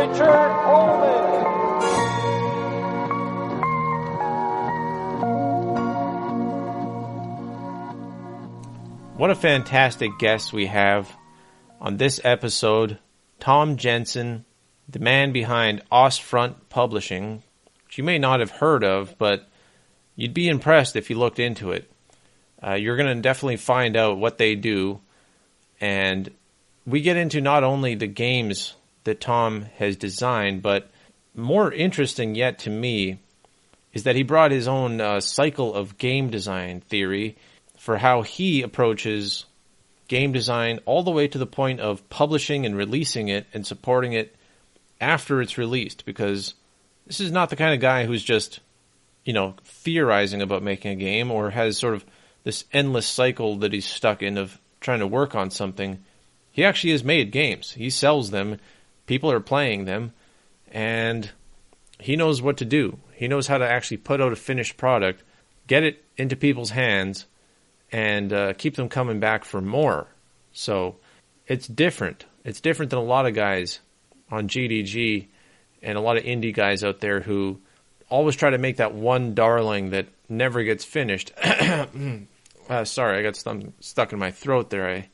Richard Pullman. What a fantastic guest we have on this episode. Tom Jensen, the man behind Ostfront Publishing, which you may not have heard of, but you'd be impressed if you looked into it. You're going to definitely find out what they do. And we get into not only the games that Tom has designed, but more interesting yet to me is that he brought his own cycle of game design theory for how he approaches game design all the way to the point of publishing and releasing it and supporting it after it's released. Because this is not the kind of guy who's just, theorizing about making a game or has sort of this endless cycle that he's stuck in of trying to work on something. He actually has made games. He sells them. People are playing them. And he knows what to do. He knows how to actually put out a finished product, get it into people's hands, and keep them coming back for more. So it's different. It's different than a lot of guys on GDG and a lot of indie guys out there who always try to make that one darling that never gets finished. Sorry, I got something stuck in my throat there. I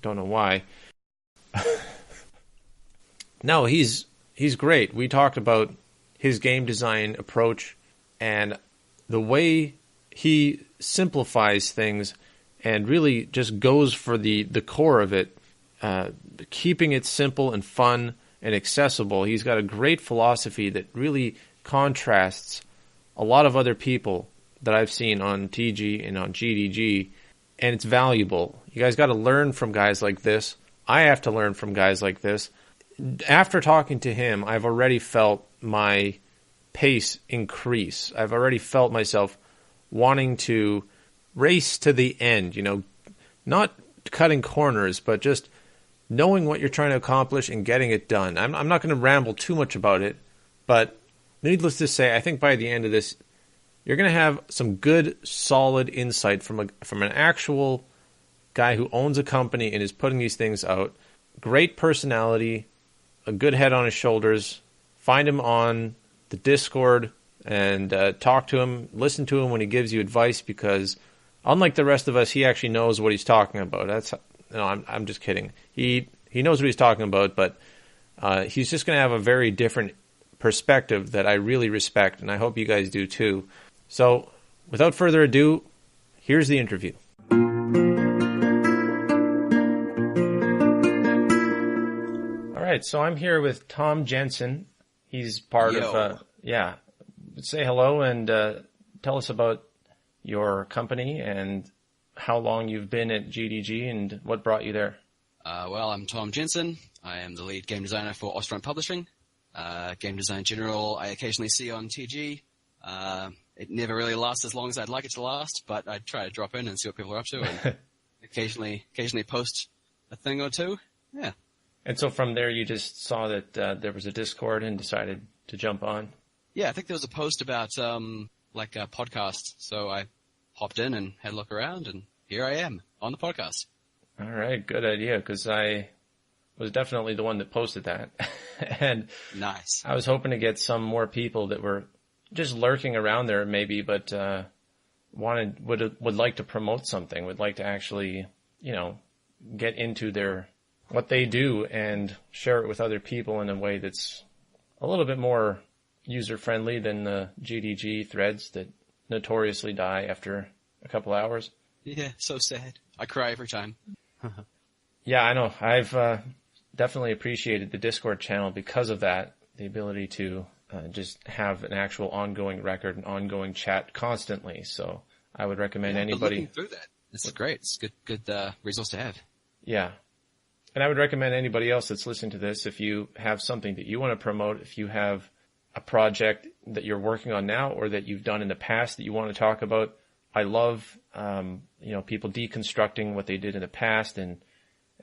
don't know why. No, he's great. We talked about his game design approach and the way he simplifies things and really just goes for the core of it, keeping it simple and fun and accessible. He's got a great philosophy that really contrasts a lot of other people that I've seen on TG and on GDG, and it's valuable. You guys got to learn from guys like this. I have to learn from guys like this. After talking to him, I've already felt my pace increase. I've already felt myself wanting to race to the end, not cutting corners, but just knowing what you're trying to accomplish and getting it done. I'm not going to ramble too much about it, but needless to say, I think by the end of this, you're going to have some good, solid insight from an actual guy who owns a company and is putting these things out. Great personality, a good head on his shoulders. Find him on the Discord and talk to him, listen to him when he gives you advice, because unlike the rest of us, he actually knows what he's talking about. I'm just kidding. He knows what he's talking about, but he's just going to have a very different perspective that I really respect, and I hope you guys do too. So, without further ado, here's the interview. All right, so I'm here with Tom Jensen. He's part of, say hello and tell us about your company and how long you've been at GDG and what brought you there. Well, I'm Tom Jensen. I am the lead game designer for Ostfront Publishing. Game design in general, I occasionally see on TG. It never really lasts as long as I'd like it to last, but I try to drop in and see what people are up to and occasionally post a thing or two. Yeah. And so from there, you just saw that there was a Discord and decided to jump on? Yeah, I think there was a post about a podcast, so I hopped in and had a look around, and here I am on the podcast. All right, good idea, because I was definitely the one that posted that. And nice. I was hoping to get some more people that were just lurking around there maybe, but would like to promote something, would like to actually, get into what they do and share it with other people in a way that's a little bit more user-friendly than the GDG threads that notoriously die after a couple hours. Yeah, so sad. I cry every time. Yeah, I know. I've definitely appreciated the Discord channel because of that, the ability to just have an actual ongoing record and ongoing chat constantly. So I would recommend anybody... Looking through that. This is great. It's a good resource to have. Yeah. And I would recommend anybody else that's listening to this, if you have something that you want to promote, if you have a project that you're working on now or that you've done in the past that you want to talk about. I love, people deconstructing what they did in the past and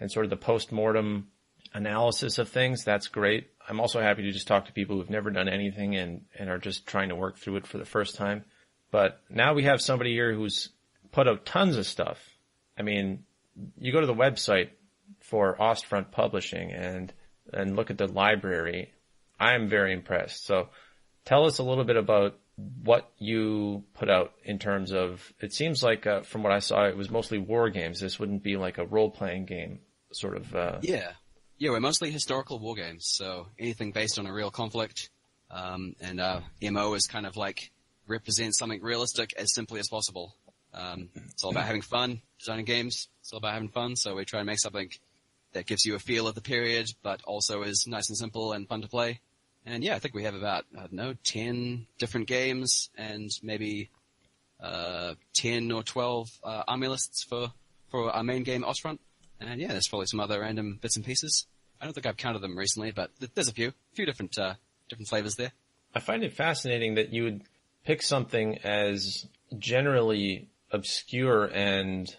sort of the post-mortem analysis of things. That's great. I'm also happy to just talk to people who've never done anything and are just trying to work through it for the first time. But now we have somebody here who's put out tons of stuff. I mean, you go to the website for Ostfront Publishing and look at the library. I'm very impressed. So tell us a little bit about what you put out in terms of, it seems like from what I saw, it was mostly war games. This wouldn't be like a role-playing game sort of. Yeah, we're mostly historical war games, so anything based on a real conflict. And MO is kind of like represent something realistic as simply as possible. It's all about having fun, designing games. It's all about having fun, so we try and make something that gives you a feel of the period, but also is nice and simple and fun to play. And yeah, I think we have about, 10 different games and maybe 10 or 12 army lists for our main game, Ostfront. And yeah, there's probably some other random bits and pieces. I don't think I've counted them recently, but there's a few different flavors there. I find it fascinating that you would pick something as generally obscure and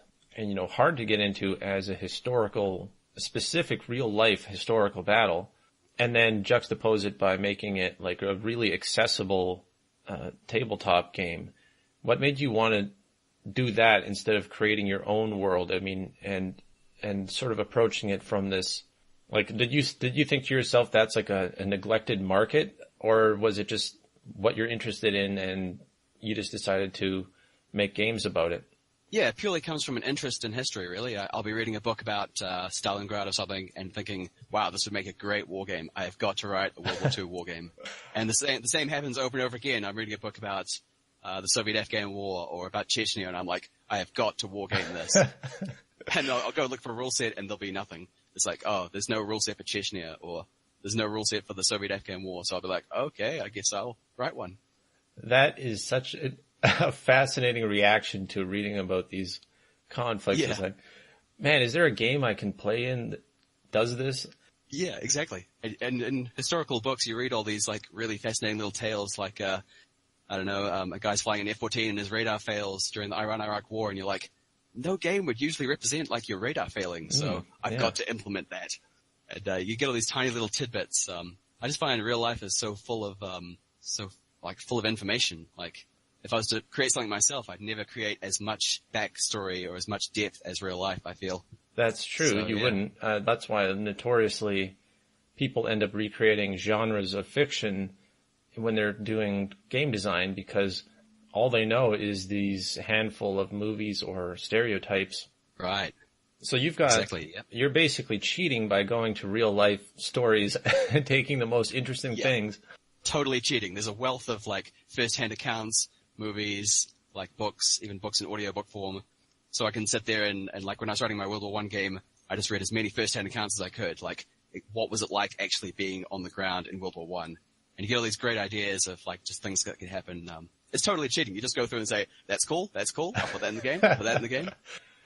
hard to get into as a specific real life historical battle, and then juxtapose it by making it like a really accessible tabletop game. What made you want to do that instead of creating your own world? I mean, and sort of approaching it from this, like, did you think to yourself that's like a neglected market, or was it just what you're interested in and you just decided to make games about it? Yeah, it purely comes from an interest in history, really. I'll be reading a book about Stalingrad or something and thinking, wow, this would make a great war game. I have got to write a World War II war game. And the same happens over and over again. I'm reading a book about the Soviet-Afghan War or about Chechnya, and I'm like, I have got to war game this. And I'll go look for a rule set, and there'll be nothing. It's like, oh, there's no rule set for Chechnya, or there's no rule set for the Soviet-Afghan War. So I'll be like, okay, I guess I'll write one. That is such a fascinating reaction to reading about these conflicts. Yeah. It's like, man, is there a game I can play in that does this? Yeah, exactly. And in historical books, you read all these like really fascinating little tales, like a guy's flying an F-14 and his radar fails during the Iran-Iraq War, and you're like, no game would usually represent like your radar failing, so I've got to implement that. And you get all these tiny little tidbits. I just find real life is so full of full of information. Like, if I was to create something myself, I'd never create as much backstory or as much depth as real life, I feel. That's true. So, you wouldn't. That's why notoriously people end up recreating genres of fiction when they're doing game design, because all they know is these handful of movies or stereotypes. Right. So you're basically cheating by going to real life stories and taking the most interesting things. Totally cheating. There's a wealth of like first-hand accounts, movies, like books, even books in audiobook form. So I can sit there and like when I was writing my World War I game, I just read as many first-hand accounts as I could. Like, what was it like actually being on the ground in World War I? And you get all these great ideas of like just things that could happen. It's totally cheating. You just go through and say, that's cool. I'll put that in the game.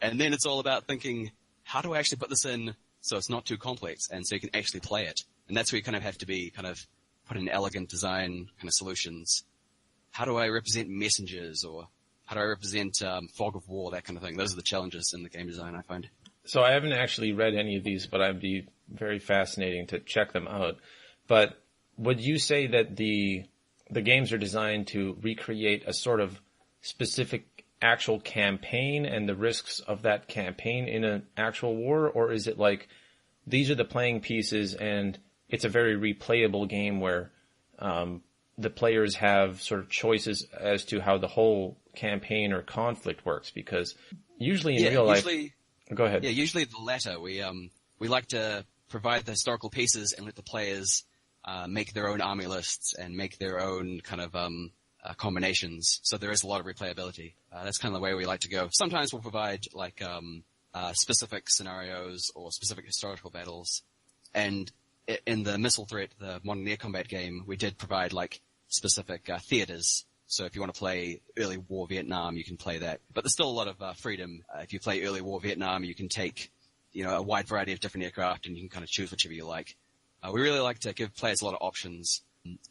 And then it's all about thinking, how do I actually put this in so it's not too complex and so you can actually play it? And that's where you kind of have to be put in elegant design kind of solutions. How do I represent messengers, or how do I represent fog of war, that kind of thing? Those are the challenges in the game design, I find. So I haven't actually read any of these, but I'd be very fascinating to check them out. But would you say that the games are designed to recreate a sort of specific actual campaign and the risks of that campaign in an actual war? Or is it like, these are the playing pieces and it's a very replayable game where the players have sort of choices as to how the whole campaign or conflict works? Because usually in real life... Go ahead. Yeah, usually the latter. We like to provide the historical pieces and let the players make their own army lists and make their own kind of combinations. So there is a lot of replayability. That's kind of the way we like to go. Sometimes we'll provide like specific scenarios or specific historical battles. And in the missile threat, the modern air combat game, we did provide like specific theaters. So if you want to play early war Vietnam, you can play that. But there's still a lot of freedom. If you play early war Vietnam, you can take, a wide variety of different aircraft and you can kind of choose whichever you like. We really like to give players a lot of options,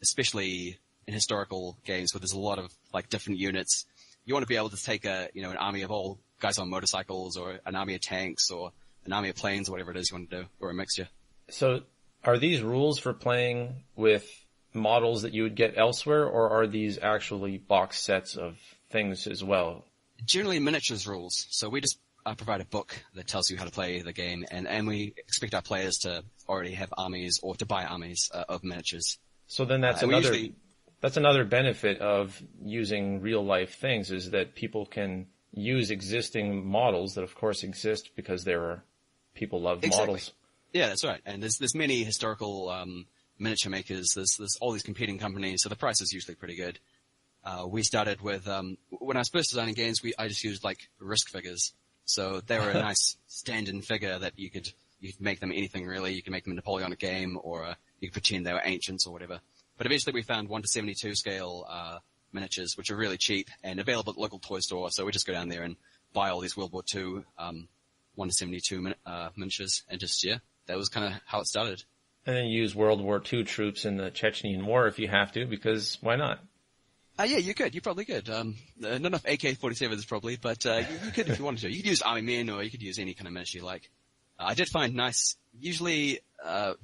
especially in historical games where there's a lot of like different units. You want to be able to take an army of all guys on motorcycles, or an army of tanks, or an army of planes, or whatever it is you want to do, or a mixture. So are these rules for playing with models that you would get elsewhere, or are these actually box sets of things as well? Generally miniatures rules. So we just provide a book that tells you how to play the game, and we expect our players to already have armies or to buy armies of miniatures. So then that's And we another usually, that's another benefit of using real life things is that people can use existing models that of course exist because there are people love exactly. models. Yeah, that's right. And there's many historical miniature makers. There's all these competing companies, so the price is usually pretty good. We started with when I was first designing games, I just used like Risk figures, so they were a nice stand-in figure that you could make them anything really. You could make them a Napoleonic game, or you could pretend they were ancients or whatever. But eventually we found 1:72 scale miniatures, which are really cheap and available at the local toy store. So we just go down there and buy all these World War II 1:72 miniatures, and just that was kind of how it started. And then use World War II troops in the Chechenian War if you have to, because why not? Yeah, you could. You probably could. Not enough AK-47s probably, but you could if you wanted to. You could use Army Men, or you could use any kind of miniature you like. I did find nice, usually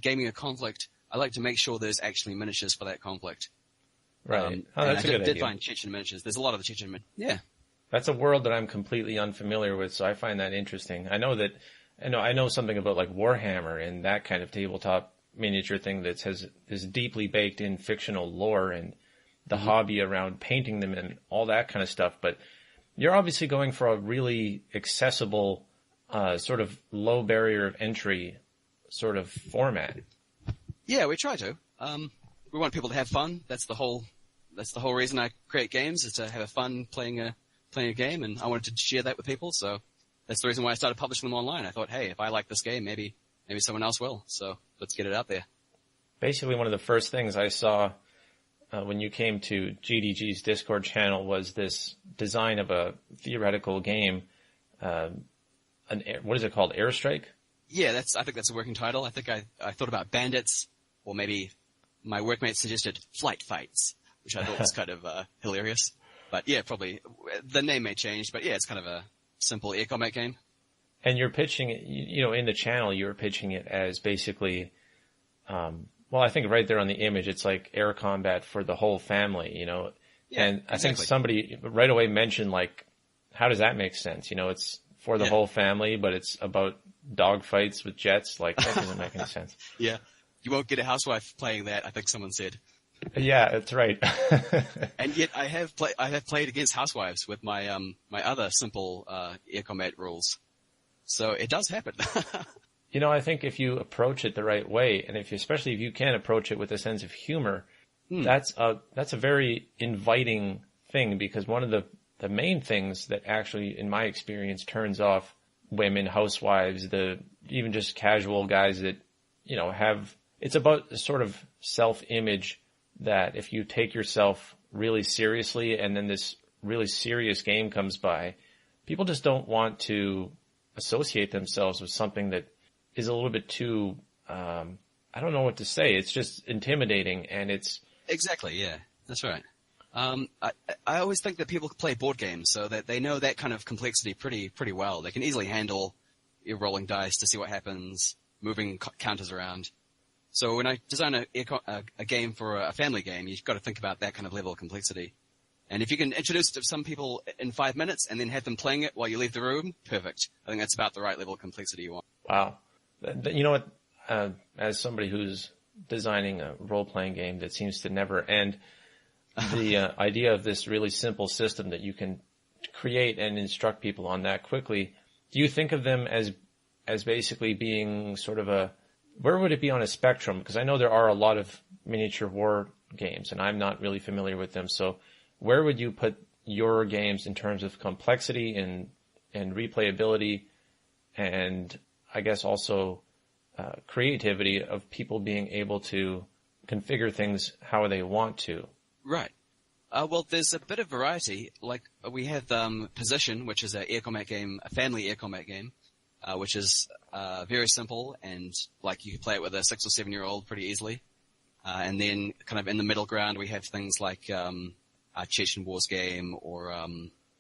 gaming a conflict, I like to make sure there's actually miniatures for that conflict. Right. That's a good idea. I did find Chechen miniatures. There's a lot of the Chechen miniatures. Yeah. That's a world that I'm completely unfamiliar with, so I find that interesting. I know something about like Warhammer and that kind of tabletop miniature thing that is deeply baked in fictional lore and the hobby around painting them and all that kind of stuff. But you're obviously going for a really accessible, sort of low barrier of entry sort of format. Yeah, we try to. We want people to have fun. That's the whole reason I create games, is to have fun playing a game, and I wanted to share that with people. So that's the reason why I started publishing them online. I thought, hey, if I like this game, maybe someone else will. So let's get it out there. Basically, one of the first things I saw when you came to GDG's Discord channel was this design of a theoretical game. What is it called? Airstrike? Yeah, I think that's a working title. I think I thought about bandits, or maybe my workmates suggested flight fights, which I thought was kind of hilarious. But yeah, probably the name may change. But yeah, it's kind of a simple air combat game. And you're pitching it, in the channel, you're pitching it as basically, I think right there on the image, it's like air combat for the whole family, Yeah, and I think somebody right away mentioned, like, how does that make sense? It's for the whole family, but it's about dogfights with jets. Like, that doesn't make any sense. Yeah. You won't get a housewife playing that, I think someone said. Yeah, that's right. And yet I have played against housewives with my my other simple air combat rules. So it does happen. I think if you approach it the right way, and especially if you can approach it with a sense of humor, that's a very inviting thing, because one of the main things that actually, in my experience, turns off women, housewives, even just casual guys that, it's about a sort of self-image that if you take yourself really seriously and then this really serious game comes by, people just don't want to associate themselves with something that is a little bit too, I don't know what to say. It's just intimidating, and it's... Exactly, yeah. That's right. I always think that people play board games, so that they know that kind of complexity pretty well. They can easily handle rolling dice to see what happens, moving counters around. So when I design a game for a family game, you've got to think about that kind of level of complexity. And if you can introduce it to some people in 5 minutes and then have them playing it while you leave the room, perfect. I think that's about the right level of complexity you want. Wow. You know what? As somebody who's designing a role-playing game that seems to never end, the idea of this really simple system that you can create and instruct people on that quickly, do you think of them as basically being sort of where would it be on a spectrum? Because I know there are a lot of miniature war games, and I'm not really familiar with them. So where would you put your games in terms of complexity and replayability, and I guess also creativity of people being able to configure things how they want to? Right. Well, there's a bit of variety. Like, we have Position, which is a family air combat game, which is very simple, and like you can play it with a 6 or 7 year old pretty easily. And then kind of in the middle ground, we have things like a Chechen Wars game, or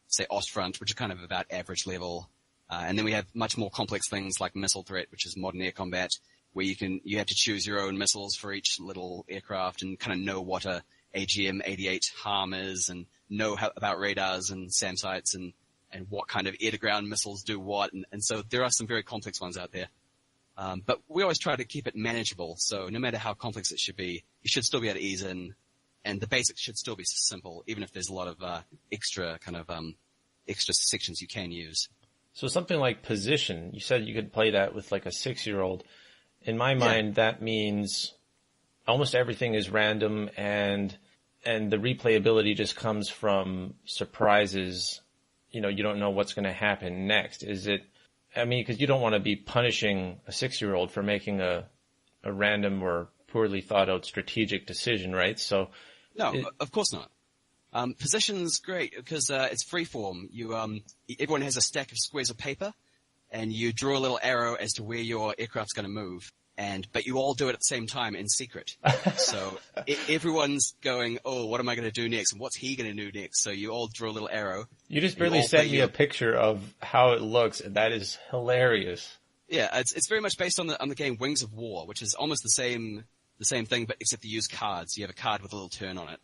say Ostfront, which are kind of about average level. And then we have much more complex things like Missile Threat, which is modern air combat, where you have to choose your own missiles for each little aircraft and kind of know what a AGM-88 harm is, and know about radars and SAM sites and what kind of air-to-ground missiles do what. And so there are some very complex ones out there. But we always try to keep it manageable. So no matter how complex it should be, you should still be able to ease in, and the basics should still be simple, even if there's a lot of extra sections you can use. So something like position, you said you could play that with like a 6-year-old. In my mind, that means almost everything is random, and the replayability just comes from surprises. You don't know what's going to happen next. Is it, because you don't want to be punishing a 6-year-old for making a random or poorly thought out strategic decision, right? So no, of course not. Position's great because it's freeform. Everyone has a stack of squares of paper, and you draw a little arrow as to where your aircraft's going to move. But you all do it at the same time in secret. So everyone's going, oh, what am I going to do next? And what's he going to do next? So you all draw a little arrow. You just barely sent me a picture of how it looks, and that is hilarious. Yeah, it's very much based on the game Wings of War, which is almost the same thing, but except you use cards. You have a card with a little turn on it.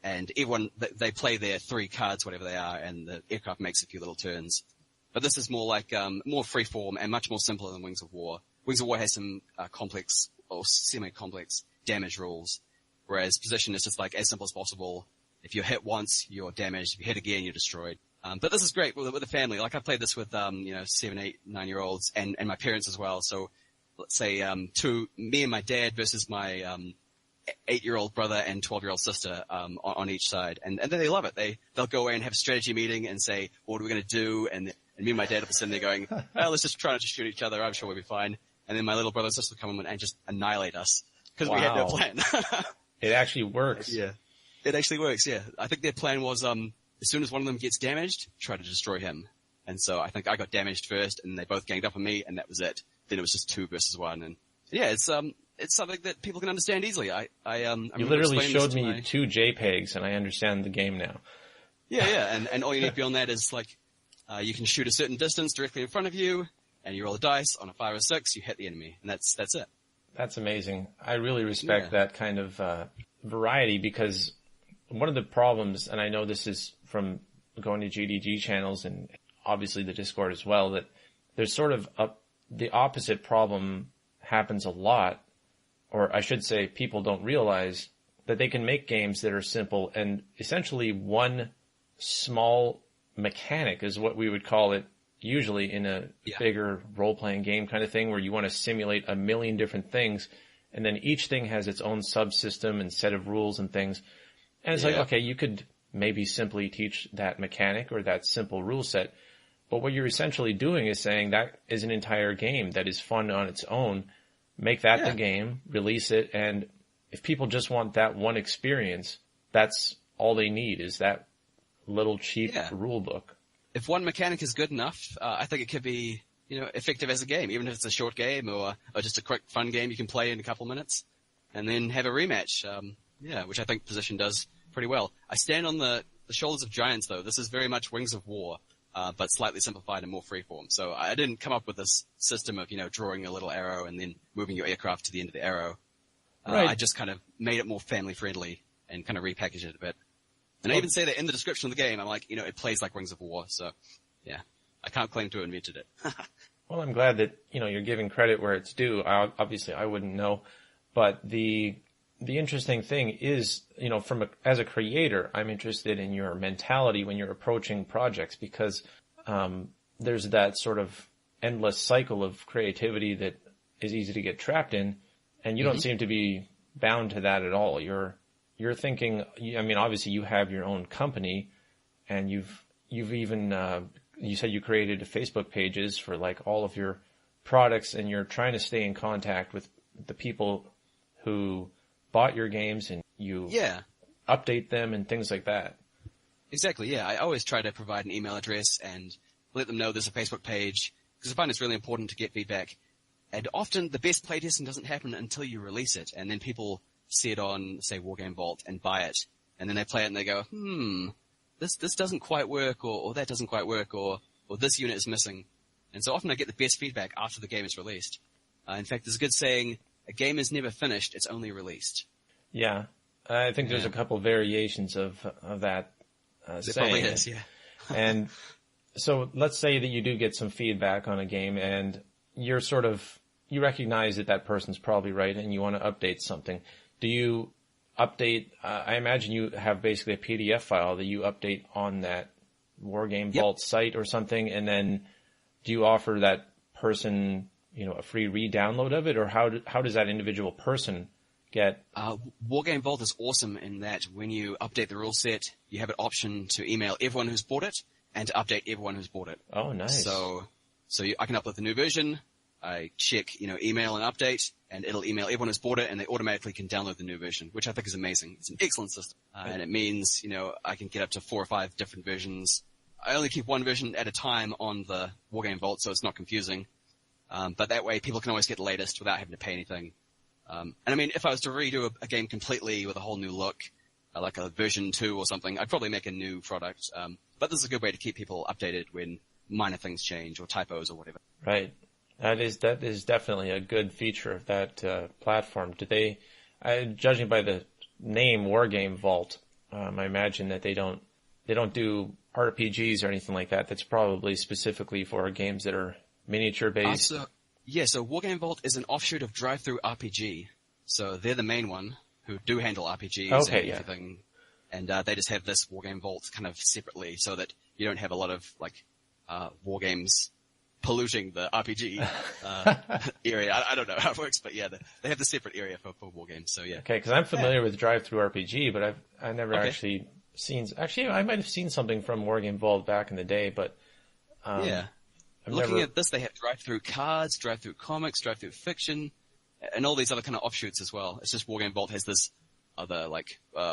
And everyone, they play their 3 cards, whatever they are, and the aircraft makes a few little turns. But this is more like, more freeform and much more simpler than Wings of War. Wings of War has some complex or semi-complex damage rules, whereas Position is just like as simple as possible. If you're hit once, you're damaged. If you hit again, you're destroyed. But this is great with the family. Like I played this with 7, 8, 9-year-olds and my parents as well. So let's say me and my dad versus my 8-year-old brother and 12-year-old sister on each side, and then they love it. They'll go away and have a strategy meeting and say, what are we going to do? And me and my dad will be sitting there going, let's just try not to shoot each other. I'm sure we'll be fine. And then my little brother and sister will come in and just annihilate us because we had no plan. It actually works. Yeah, it actually works. Yeah, I think their plan was as soon as one of them gets damaged, try to destroy him. And so I think I got damaged first, and they both ganged up on me, and that was it. Then it was just 2 versus 1, and yeah, it's something that people can understand easily. You literally showed me 2 JPEGs, and I understand the game now. Yeah, and all you need beyond that is like you can shoot a certain distance directly in front of you, and you roll a dice on a 5 or 6, you hit the enemy, and that's it. That's amazing. I really respect that kind of variety, because one of the problems, and I know this is from going to GDG channels and obviously the Discord as well, that there's sort of the opposite problem happens a lot, or I should say people don't realize that they can make games that are simple, and essentially one small mechanic is what we would call it usually in a bigger role-playing game kind of thing, where you want to simulate a million different things, and then each thing has its own subsystem and set of rules and things. And it's like, okay, you could maybe simply teach that mechanic or that simple rule set, but what you're essentially doing is saying that is an entire game that is fun on its own. Make that the game, release it, and if people just want that one experience, that's all they need, is that little cheap rule book. If one mechanic is good enough, I think it could be, effective as a game, even if it's a short game or just a quick fun game you can play in a couple minutes and then have a rematch. Which I think Position does pretty well. I stand on the shoulders of giants, though. This is very much Wings of War, but slightly simplified and more freeform. So I didn't come up with this system of, drawing a little arrow and then moving your aircraft to the end of the arrow. I just kind of made it more family friendly and kind of repackaged it a bit. And I even say that in the description of the game. I'm like, it plays like Wings of War. So, yeah, I can't claim to have invented it. Well, I'm glad that, you're giving credit where it's due. Obviously, I wouldn't know. But the interesting thing is, as a creator, I'm interested in your mentality when you're approaching projects, because there's that sort of endless cycle of creativity that is easy to get trapped in, and you don't seem to be bound to that at all. You're thinking, obviously you have your own company, and you've even, you said you created Facebook pages for like all of your products, and you're trying to stay in contact with the people who bought your games, and you update them and things like that. Exactly, yeah. I always try to provide an email address and let them know there's a Facebook page, because I find it's really important to get feedback. And often the best playtesting doesn't happen until you release it, and then people see it on, say, Wargame Vault and buy it, and then they play it and they go, this doesn't quite work, or that doesn't quite work, or this unit is missing. And so often I get the best feedback after the game is released. In fact, there's a good saying, a game is never finished, it's only released. Yeah, I think there's a couple variations of that saying. Probably is, yeah. And so let's say that you do get some feedback on a game, and you're sort of you recognize that that person's probably right and you want to update something, do you update, I imagine you have basically a PDF file that you update on that Wargame Vault site or something, and then do you offer that person, a free re-download of it, or how does that individual person get? Wargame Vault is awesome in that when you update the rule set, you have an option to email everyone who's bought it and to update everyone who's bought it. Oh, nice. So I can upload the new version, I check, email and update, and it'll email everyone who's bought it, and they automatically can download the new version, which I think is amazing. It's an excellent system. And it means, I can get up to 4 or 5 different versions. I only keep one version at a time on the Wargame Vault, so it's not confusing. But that way people can always get the latest without having to pay anything. And I mean, if I was to redo a game completely with a whole new look, like a version 2 or something, I'd probably make a new product. But this is a good way to keep people updated when minor things change or typos or whatever. Right. That is definitely a good feature of that platform. Do they, judging by the name Wargame Vault, I imagine that they don't do RPGs or anything like that. That's probably specifically for games that are miniature based. So Wargame Vault is an offshoot of Drive-Thru RPG. So they're the main one who do handle RPGs and everything. And they just have this Wargame Vault kind of separately so that you don't have a lot of war games polluting the RPG area. I don't know how it works, but yeah, they have the separate area for war games. So yeah. Okay, because I'm familiar with Drive-Thru RPG, but I've never actually seen. Actually, I might have seen something from Wargame Vault back in the day, but Looking at this, they have Drive-Thru Cards, Drive-Thru Comics, Drive-Thru Fiction, and all these other kind of offshoots as well. It's just Wargame Vault has this other,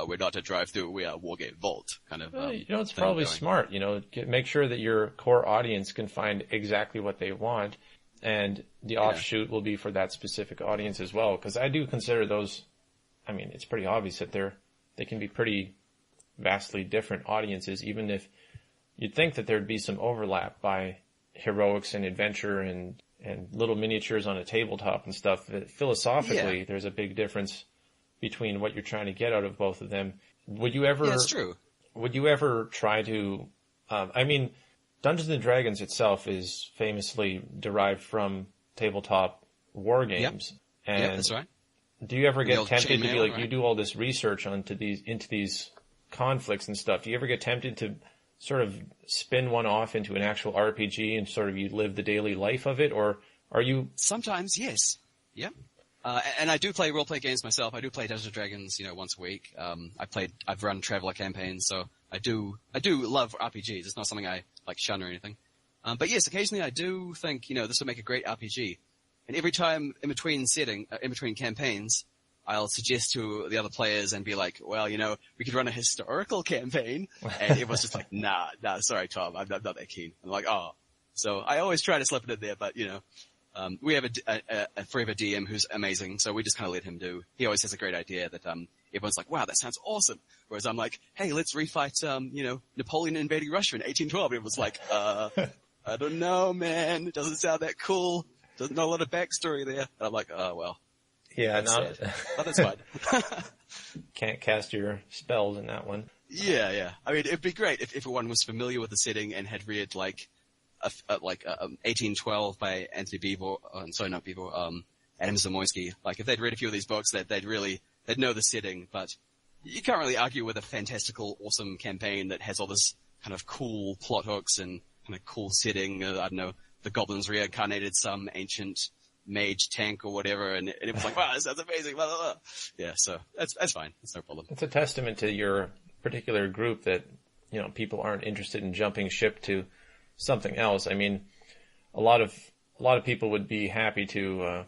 we're not a drive-thru, we are Wargame Vault kind of it's probably smart, make sure that your core audience can find exactly what they want, and the offshoot will be for that specific audience as well, because I do consider those, I mean, it's pretty obvious that they can be pretty vastly different audiences, even if you'd think that there'd be some overlap by heroics and adventure and little miniatures on a tabletop and stuff. Philosophically, there's a big difference between what you're trying to get out of both of them. Would you ever? Yeah, it's true. Would you ever try to? Dungeons and Dragons itself is famously derived from tabletop war games. Yep. And that's right. Do you ever get tempted to be like, you do all this research into these conflicts and stuff? Do you ever get tempted to sort of spin one off into an actual RPG and sort of you live the daily life of it, or are you? Sometimes, yes. Yep. And I do play role-play games myself. I do play Dungeons and Dragons, once a week. I've run Traveller campaigns, so I do love RPGs. It's not something I shun or anything. But yes, occasionally I do think, this would make a great RPG. And every time in between campaigns, I'll suggest to the other players and be like, well, we could run a historical campaign. And everyone's just like, nah, sorry, Tom, I'm not that keen. I'm like, oh. So I always try to slip it in there, but, we have a forever DM who's amazing, so we just kind of let him do. He always has a great idea that everyone's like, wow, that sounds awesome. Whereas I'm like, hey, let's refight, Napoleon invading Russia in 1812. And it was like, I don't know, man. It doesn't sound that cool. There's not a lot of backstory there. And I'm like, oh, well. Yeah, but that's fine. Can't cast your spells in that one. Yeah. I mean, it'd be great if everyone was familiar with the setting and had read 1812 by Anthony Beevor, Adam Zamoyski. If they'd read a few of these books, they'd know the setting, but you can't really argue with a fantastical, awesome campaign that has all this kind of cool plot hooks and kind of cool setting. I don't know, the goblins reincarnated some ancient mage tank or whatever, and it was like, wow, this sounds amazing, blah, blah, blah. Yeah, so that's fine. That's no problem. It's a testament to your particular group that, people aren't interested in jumping ship to something else. I mean, a lot of people would be happy to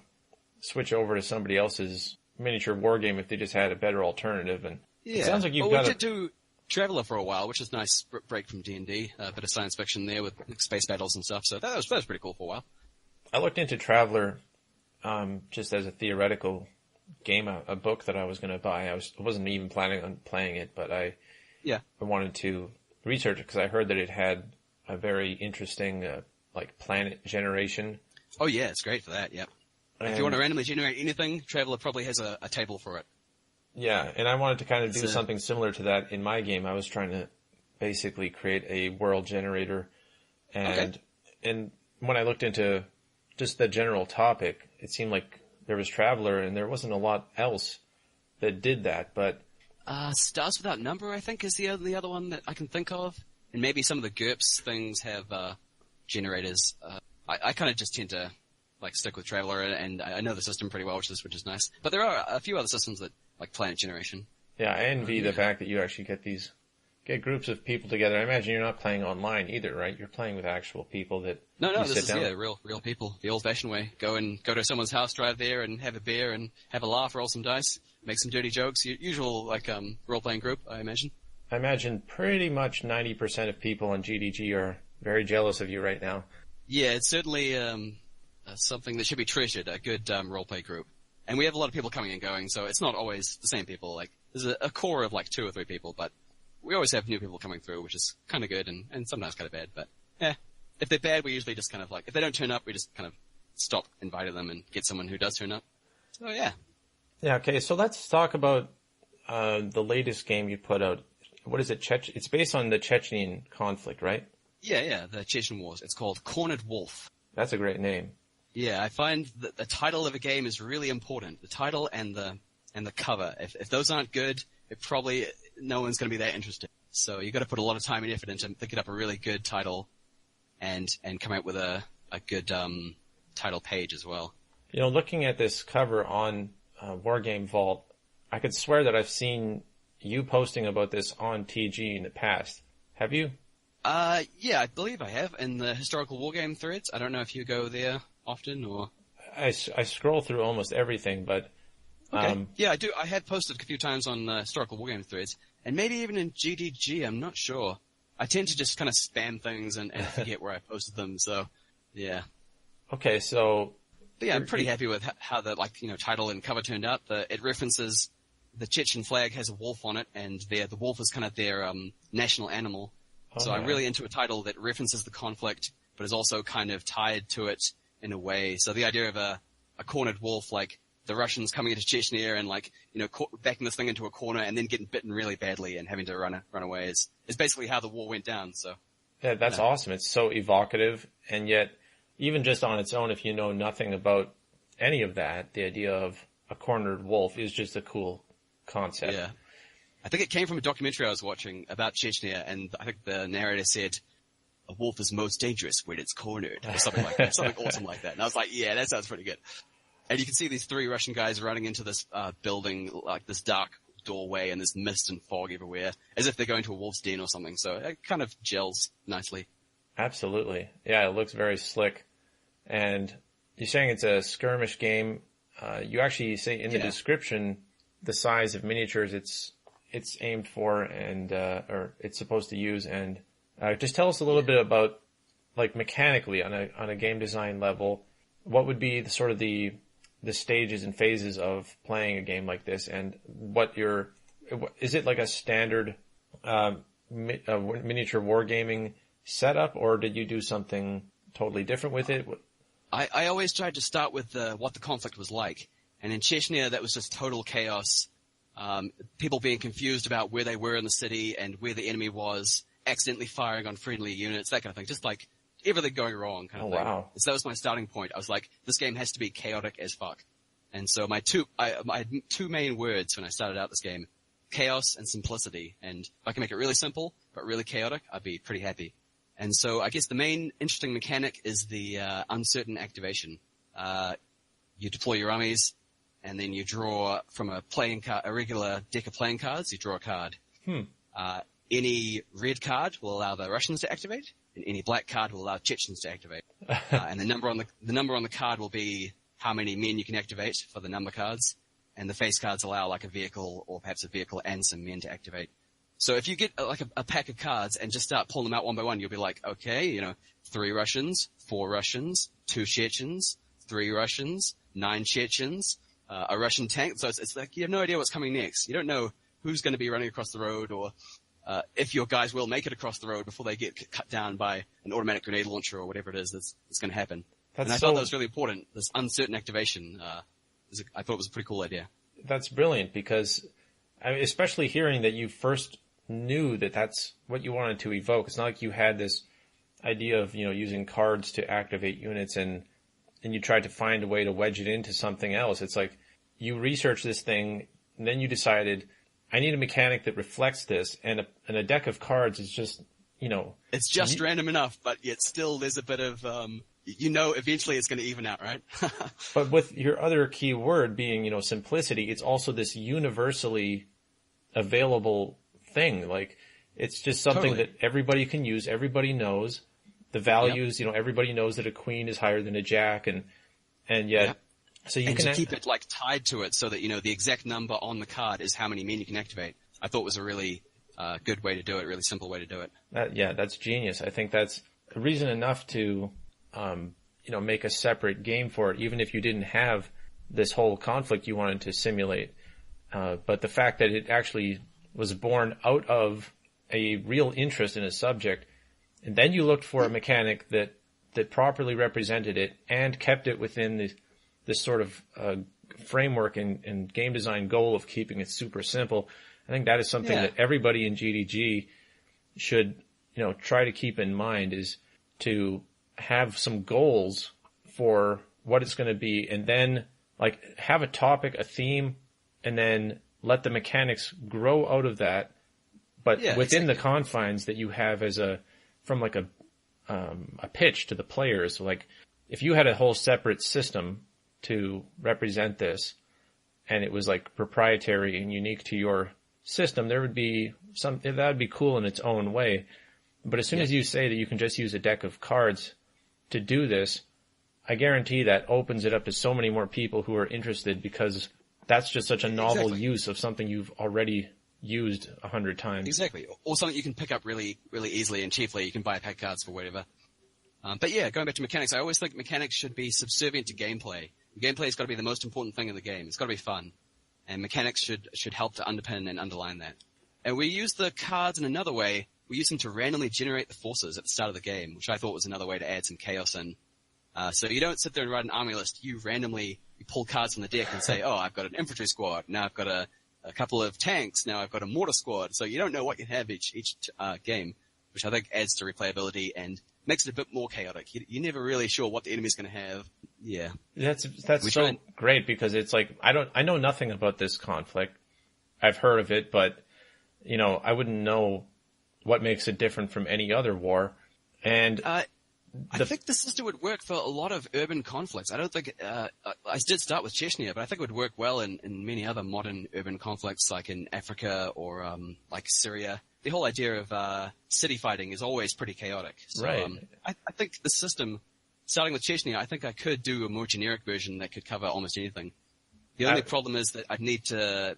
switch over to somebody else's miniature war game if they just had a better alternative. And yeah, it sounds like we did do Traveller for a while, which is a nice break from D&D, a bit of science fiction there with space battles and stuff. So that was pretty cool for a while. I looked into Traveller just as a theoretical game, a book that I was going to buy. I wasn't even planning on playing it, but I wanted to research it because I heard that it had a very interesting, planet generation. Oh yeah, it's great for that, yep. If you want to randomly generate anything, Traveller probably has a table for it. Yeah, and I wanted to kind of do something similar to that in my game. I was trying to basically create a world generator, and when I looked into just the general topic, it seemed like there was Traveler, and there wasn't a lot else that did that. But Stars Without Number, I think, is the other one that I can think of. And maybe some of the GURPS things have generators. I kind of just tend to stick with Traveler, and I know the system pretty well, which is nice. But there are a few other systems that like Planet Generation. Yeah, I envy the fact that you actually get groups of people together. I imagine you're not playing online either, right? You're playing with actual people that No, this is real people, the old-fashioned way. Go to someone's house, drive there, and have a beer and have a laugh, roll some dice, make some dirty jokes. Usual role-playing group, I imagine. I imagine pretty much 90% of people on GDG are very jealous of you right now. Yeah, it's certainly something that should be treasured, a good role-play group. And we have a lot of people coming and going, so it's not always the same people. There's a core of 2 or 3 people, but we always have new people coming through, which is kind of good and sometimes kind of bad. But if they're bad, we usually just kind of if they don't turn up, we just kind of stop inviting them and get someone who does turn up. So yeah. Yeah. Okay. So let's talk about the latest game you put out. What is it? It's based on the Chechen conflict, right? Yeah. The Chechen Wars. It's called Cornered Wolf. That's a great name. Yeah, I find that the title of a game is really important. The title and the cover. If those aren't good, no one's going to be that interested. So you got to put a lot of time and effort into thinking up a really good title, and come out with a good title page as well. Looking at this cover on Wargame Vault, I could swear that I've seen you posting about this on TG in the past. Have you? Yeah, I believe I have in the historical wargame threads. I don't know if you go there often or. I scroll through almost everything, but. Okay. Yeah, I do. I have posted a few times on historical wargame threads, and maybe even in GDG. I'm not sure. I tend to just kind of spam things and forget where I posted them. So, yeah. Okay, so. But yeah, I'm pretty happy with how the title and cover turned out. It references the Chechen flag has a wolf on it, and the wolf is kind of their national animal. So I'm really into a title that references the conflict, but is also kind of tied to it in a way. So the idea of a cornered wolf, the Russians coming into Chechnya and backing this thing into a corner and then getting bitten really badly and having to run away is basically how the war went down. So yeah, that's awesome. It's so evocative, and yet even just on its own, if you know nothing about any of that, the idea of a cornered wolf is just a cool concept. Yeah. I think it came from a documentary I was watching about Chechnya, and I think the narrator said, "A wolf is most dangerous when it's cornered," or something like that, something awesome like that. And I was like, "Yeah, that sounds pretty good." And you can see these 3 Russian guys running into this building, this dark doorway, and there's mist and fog everywhere, as if they're going to a wolf's den or something. So it kind of gels nicely. Absolutely, yeah. It looks very slick, and you're saying it's a skirmish game. You actually say in the description the size of miniatures it's aimed for and or it's supposed to use, and just tell us a little bit about mechanically on a game design level, what would be the stages and phases of playing a game like this, and is it like a standard miniature wargaming setup, or did you do something totally different with it? I always tried to start with what the conflict was like, and in Chechnya that was just total chaos. People being confused about where they were in the city and where the enemy was, accidentally firing on friendly units, that kind of thing. Just everything going wrong kind of thing. Wow. So that was my starting point. I was like, this game has to be chaotic as fuck. And so my 2 main words when I started out this game, chaos and simplicity. And if I can make it really simple, but really chaotic, I'd be pretty happy. And so I guess the main interesting mechanic is the uncertain activation. You deploy your armies, and then you draw from a regular deck of playing cards, you draw a card. Any red card will allow the Russians to activate, and any black card will allow Chechens to activate. And the number on the card will be how many men you can activate for the number cards, and the face cards allow a vehicle or perhaps a vehicle and some men to activate. So if you get a pack of cards and just start pulling them out one by one, you'll be like, okay, 3 Russians, 4 Russians, 2 Chechens, 3 Russians, 9 Chechens, a Russian tank. So it's you have no idea what's coming next. You don't know who's going to be running across the road, or if your guys will make it across the road before they get cut down by an automatic grenade launcher or whatever it is that's going to happen. And I thought that was really important. This uncertain activation, I thought it was a pretty cool idea. That's brilliant, because especially hearing that you first knew that that's what you wanted to evoke. It's not like you had this idea of, using cards to activate units and and you tried to find a way to wedge it into something else. It's like you researched this thing, and then you decided, I need a mechanic that reflects this, and a deck of cards is just, It's just random enough, but yet still there's a bit of, eventually it's going to even out, right? But with your other key word being, simplicity, it's also this universally available thing. Like, it's just something that everybody can use, everybody knows. The values, everybody knows that a queen is higher than a jack, and yet, so you can keep it like tied to it so that, the exact number on the card is how many men you can activate. I thought was a really good way to do it, really simple way to do it. That's genius. I think that's reason enough to, make a separate game for it, even if you didn't have this whole conflict you wanted to simulate. But the fact that it actually was born out of a real interest in a subject, and then you looked for a mechanic that properly represented it and kept it within this sort of framework and game design goal of keeping it super simple. I think that is something that everybody in GDG should, try to keep in mind, is to have some goals for what it's going to be, and then like have a topic, a theme, and then let the mechanics grow out of that, but within the confines that you have from like a pitch to the players. Like if you had a whole separate system to represent this, and it was like proprietary and unique to your system, there would be that would be cool in its own way. But as soon as you say that you can just use a deck of cards to do this, I guarantee that opens it up to so many more people who are interested, because that's just such a novel use of something you've already used 100 times. Exactly. Or something you can pick up really, really easily and cheaply. You can buy a pack of cards for whatever. But going back to mechanics, I always think mechanics should be subservient to gameplay. Gameplay's got to be the most important thing in the game. It's got to be fun. And mechanics should help to underpin and underline that. And we use the cards in another way. We use them to randomly generate the forces at the start of the game, which I thought was another way to add some chaos in. So you don't sit there and write an army list. You randomly pull cards from the deck and say, I've got an infantry squad. Now I've got a couple of tanks. Now I've got a mortar squad. So you don't know what you have each game, which I think adds to replayability and makes it a bit more chaotic. You're never really sure what the enemy's going to have. Yeah. That's so great, because it's like, I know nothing about this conflict. I've heard of it, but, I wouldn't know what makes it different from any other war. And I think the system would work for a lot of urban conflicts. I don't think, I did start with Chechnya, but I think it would work well in many other modern urban conflicts, like in Africa or, like Syria. The whole idea of, city fighting is always pretty chaotic. So, right. I think the system, starting with Chechnya, I think I could do a more generic version that could cover almost anything. The only problem is that I'd need to,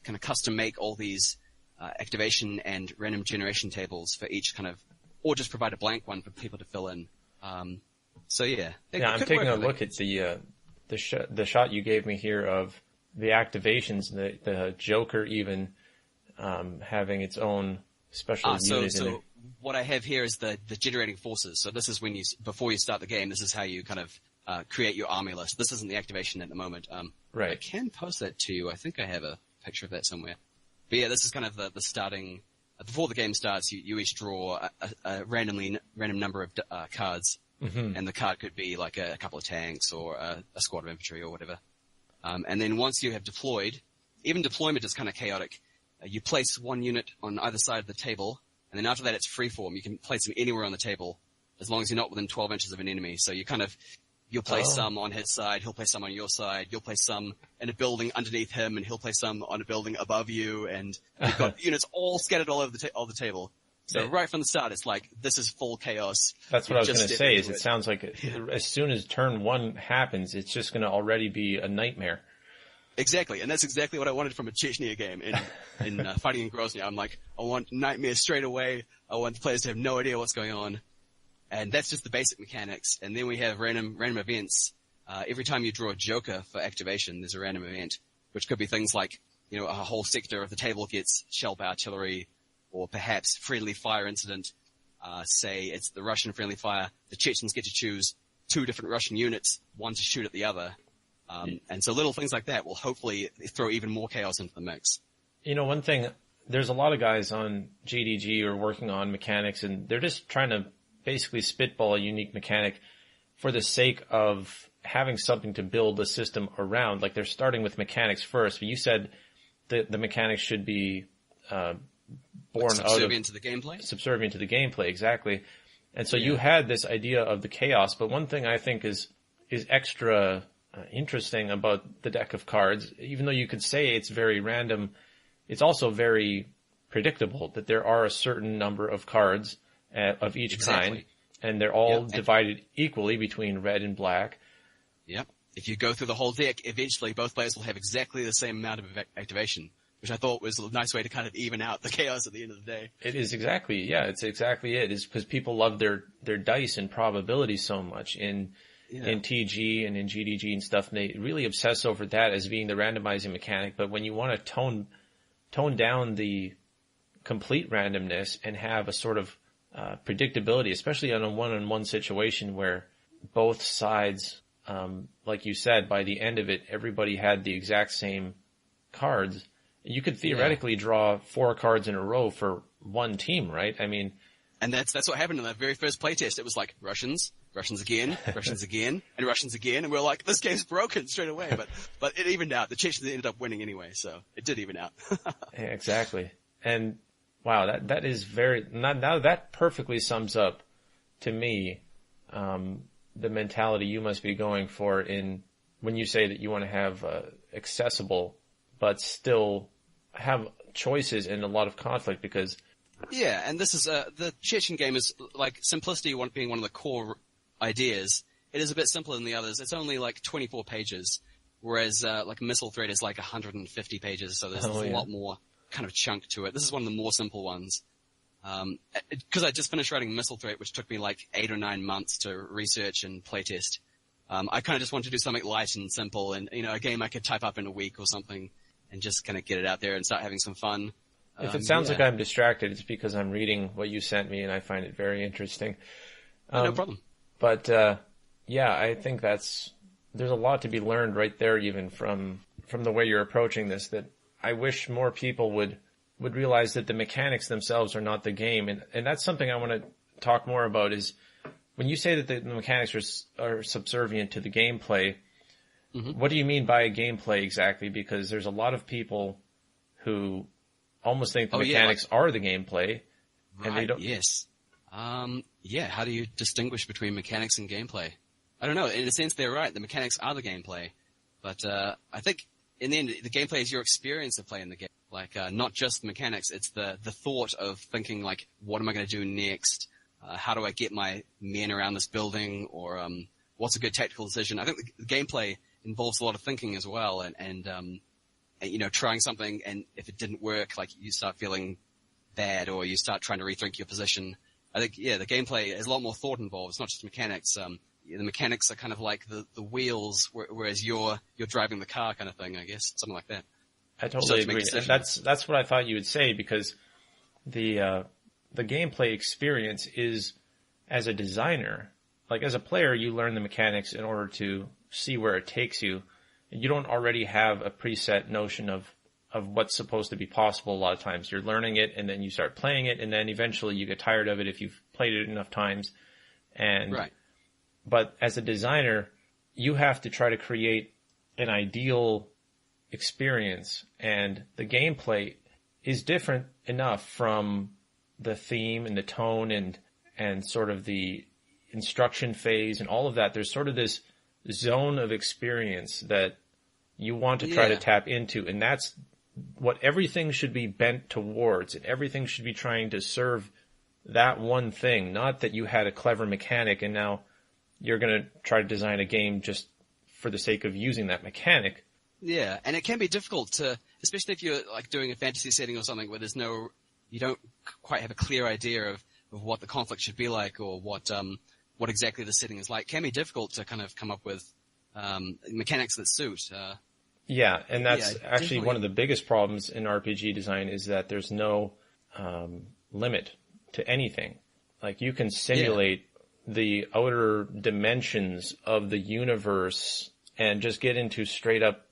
kind of custom make all these, activation and random generation tables for each kind of, or just provide a blank one for people to fill in. I'm taking a look at the shot you gave me here of the activations, the Joker even having its own special unit in it. What I have here is the generating forces. So this is before you start the game, this is how you kind of create your army list. This isn't the activation at the moment. Right. I can post that to you. I think I have a picture of that somewhere. But yeah, this is kind of the starting. Before the game starts, you each draw a random number of cards, and the card could be like a couple of tanks or a squad of infantry or whatever. And then once you have deployed, even deployment is kind of chaotic. You place one unit on either side of the table, and then after that it's freeform. You can place them anywhere on the table, as long as you're not within 12 inches of an enemy. So you'll place some on his side, he'll place some on your side, you'll place some in a building underneath him, and he'll place some on a building above you, and you've got units all scattered all over the table. So right from the start, it's like, this is full chaos. That's what I was going to say, is it sounds like as soon as turn one happens, it's just going to already be a nightmare. Exactly, and that's exactly what I wanted from a Chechnya game. In Fighting in Grozny, I'm like, I want nightmare straight away. I want the players to have no idea what's going on. And that's just the basic mechanics. And then we have random events. Every time you draw a Joker for activation, there's a random event, which could be things like, a whole sector of the table gets shell by artillery, or perhaps friendly fire incident. Say it's the Russian friendly fire. The Chechens get to choose 2 different Russian units, one to shoot at the other. And so little things like that will hopefully throw even more chaos into the mix. One thing, there's a lot of guys on GDG who are working on mechanics, and they're just trying to basically spitball a unique mechanic for the sake of having something to build the system around. Like they're starting with mechanics first, but you said the mechanics should be born subservient to the gameplay. Subservient to the gameplay, exactly. And so you had this idea of the chaos, but one thing I think is extra interesting about the deck of cards, even though you could say it's very random, it's also very predictable that there are a certain number of cards of each kind, and they're all divided equally between red and black. Yep. If you go through the whole deck, eventually both players will have exactly the same amount of activation, which I thought was a nice way to kind of even out the chaos at the end of the day. It is exactly, it's exactly it. It's because people love their dice and probability so much in TG and in GDG and stuff, and they really obsess over that as being the randomizing mechanic. But when you want to tone down the complete randomness and have a sort of predictability, especially on a one-on-one situation where both sides, like you said, by the end of it, everybody had the exact same cards. You could theoretically draw 4 cards in a row for one team, right? I mean, and that's what happened in that very first playtest. It was like Russians again, Russians again, and Russians again, and we were like, this game's broken straight away. But it evened out. The Chechens ended up winning anyway, so it did even out. Yeah, exactly. And wow, that is now that perfectly sums up to me the mentality you must be going for when you say that you want to have accessible but still have choices and a lot of conflict, because and this is the Chechen game is like simplicity being one of the core ideas. It is a bit simpler than the others. It's only like 24 pages, whereas like Missile Threat is like 150 pages, so there's a lot more kind of chunk to it. This is one of the more simple ones. Because I just finished writing Missile Threat, which took me like 8 or 9 months to research and playtest. I kind of just wanted to do something light and simple, and a game I could type up in a week or something, and just kind of get it out there and start having some fun. If it sounds like I'm distracted, it's because I'm reading what you sent me, and I find it very interesting. No problem. But I think there's a lot to be learned right there, even from the way you're approaching this. That I wish more people would realize that the mechanics themselves are not the game, and that's something I want to talk more about. Is when you say that the mechanics are subservient to the gameplay. Mm-hmm. What do you mean by gameplay exactly? Because there's a lot of people who almost think the mechanics are the gameplay, and they don't. Yes. How do you distinguish between mechanics and gameplay? I don't know. In a sense, they're right. The mechanics are the gameplay, but I think in the end, the gameplay is your experience of playing the game. Like not just the mechanics. It's the thought of thinking like, what am I going to do next? How do I get my men around this building? Or what's a good tactical decision? I think the gameplay involves a lot of thinking as well, and trying something, and if it didn't work, like you start feeling bad, or you start trying to rethink your position. I think the gameplay has a lot more thought involved. It's not just mechanics. The mechanics are kind of like the wheels, whereas you're driving the car, kind of thing. I guess something like that. I totally agree. And that's what I thought you would say, because the gameplay experience is, as a designer, like as a player, you learn the mechanics in order to see where it takes you. You don't already have a preset notion of what's supposed to be possible. A lot of times you're learning it, and then you start playing it, and then eventually you get tired of it if you've played it enough times. But as a designer, you have to try to create an ideal experience, and the gameplay is different enough from the theme and the tone and sort of the instruction phase and all of that. There's sort of this zone of experience that you want to try to tap into, and that's what everything should be bent towards, and everything should be trying to serve that one thing. Not that you had a clever mechanic and now you're going to try to design a game just for the sake of using that mechanic. Yeah, and it can be difficult to, especially if you're like doing a fantasy setting or something where you don't quite have a clear idea of what the conflict should be like, or what exactly the setting is like. It can be difficult to kind of come up with mechanics that suit. And that's actually definitely one of the biggest problems in RPG design, is that there's no limit to anything. Like you can simulate the outer dimensions of the universe and just get into straight up,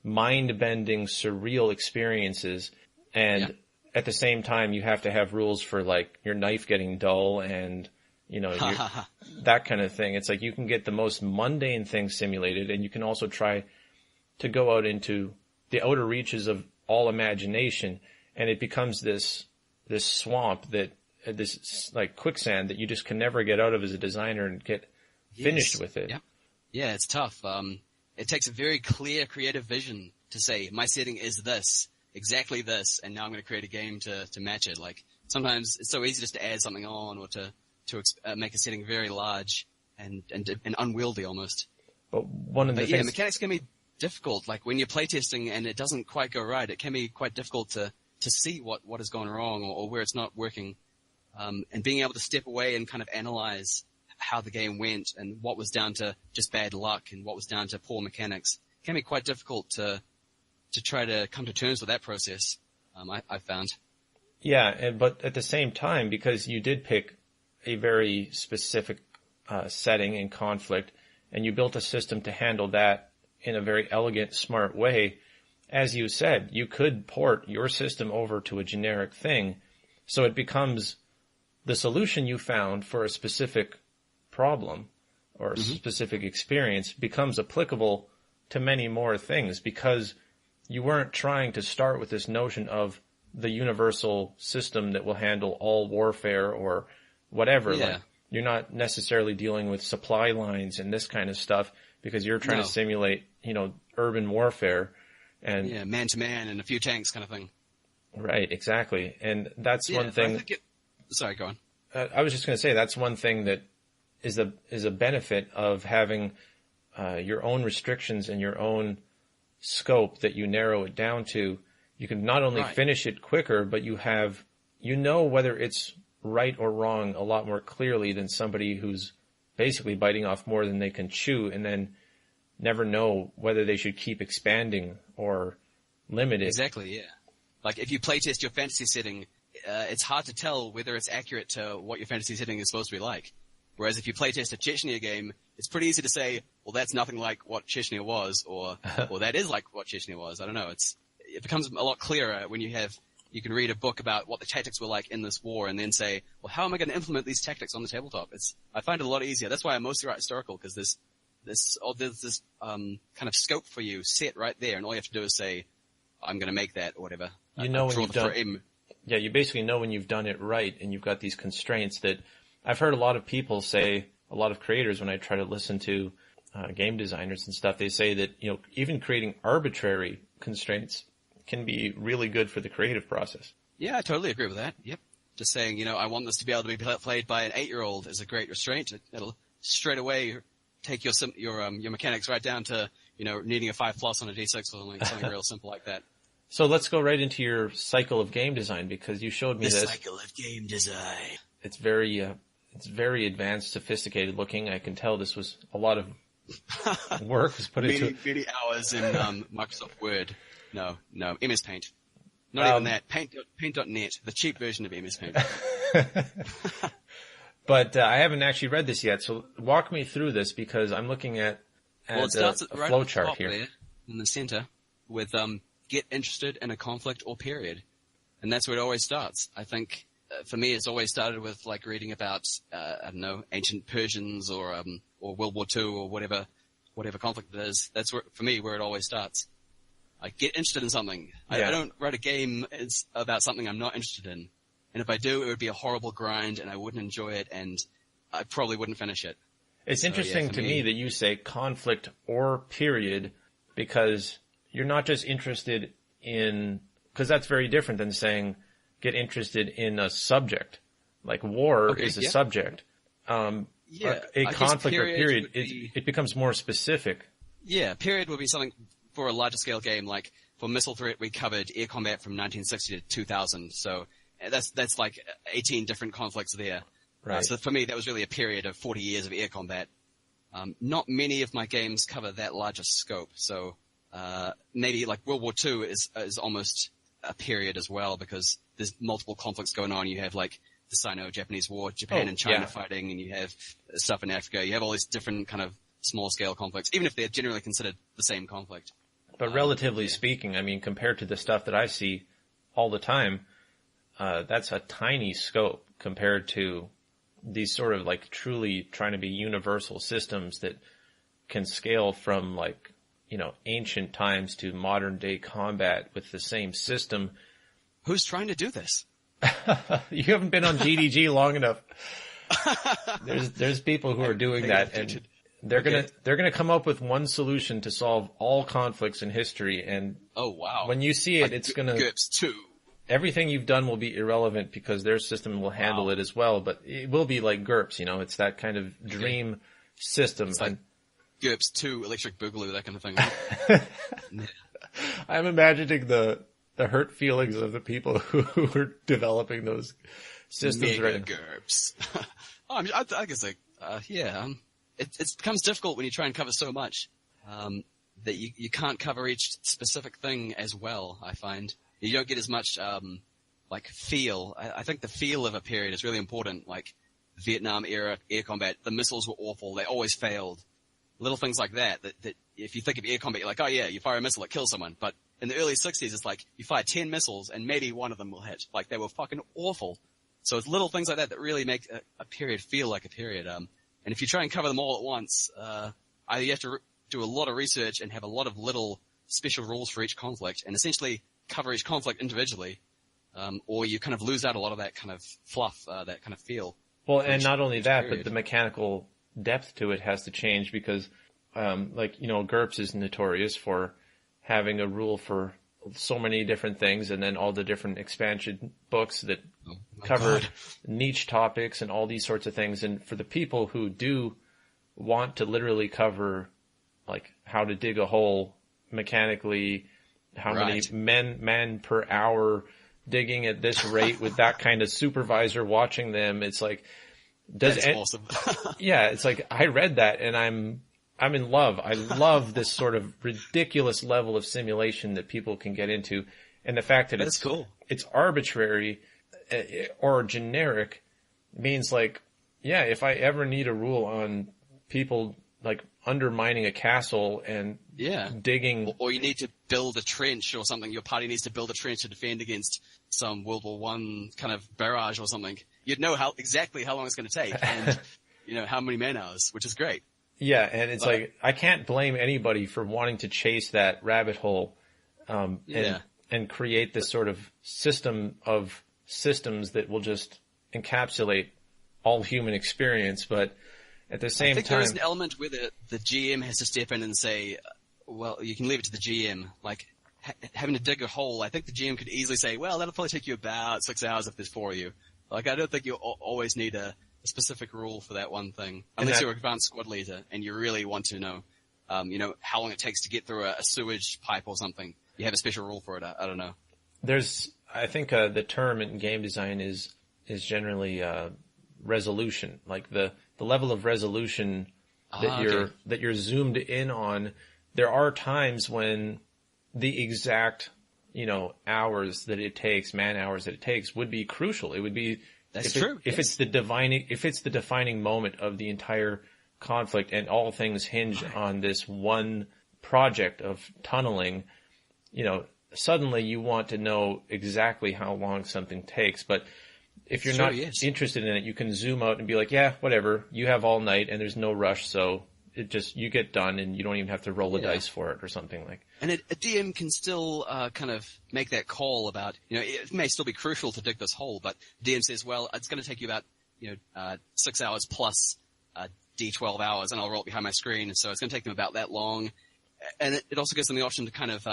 mind-bending, surreal experiences. And at the same time, you have to have rules for like your knife getting dull and, that kind of thing. It's like you can get the most mundane things simulated, and you can also try to go out into the outer reaches of all imagination, and it becomes this swamp this like quicksand that you just can never get out of as a designer and get finished with it. Yeah, it's tough. It takes a very clear creative vision to say, my setting is this, exactly this, and now I'm going to create a game to match it. Like, sometimes it's so easy just to add something on or to make a setting very large and unwieldy almost. But one of the things... mechanics can be difficult. Like, when you're playtesting and it doesn't quite go right, it can be quite difficult to see what has gone wrong or where it's not working. And being able to step away and kind of analyze how the game went and what was down to just bad luck and what was down to poor mechanics can be quite difficult to try to come to terms with that process. I found. Yeah, but at the same time, because you did pick a very specific setting and conflict, and you built a system to handle that in a very elegant, smart way, as you said, you could port your system over to a generic thing, so it becomes the solution you found for a specific problem or a specific experience becomes applicable to many more things, because you weren't trying to start with this notion of the universal system that will handle all warfare or whatever. Yeah. Like, you're not necessarily dealing with supply lines and this kind of stuff because you're trying to simulate, urban warfare and man to man and a few tanks kind of thing. Right, exactly. And that's one thing. Sorry, go on. I was just going to say that's one thing that is a benefit of having your own restrictions and your own scope that you narrow it down to. You can not only finish it quicker, but you know whether it's right or wrong a lot more clearly than somebody who's basically biting off more than they can chew and then never know whether they should keep expanding or limit it. Exactly, yeah. Like, if you playtest your fantasy setting, it's hard to tell whether it's accurate to what your fantasy setting is supposed to be like. Whereas if you playtest a Chechnya game, it's pretty easy to say, well, that's nothing like what Chechnya was, or that is like what Chechnya was. I don't know. It becomes a lot clearer when you can read a book about what the tactics were like in this war and then say, well, how am I going to implement these tactics on the tabletop? I find it a lot easier. That's why I mostly write historical, because there's this kind of scope for you set right there, and all you have to do is say, I'm going to make that or whatever. When you've done, you basically know when you've done it right, and you've got these constraints that I've heard a lot of people say, a lot of creators, when I try to listen to game designers and stuff, they say that, even creating arbitrary constraints can be really good for the creative process. Yeah, I totally agree with that. Yep. Just saying, I want this to be able to be played by an 8-year-old is a great restraint. It'll straight away take your mechanics right down to, needing a 5+ on a D6 or something real simple like that. So let's go right into your cycle of game design, because you showed me this. The cycle of game design. It's very advanced, sophisticated looking. I can tell this was a lot of work was put into it. Many hours in Microsoft Word. No, MS Paint. Not even that. Paint.net, the cheap version of MS Paint. But I haven't actually read this yet, so walk me through this, because I'm looking at it starts a right flow at the chart top here. There, in the center, with get interested in a conflict or period. And that's where it always starts. I think, for me, it's always started with, like, reading about, ancient Persians or World War II or whatever conflict it is. That's for me, where it always starts. I get interested in something. Yeah. I don't write a game about something I'm not interested in. And if I do, it would be a horrible grind, and I wouldn't enjoy it, and I probably wouldn't finish it. It's interesting to me that you say conflict or period, because you're not just interested in, because that's very different than saying get interested in a subject. Like war is a subject. A conflict or period, it becomes more specific. Yeah, period would be something for a larger scale game. Like for Missile Threat, we covered air combat from 1960 to 2000. So that's like 18 different conflicts there. Right. So for me, that was really a period of 40 years of air combat. Not many of my games cover that larger scope. So maybe like World War II is almost a period as well, because there's multiple conflicts going on. You have like the Sino-Japanese War, Japan and China fighting, and you have stuff in Africa. You have all these different kind of small scale conflicts, even if they're generally considered the same conflict. But relatively speaking, I mean, compared to the stuff that I see all the time, that's a tiny scope compared to these sort of like truly trying to be universal systems that can scale from like, ancient times to modern day combat with the same system. Who's trying to do this? You haven't been on GDG long enough. There's people who are doing that, and they're gonna come up with one solution to solve all conflicts in history. And oh wow, when you see it, like it's gonna GURPS 2. Everything you've done will be irrelevant because their system will handle it as well. But it will be like GURPS, it's that kind of dream system. It's like GURPS 2, Electric Boogaloo, that kind of thing. Right? I'm imagining the hurt feelings of the people who are developing those systems. Mega right GURPS. I guess it becomes difficult when you try and cover so much that you can't cover each specific thing as well. I find you don't get as much feel. I think the feel of a period is really important. Like Vietnam era air combat, the missiles were awful. They always failed. Little things like that if you think of air combat, you're like, oh yeah, you fire a missile, it kills someone. But in the early 60s, it's like you fire 10 missiles and maybe one of them will hit. Like they were fucking awful. So it's little things like that really make a period feel like a period. And if you try and cover them all at once, either you have to do a lot of research and have a lot of little special rules for each conflict and essentially cover each conflict individually, or you kind of lose out a lot of that kind of fluff, that kind of feel. Well, and not only that, but the mechanical depth to it has to change because, GURPS is notorious for having a rule for so many different things and then all the different expansion books that cover niche topics and all these sorts of things. And for the people who do want to literally cover like how to dig a hole mechanically, how many men per hour digging at this rate with that kind of supervisor watching them, it's like, that's awesome. Yeah, it's like I read that and I'm in love. I love this sort of ridiculous level of simulation that people can get into, and the fact that that's cool. It's arbitrary or generic means like, yeah, if I ever need a rule on people like undermining a castle and digging, or you need to build a trench or something, your party needs to build a trench to defend against some World War I kind of barrage or something. You'd know exactly how long it's going to take and, how many man hours, which is great. Yeah. And it's like, I can't blame anybody for wanting to chase that rabbit hole, and create this sort of system of systems that will just encapsulate all human experience. But at the same time, I think there is an element where the GM has to step in and say, well, you can leave it to the GM, like having to dig a hole. I think the GM could easily say, well, that'll probably take you about 6 hours if there's 4 of you. Like, I don't think you always need a specific rule for that one thing, unless you're an advanced squad leader and you really want to know, how long it takes to get through a sewage pipe or something. You have a special rule for it. I don't know. I think the term in game design is generally resolution, like the level of resolution that you're zoomed in on. There are times when the exact hours that it takes, man hours that it takes, would be crucial. It would be if it's the defining moment of the entire conflict, and all things hinge on this one project of tunneling. Suddenly you want to know exactly how long something takes. But if you're not interested in it, you can zoom out and be like, yeah, whatever. You have all night, and there's no rush, so you get done, and you don't even have to roll a dice for it or something like. And a DM can still kind of make that call about, it may still be crucial to dig this hole, but DM says, well, it's going to take you about 6 hours plus D12 hours, and I'll roll it behind my screen, so it's going to take them about that long. And it also gives them the option to kind of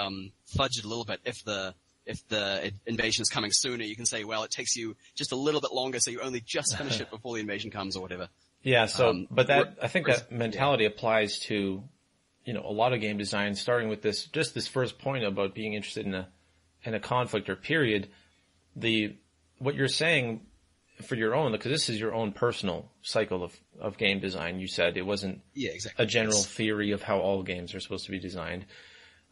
fudge it a little bit. If the invasion is coming sooner, you can say, well, it takes you just a little bit longer, so you only just finish it before the invasion comes or whatever. Yeah, so, I think that mentality applies to, a lot of game design, starting with this first point about being interested in a conflict or period. What you're saying for your own, because this is your own personal cycle of game design. You said it wasn't a general theory of how all games are supposed to be designed.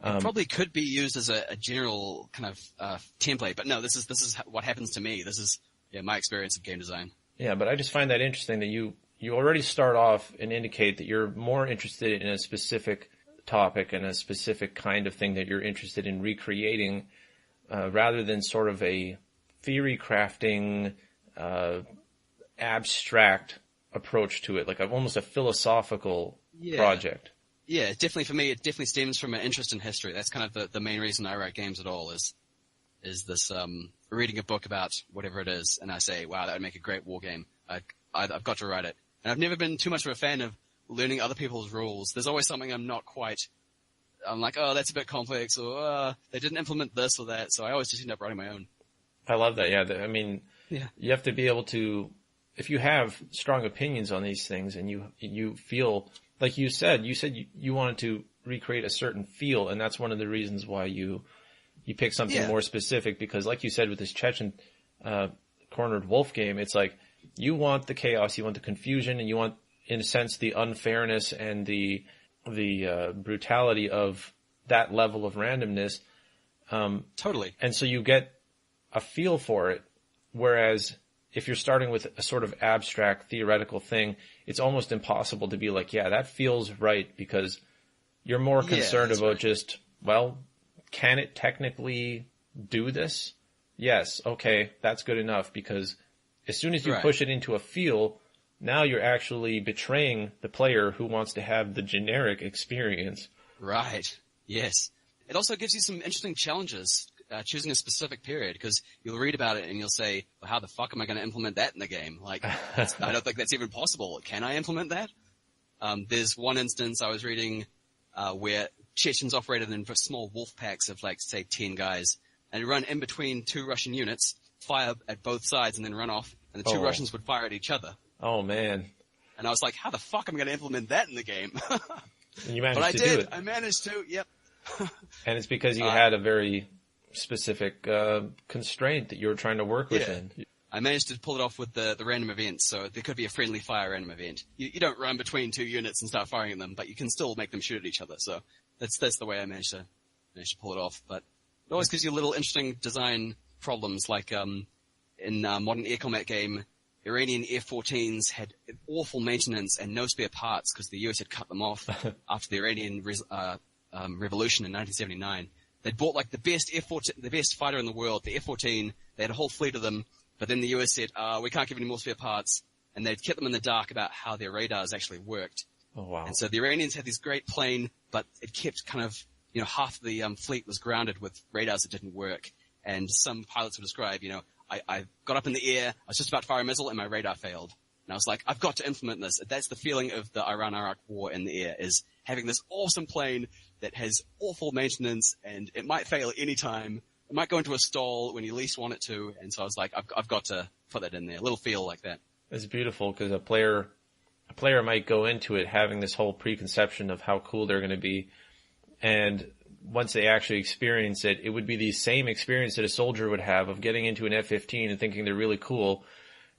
It probably could be used as a general kind of template, but no, this is what happens to me. This is my experience of game design. Yeah, but I just find that interesting that you already start off and indicate that you're more interested in a specific topic and a specific kind of thing that you're interested in recreating, rather than sort of a theory crafting, abstract approach to it, like almost a philosophical project. Yeah, definitely for me, it definitely stems from an interest in history. That's kind of the main reason I write games at all is this, reading a book about whatever it is, and I say, wow, that would make a great war game. I've got to write it. And I've never been too much of a fan of learning other people's rules. There's always something I'm like, oh, that's a bit complex, or they didn't implement this or that, so I always just end up writing my own. I love that, yeah. I mean, you have to be able to, if you have strong opinions on these things and you feel, like you said you wanted to recreate a certain feel, and that's one of the reasons why you pick something more specific, because like you said with this Chechen cornered wolf game, it's like you want the chaos, you want the confusion, and you want, in a sense, the unfairness and the brutality of that level of randomness. Totally. And so you get a feel for it, whereas if you're starting with a sort of abstract theoretical thing, it's almost impossible to be like, yeah, that feels right, because you're more concerned about just, well, can it technically do this? Yes. Okay. That's good enough, because as soon as you push it into a feel, now you're actually betraying the player who wants to have the generic experience. Right. Yes. It also gives you some interesting challenges, choosing a specific period, because you'll read about it and you'll say, well, how the fuck am I going to implement that in the game? Like, I don't think that's even possible. Can I implement that? There's one instance I was reading, where Chechens operated in small wolf packs of, like, say, 10 guys, and run in between two Russian units, fire at both sides, and then run off, and the two Russians would fire at each other. Oh, man. And I was like, how the fuck am I going to implement that in the game? And you managed but I to did. do it. I managed to, yep. And it's because you had a very specific constraint that you were trying to work within. I managed to pull it off with the random events, so there could be a friendly fire random event. You don't run between two units and start firing at them, but you can still make them shoot at each other, so that's the way I managed to pull it off. But it always gives you little interesting design problems, like in modern air combat game, Iranian F-14s had awful maintenance and no spare parts because the US had cut them off after the Iranian revolution in 1979. They'd bought like the best fighter in the world, the F-14. They had a whole fleet of them, but then the US said, we can't give any more spare parts, and they'd kept them in the dark about how their radars actually worked. Oh, wow. And so the Iranians had this great plane, but it kept kind of, half the fleet was grounded with radars that didn't work. And some pilots would describe, I got up in the air, I was just about to fire a missile, and my radar failed. And I was like, I've got to implement this. That's the feeling of the Iran-Iraq war in the air, is having this awesome plane that has awful maintenance, and it might fail at any time. It might go into a stall when you least want it to. And so I was like, I've got to put that in there. A little feel like that. It's beautiful, because a player might go into it having this whole preconception of how cool they're going to be. And once they actually experience it, it would be the same experience that a soldier would have of getting into an F-15 and thinking they're really cool,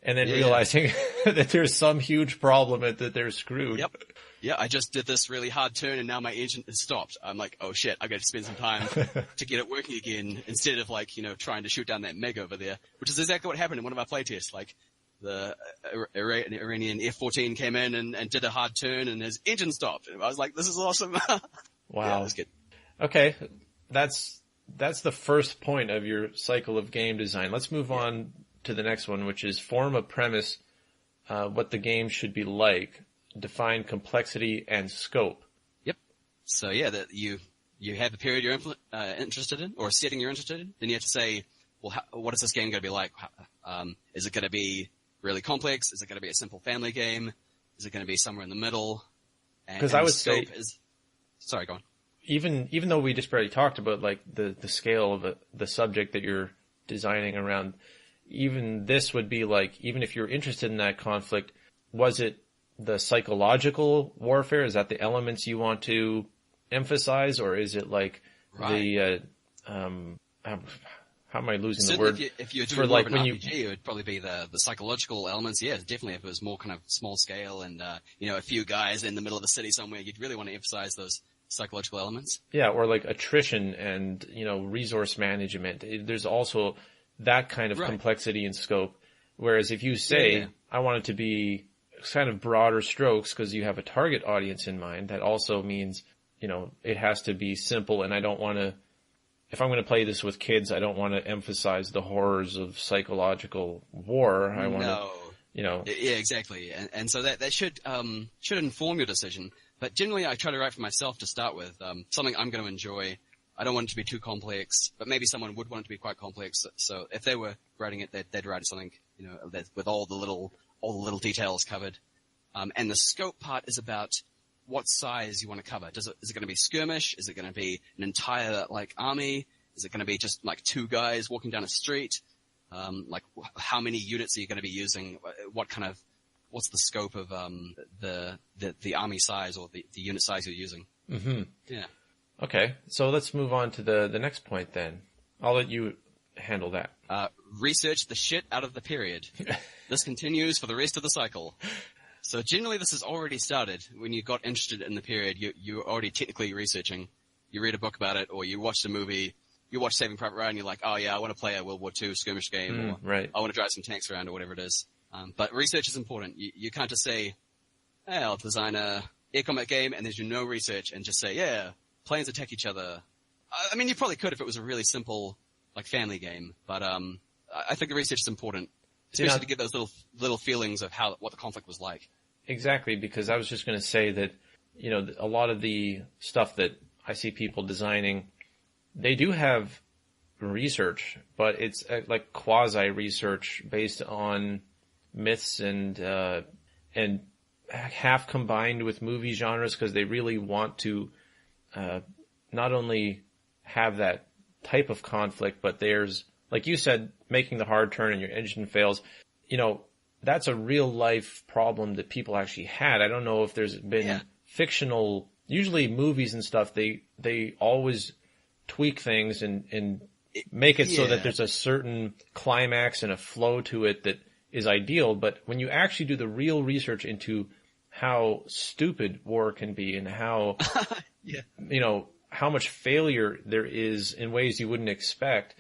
and then realizing that there's some huge problem and that they're screwed. Yep. Yeah, I just did this really hard turn and now my engine has stopped. I'm like, oh shit, I've got to spend some time to get it working again, instead of trying to shoot down that meg over there, which is exactly what happened in one of our playtests. Like, the Iranian F-14 came in and did a hard turn and his engine stopped. And I was like, this is awesome. Wow. Yeah, that's good. Okay. That's the first point of your cycle of game design. Let's move on to the next one, which is form a premise, what the game should be like, define complexity and scope. Yep. So that you have the period you're interested in, or a setting you're interested in. Then you have to say, well, what is this game going to be like? Is it going to be really complex? Is it going to be a simple family game? Is it going to be somewhere in the middle? Because I would say, sorry, go on. Even though we just barely talked about like the scale of the subject that you're designing around, even this would be like, even if you're interested in that conflict, was it the psychological warfare? Is that the elements you want to emphasize, or is it like the how am I losing Certainly the word? If you're doing more of an RPG, it would probably be the psychological elements. Yeah, definitely. If it was more kind of small scale and a few guys in the middle of the city somewhere, you'd really want to emphasize those psychological elements. Yeah, or like attrition and resource management. There's also that kind of complexity and scope. Whereas if you say, I want it to be kind of broader strokes because you have a target audience in mind, that also means, it has to be simple, and I don't want to, if I'm going to play this with kids, I don't want to emphasize the horrors of psychological war. I want to Yeah, exactly. And so that should inform your decision. But generally, I try to write for myself to start with, something I'm going to enjoy. I don't want it to be too complex, but maybe someone would want it to be quite complex. So if they were writing it, they'd write something, with all the little details covered. And the scope part is about what size you want to cover. Is it going to be skirmish? Is it going to be an entire, army? Is it going to be just, 2 guys walking down a street? How many units are you going to be using? What's the scope of, the army size or the unit size you're using? Mm-hmm. Yeah. Okay. So let's move on to the next point then. I'll let you handle that. Research the shit out of the period. This continues for the rest of the cycle. So generally this has already started. When you got interested in the period, you're already technically researching. You read a book about it, or you watched a movie. You watch Saving Private Ryan, and you're like, oh yeah, I want to play a World War II skirmish game, or right. I want to drive some tanks around, or whatever it is. But research is important. You can't just say, hey, I'll design a air combat game, and then do no research, and just say, yeah, planes attack each other. I mean, you probably could if it was a really simple, family game, but I think the research is important, especially to get those little feelings of what the conflict was like. Exactly, because I was just going to say that, a lot of the stuff that I see people designing, they do have research, but it's like quasi-research based on myths and half combined with movie genres, because they really want to not only have that type of conflict, but there's, like you said, making the hard turn and your engine fails. That's a real life problem that people actually had. I don't know if there's been fictional, usually movies and stuff, they always tweak things and make it so that there's a certain climax and a flow to it that is ideal. But when you actually do the real research into how stupid war can be and how, how much failure there is in ways you wouldn't expect,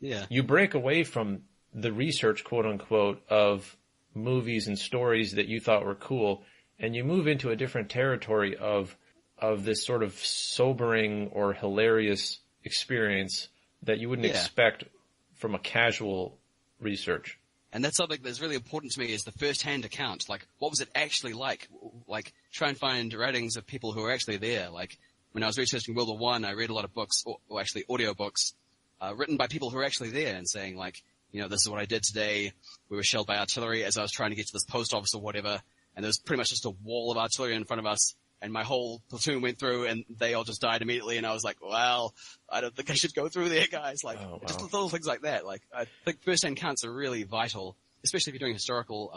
you break away from the research, quote unquote, of movies and stories that you thought were cool, and you move into a different territory of this sort of sobering or hilarious experience that you wouldn't expect from a casual research. And that's something that's really important to me, is the first-hand account. What was it actually like? Try and find writings of people who were actually there. When I was researching World War I read a lot of books, or actually audio books, written by people who were actually there and saying, this is what I did today. We were shelled by artillery as I was trying to get to this post office or whatever, and there was pretty much just a wall of artillery in front of us, and my whole platoon went through, and they all just died immediately, and I was like, well, I don't think I should go through there, guys. Just little things like that. I think first-hand accounts are really vital, especially if you're doing historical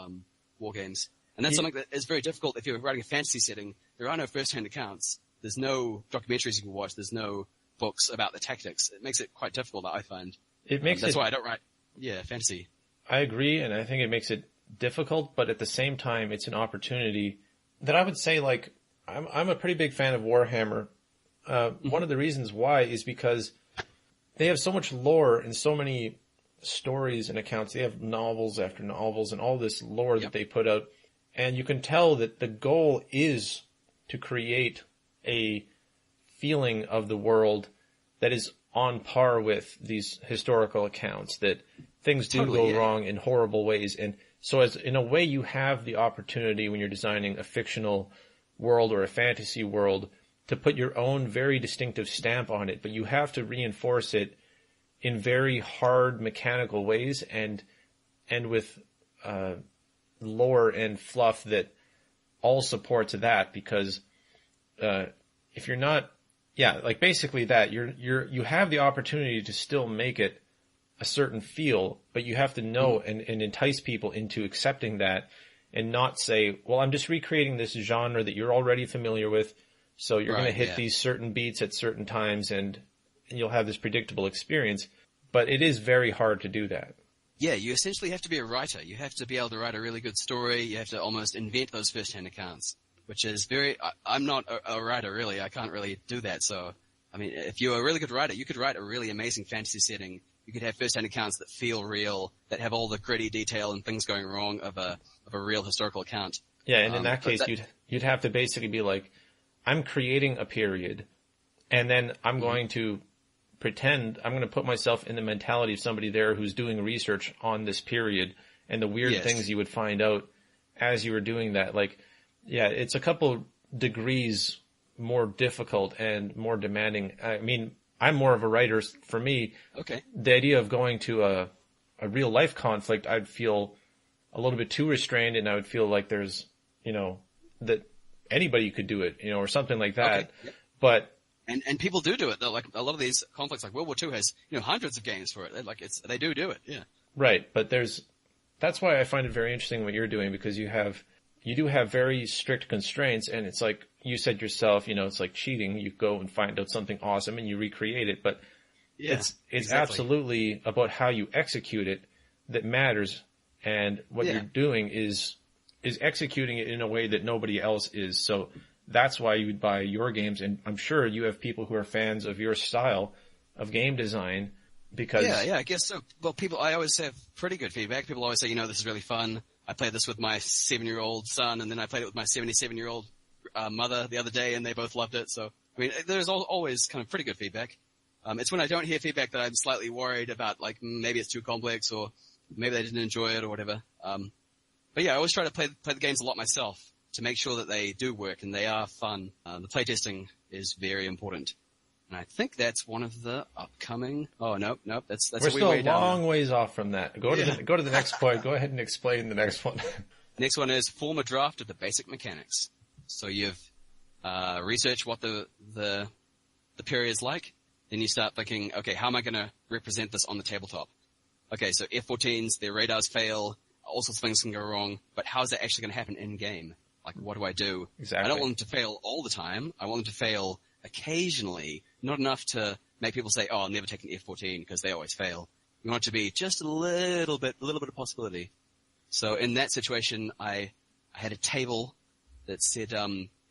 war games. And that's something that is very difficult if you're writing a fantasy setting. There are no first-hand accounts. There's no documentaries you can watch. There's no books about the tactics. It makes it quite difficult, I find. That's why I don't write fantasy. I agree, and I think it makes it difficult, but at the same time, it's an opportunity that I would say, I'm a pretty big fan of Warhammer. One of the reasons why is because they have so much lore and so many stories and accounts. They have novels after novels and all this lore that they put out, and you can tell that the goal is to create a feeling of the world that is on par with these historical accounts, that things do go wrong in horrible ways. And so in a way, you have the opportunity when you're designing a fictional world or a fantasy world to put your own very distinctive stamp on it, but you have to reinforce it in very hard mechanical ways and with lore and fluff that all supports that, because if you're not basically that you have the opportunity to still make it a certain feel, but you have to know and entice people into accepting that, and not say, well, I'm just recreating this genre that you're already familiar with, so you're going to hit these certain beats at certain times and you'll have this predictable experience. But it is very hard to do that. Yeah, you essentially have to be a writer. You have to be able to write a really good story. You have to almost invent those first-hand accounts, which is I'm not a writer, really. I can't really do that. So, I mean, if you're a really good writer, you could write a really amazing fantasy setting. You could have first-hand accounts that feel real, that have all the gritty detail and things going wrong of a real historical account. Yeah, and in that case, you'd have to basically be like, I'm creating a period, and then I'm going to pretend, I'm going to put myself in the mentality of somebody there who's doing research on this period, and the weird Yes. things you would find out as you were doing that. Like, yeah, it's a couple degrees more difficult and more demanding. I mean, I'm more of a writer. For me, Okay. the idea of going to a real life conflict, I'd feel a little bit too restrained, and I would feel like there's, that anybody could do it, or something like that. Okay. Yep. But And people do it. Though. Like a lot of these conflicts, like World War II has, hundreds of games for it. They do it. Yeah. right, but that's why I find it very interesting what you're doing, because you do have very strict constraints, and it's like you said yourself, it's like cheating. You go and find out something awesome and you recreate it, but Yeah, it's exactly. absolutely about how you execute it that matters. And what you're doing is executing it in a way that nobody else is. So that's why you would buy your games. And I'm sure you have people who are fans of your style of game design because... Yeah, I guess so. Well, I always have pretty good feedback. People always say, this is really fun. I played this with my 7-year-old son, and then I played it with my 77-year-old mother the other day, and they both loved it. So, I mean, there's always kind of pretty good feedback. It's when I don't hear feedback that I'm slightly worried about, like, maybe it's too complex, or maybe they didn't enjoy it, or whatever. But yeah, I always try to play the games a lot myself to make sure that they do work and they are fun. The playtesting is very important. And I think that's one of the upcoming... Oh, nope. That's We're a wee still way a down. long ways off from that. Go to the next point. Go ahead and explain the next one. Next one is form a draft of the basic mechanics. So you've researched what the period is like. Then you start thinking, okay, how am I going to represent this on the tabletop? Okay, so F-14s, their radars fail, all sorts of things can go wrong, but how is that actually going to happen in-game? Like, what do I do? Exactly. I don't want them to fail all the time. I want them to fail occasionally, not enough to make people say, oh, I'll never take an F-14 because they always fail. We want it to be just a little bit of possibility. So in that situation, I had a table that said,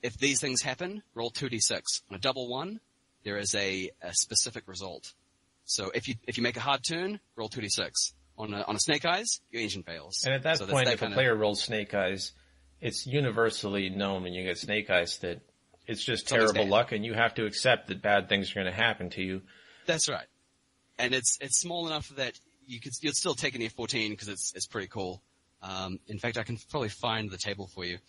if these things happen, roll 2d6. On a double one, there is a specific result. So if you make a hard turn, roll 2d6. On a snake eyes, your engine fails. And at that So point, that if a player rolls snake eyes, it's universally known when you get snake eyes that it's just Something's terrible bad. luck, and you have to accept that bad things are going to happen to you. That's right. And it's small enough that you'd still take an F-14 because it's pretty cool. In fact, I can probably find the table for you.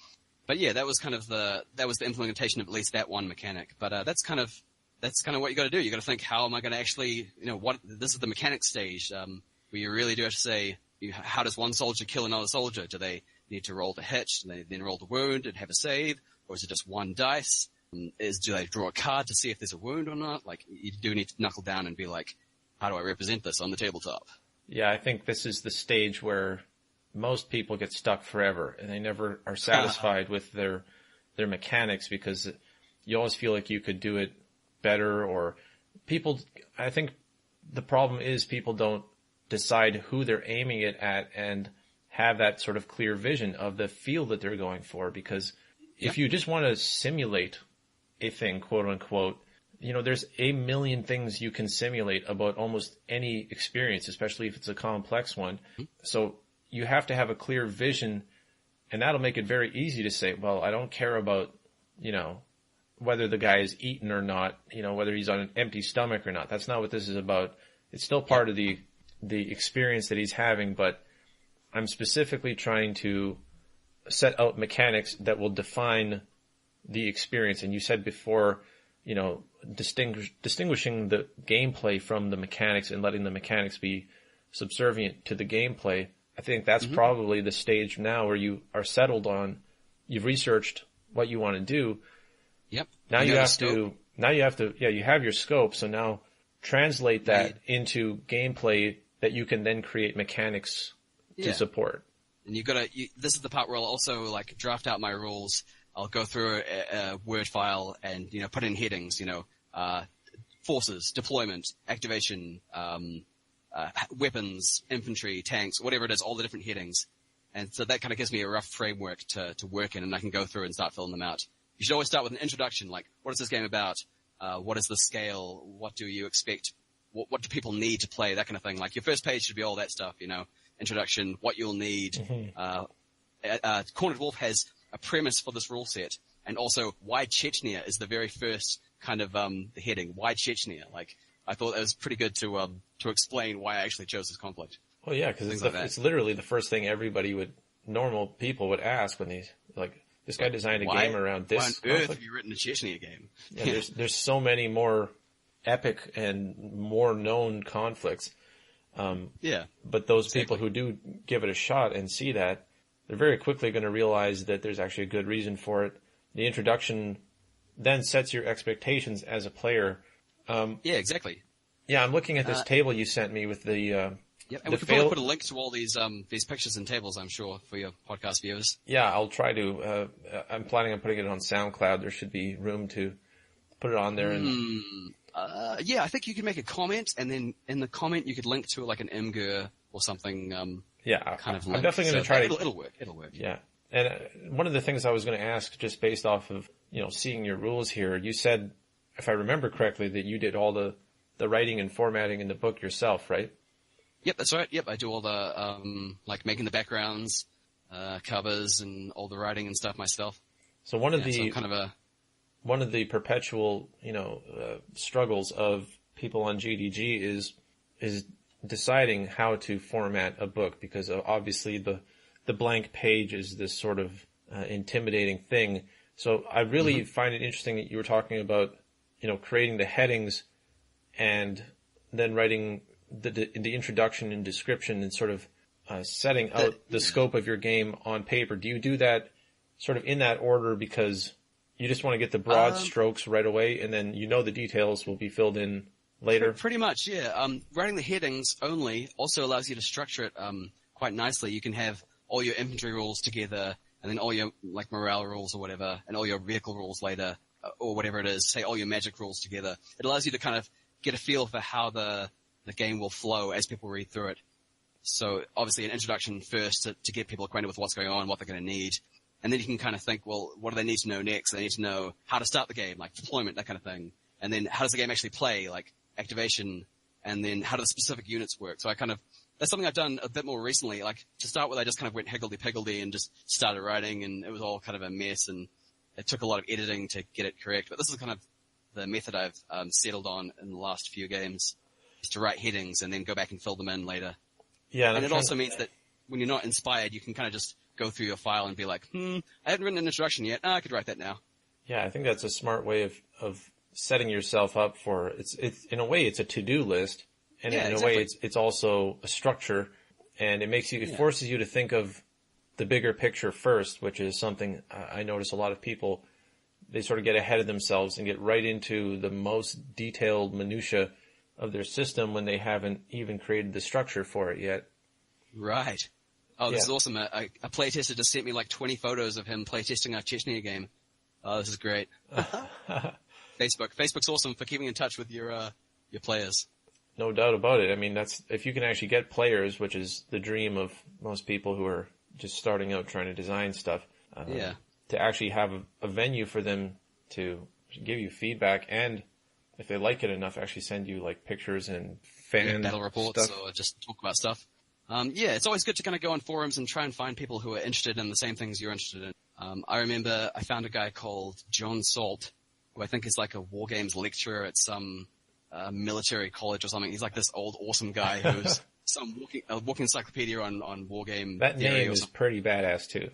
But yeah, that was the implementation of at least that one mechanic. But that's kind of what you got to do. You got to think, how am I going to actually, this is the mechanic stage where you really do have to say, how does one soldier kill another soldier? Do they need to roll the hit? Do they then roll the wound and have a save? Or is it just one dice? Do they draw a card to see if there's a wound or not? Like, you do need to knuckle down and be like, how do I represent this on the tabletop? Yeah, I think this is the stage where most people get stuck forever, and they never are satisfied with their mechanics, because you always feel like you could do it better. Or I think the problem is people don't decide who they're aiming it at and have that sort of clear vision of the field that they're going for. Because if you just want to simulate a thing, quote unquote, there's a million things you can simulate about almost any experience, especially if it's a complex one. So you have to have a clear vision, and that'll make it very easy to say, well, I don't care about, whether the guy is eaten or not, whether he's on an empty stomach or not. That's not what this is about. It's still part of the experience that he's having, but I'm specifically trying to set out mechanics that will define the experience. And you said before, distinguishing the gameplay from the mechanics and letting the mechanics be subservient to the gameplay. I think that's probably the stage now where you are settled on, you've researched what you want to do. Yep. Now you have to, you have your scope. So now translate that into gameplay that you can then create mechanics to support. And this is the part where I'll also draft out my rules. I'll go through a Word file and, put in headings, forces, deployment, activation, weapons, infantry, tanks, whatever it is, all the different headings. And so that kind of gives me a rough framework to work in, and I can go through and start filling them out. You should always start with an introduction, like, what is this game about? What is the scale? What do you expect? What do people need to play? That kind of thing. Like, your first page should be all that stuff, introduction, what you'll need. Cornered Wolf has a premise for this rule set, and also why Chechnya is the very first kind of the heading. Why Chechnya? Like, I thought it was pretty good to explain why I actually chose this conflict. Oh yeah, because it's literally the first thing normal people would ask when they like, this guy designed a game around this. Why on earth have you written a Chechnya game? Yeah, there's so many more epic and more known conflicts. But those people who do give it a shot and see that, they're very quickly going to realize that there's actually a good reason for it. The introduction then sets your expectations as a player. Yeah, exactly. Yeah, I'm looking at this table you sent me with the. And we can probably put a link to all these pictures and tables, I'm sure, for your podcast viewers. Yeah, I'll try to. I'm planning on putting it on SoundCloud. There should be room to put it on there. I think you could make a comment, and then in the comment you could link to like an imgur or something. I'm link. definitely going to try to. It'll work. It'll work. Yeah, and one of the things I was going to ask, just based off of seeing your rules here, you said, if I remember correctly, that you did all the writing and formatting in the book yourself, right? Yep, that's right. Yep, I do all the like making the backgrounds, covers, and all the writing and stuff myself. So one of the perpetual struggles of people on GDG is deciding how to format a book, because obviously the blank page is this sort of intimidating thing. So I really find it interesting that you were talking about creating the headings and then writing the introduction and description and sort of setting out the scope of your game on paper. Do you do that sort of in that order because you just want to get the broad strokes right away, and then the details will be filled in later? Pretty much, yeah. Writing the headings only also allows you to structure it quite nicely. You can have all your infantry rules together, and then all your like morale rules or whatever, and all your vehicle rules later, or whatever it is. Say all your magic rules together. It allows you to kind of get a feel for how the game will flow as people read through it. So obviously an introduction first to get people acquainted with what's going on, what they're going to need. And then you can kind of think, well, what do they need to know next? They need to know how to start the game, like deployment, that kind of thing. And then how does the game actually play, like activation, and then how do the specific units work? So that's something I've done a bit more recently. Like to start with, I just kind of went higgledy-piggledy and just started writing, and it was all kind of a mess, and it took a lot of editing to get it correct. But this is kind of the method I've settled on in the last few games, is to write headings and then go back and fill them in later. Yeah, and it also means that when you're not inspired, you can kind of just go through your file and be like, I haven't written an introduction yet. I could write that now. Yeah, I think that's a smart way of setting yourself up for it's in a way it's a to-do list, and in a way it's also a structure, and it forces you to think of the bigger picture first, which is something I notice a lot of people, they sort of get ahead of themselves and get right into the most detailed minutia of their system when they haven't even created the structure for it yet. Right. Oh, this is awesome. A playtester just sent me like 20 photos of him playtesting our Chechnya game. Oh, this is great. Facebook's awesome for keeping in touch with your players. No doubt about it. I mean, if you can actually get players, which is the dream of most people who are just starting out trying to design stuff, to actually have a venue for them to give you feedback, and if they like it enough, actually send you like pictures and fan battle reports stuff. or just talk about stuff. It's always good to kind of go on forums and try and find people who are interested in the same things you're interested in. I remember I found a guy called John Salt, who I think is like a war games lecturer at some military college or something. He's like this old awesome guy who's some walking encyclopedia on war game. That name is pretty badass too.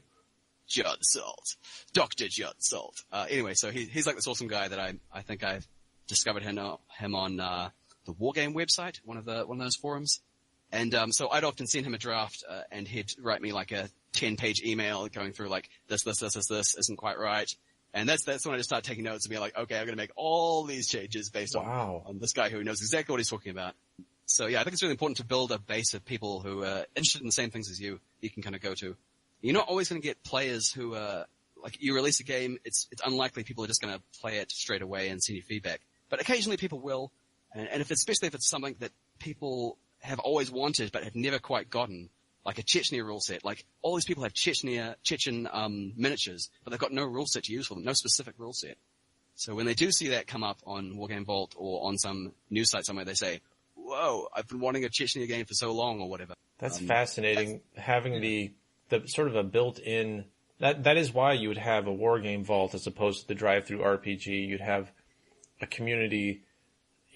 John Salt. Dr. John Salt. Anyway, so he's like this awesome guy that I think I've discovered him on the war game website, one of those forums. And so I'd often send him a draft, and he'd write me like a 10-page email going through like this isn't quite right. And that's when I just started taking notes and being like, okay, I'm going to make all these changes based on this guy who knows exactly what he's talking about. So yeah, I think it's really important to build a base of people who are interested in the same things as you can kind of go to. You're not always going to get players who like you release a game, it's unlikely people are just going to play it straight away and send you feedback. But occasionally people will, and especially if it's something that people have always wanted but have never quite gotten, like a Chechnya rule set. Like all these people have Chechen miniatures, but they've got no rule set to use for them, no specific rule set. So when they do see that come up on Wargame Vault or on some news site somewhere, they say, "Whoa, I've been wanting a Chechnya game for so long," or whatever. That's fascinating. Having the sort of a built-in that is why you would have a Wargame Vault as opposed to the drive-through RPG. You'd have a community,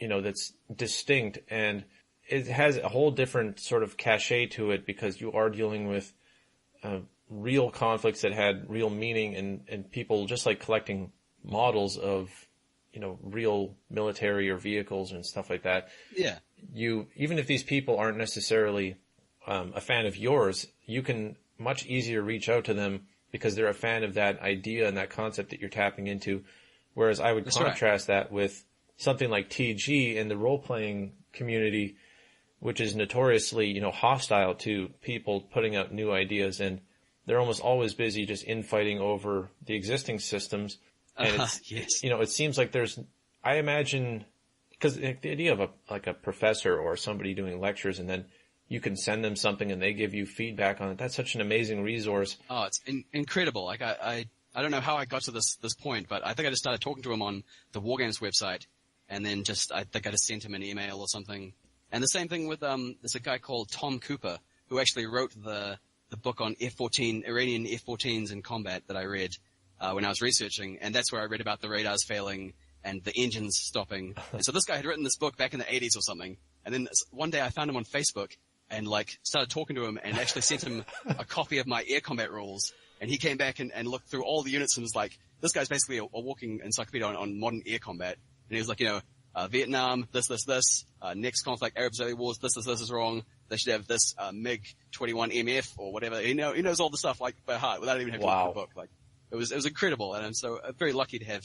that's distinct, and it has a whole different sort of cachet to it because you are dealing with real conflicts that had real meaning and people just like collecting models of, real military or vehicles and stuff like that. Yeah. Even if these people aren't necessarily a fan of yours, you can much easier reach out to them because they're a fan of that idea and that concept that you're tapping into. Whereas I would contrast that with something like TG in the role-playing community, which is notoriously, hostile to people putting out new ideas, and they're almost always busy just infighting over the existing systems. And yes. It seems like I imagine, because the idea of a professor or somebody doing lectures and then you can send them something and they give you feedback on it. That's such an amazing resource. Oh, it's incredible. Like I don't know how I got to this point, but I think I just started talking to him on the Wargames website, and then I think I just sent him an email or something. And the same thing with there's a guy called Tom Cooper who actually wrote the book on F-14 Iranian F-14s in combat that I read when I was researching, and that's where I read about the radars failing and the engines stopping. And so this guy had written this book back in the 80s or something, and then one day I found him on Facebook and started talking to him and actually sent him a copy of my air combat rules. And he came back and looked through all the units and was like, this guy's basically a walking encyclopedia on modern air combat. And he was like, Vietnam, this, next conflict, Arab-Israeli wars, this is wrong. They should have this MiG-21 MF or whatever. He knows all the stuff like by heart without even having to look at the book. Like, it was incredible. And I'm so very lucky to have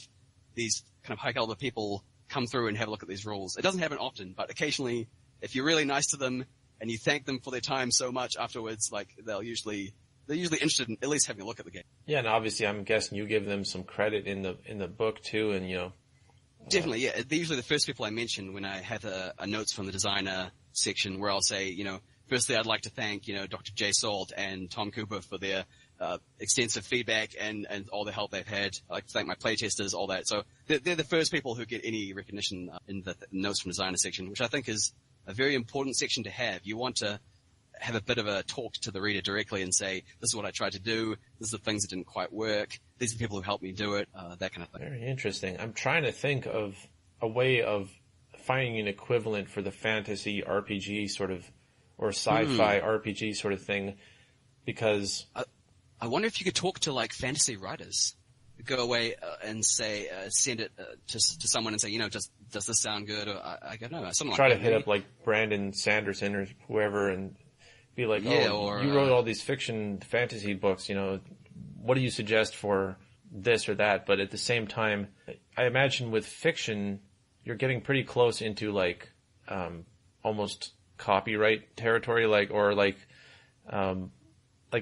these kind of high caliber people come through and have a look at these rules. It doesn't happen often, but occasionally, if you're really nice to them and you thank them for their time so much afterwards, like they're usually interested in at least having a look at the game. Yeah, and obviously I'm guessing you give them some credit in the book too, and Definitely, yeah. They're usually the first people I mention when I have a notes from the designer section where I'll say, firstly I'd like to thank, Dr. J. Salt and Tom Cooper for their extensive feedback and all the help they've had. I'd like to thank my playtesters, all that. So they're the first people who get any recognition in the notes from designer section, which I think is a very important section to have. You want to have a bit of a talk to the reader directly and say, this is what I tried to do, this is the things that didn't quite work, these are the people who helped me do it, that kind of thing. Very interesting. I'm trying to think of a way of finding an equivalent for the fantasy RPG sort of, or sci-fi RPG sort of thing, because... I wonder if you could talk to, like, fantasy writers. Go away and say, send it to someone and say, does this sound good? Or I don't know, something Try like to that. hit up, like, Brandon Sanderson or whoever and be like, you wrote all these fiction fantasy books, what do you suggest for this or that? But at the same time, I imagine with fiction, you're getting pretty close into like, almost copyright territory, like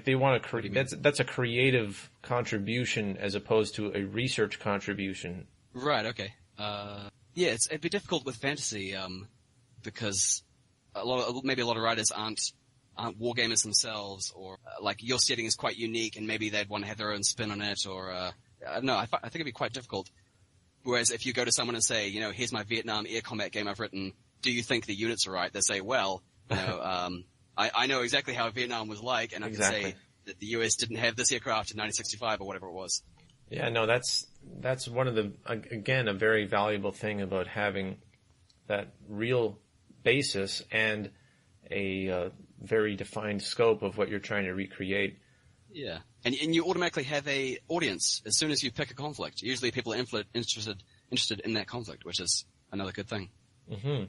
they want to create, that's a creative contribution as opposed to a research contribution. Right, okay. It'd be difficult with fantasy, because maybe a lot of writers aren't wargamers themselves, or like your setting is quite unique and maybe they'd want to have their own spin on it, or I don't know, I think it'd be quite difficult. Whereas if you go to someone and say, here's my Vietnam air combat game I've written, do you think the units are right? They say, well, I know exactly how Vietnam was like, and I can say that the US didn't have this aircraft in 1965 or whatever it was. Yeah, no, that's one of the, again, a very valuable thing about having that real basis and a very defined scope of what you're trying to recreate. Yeah, and you automatically have a audience as soon as you pick a conflict. Usually people are interested in that conflict, which is another good thing. Mm-hmm.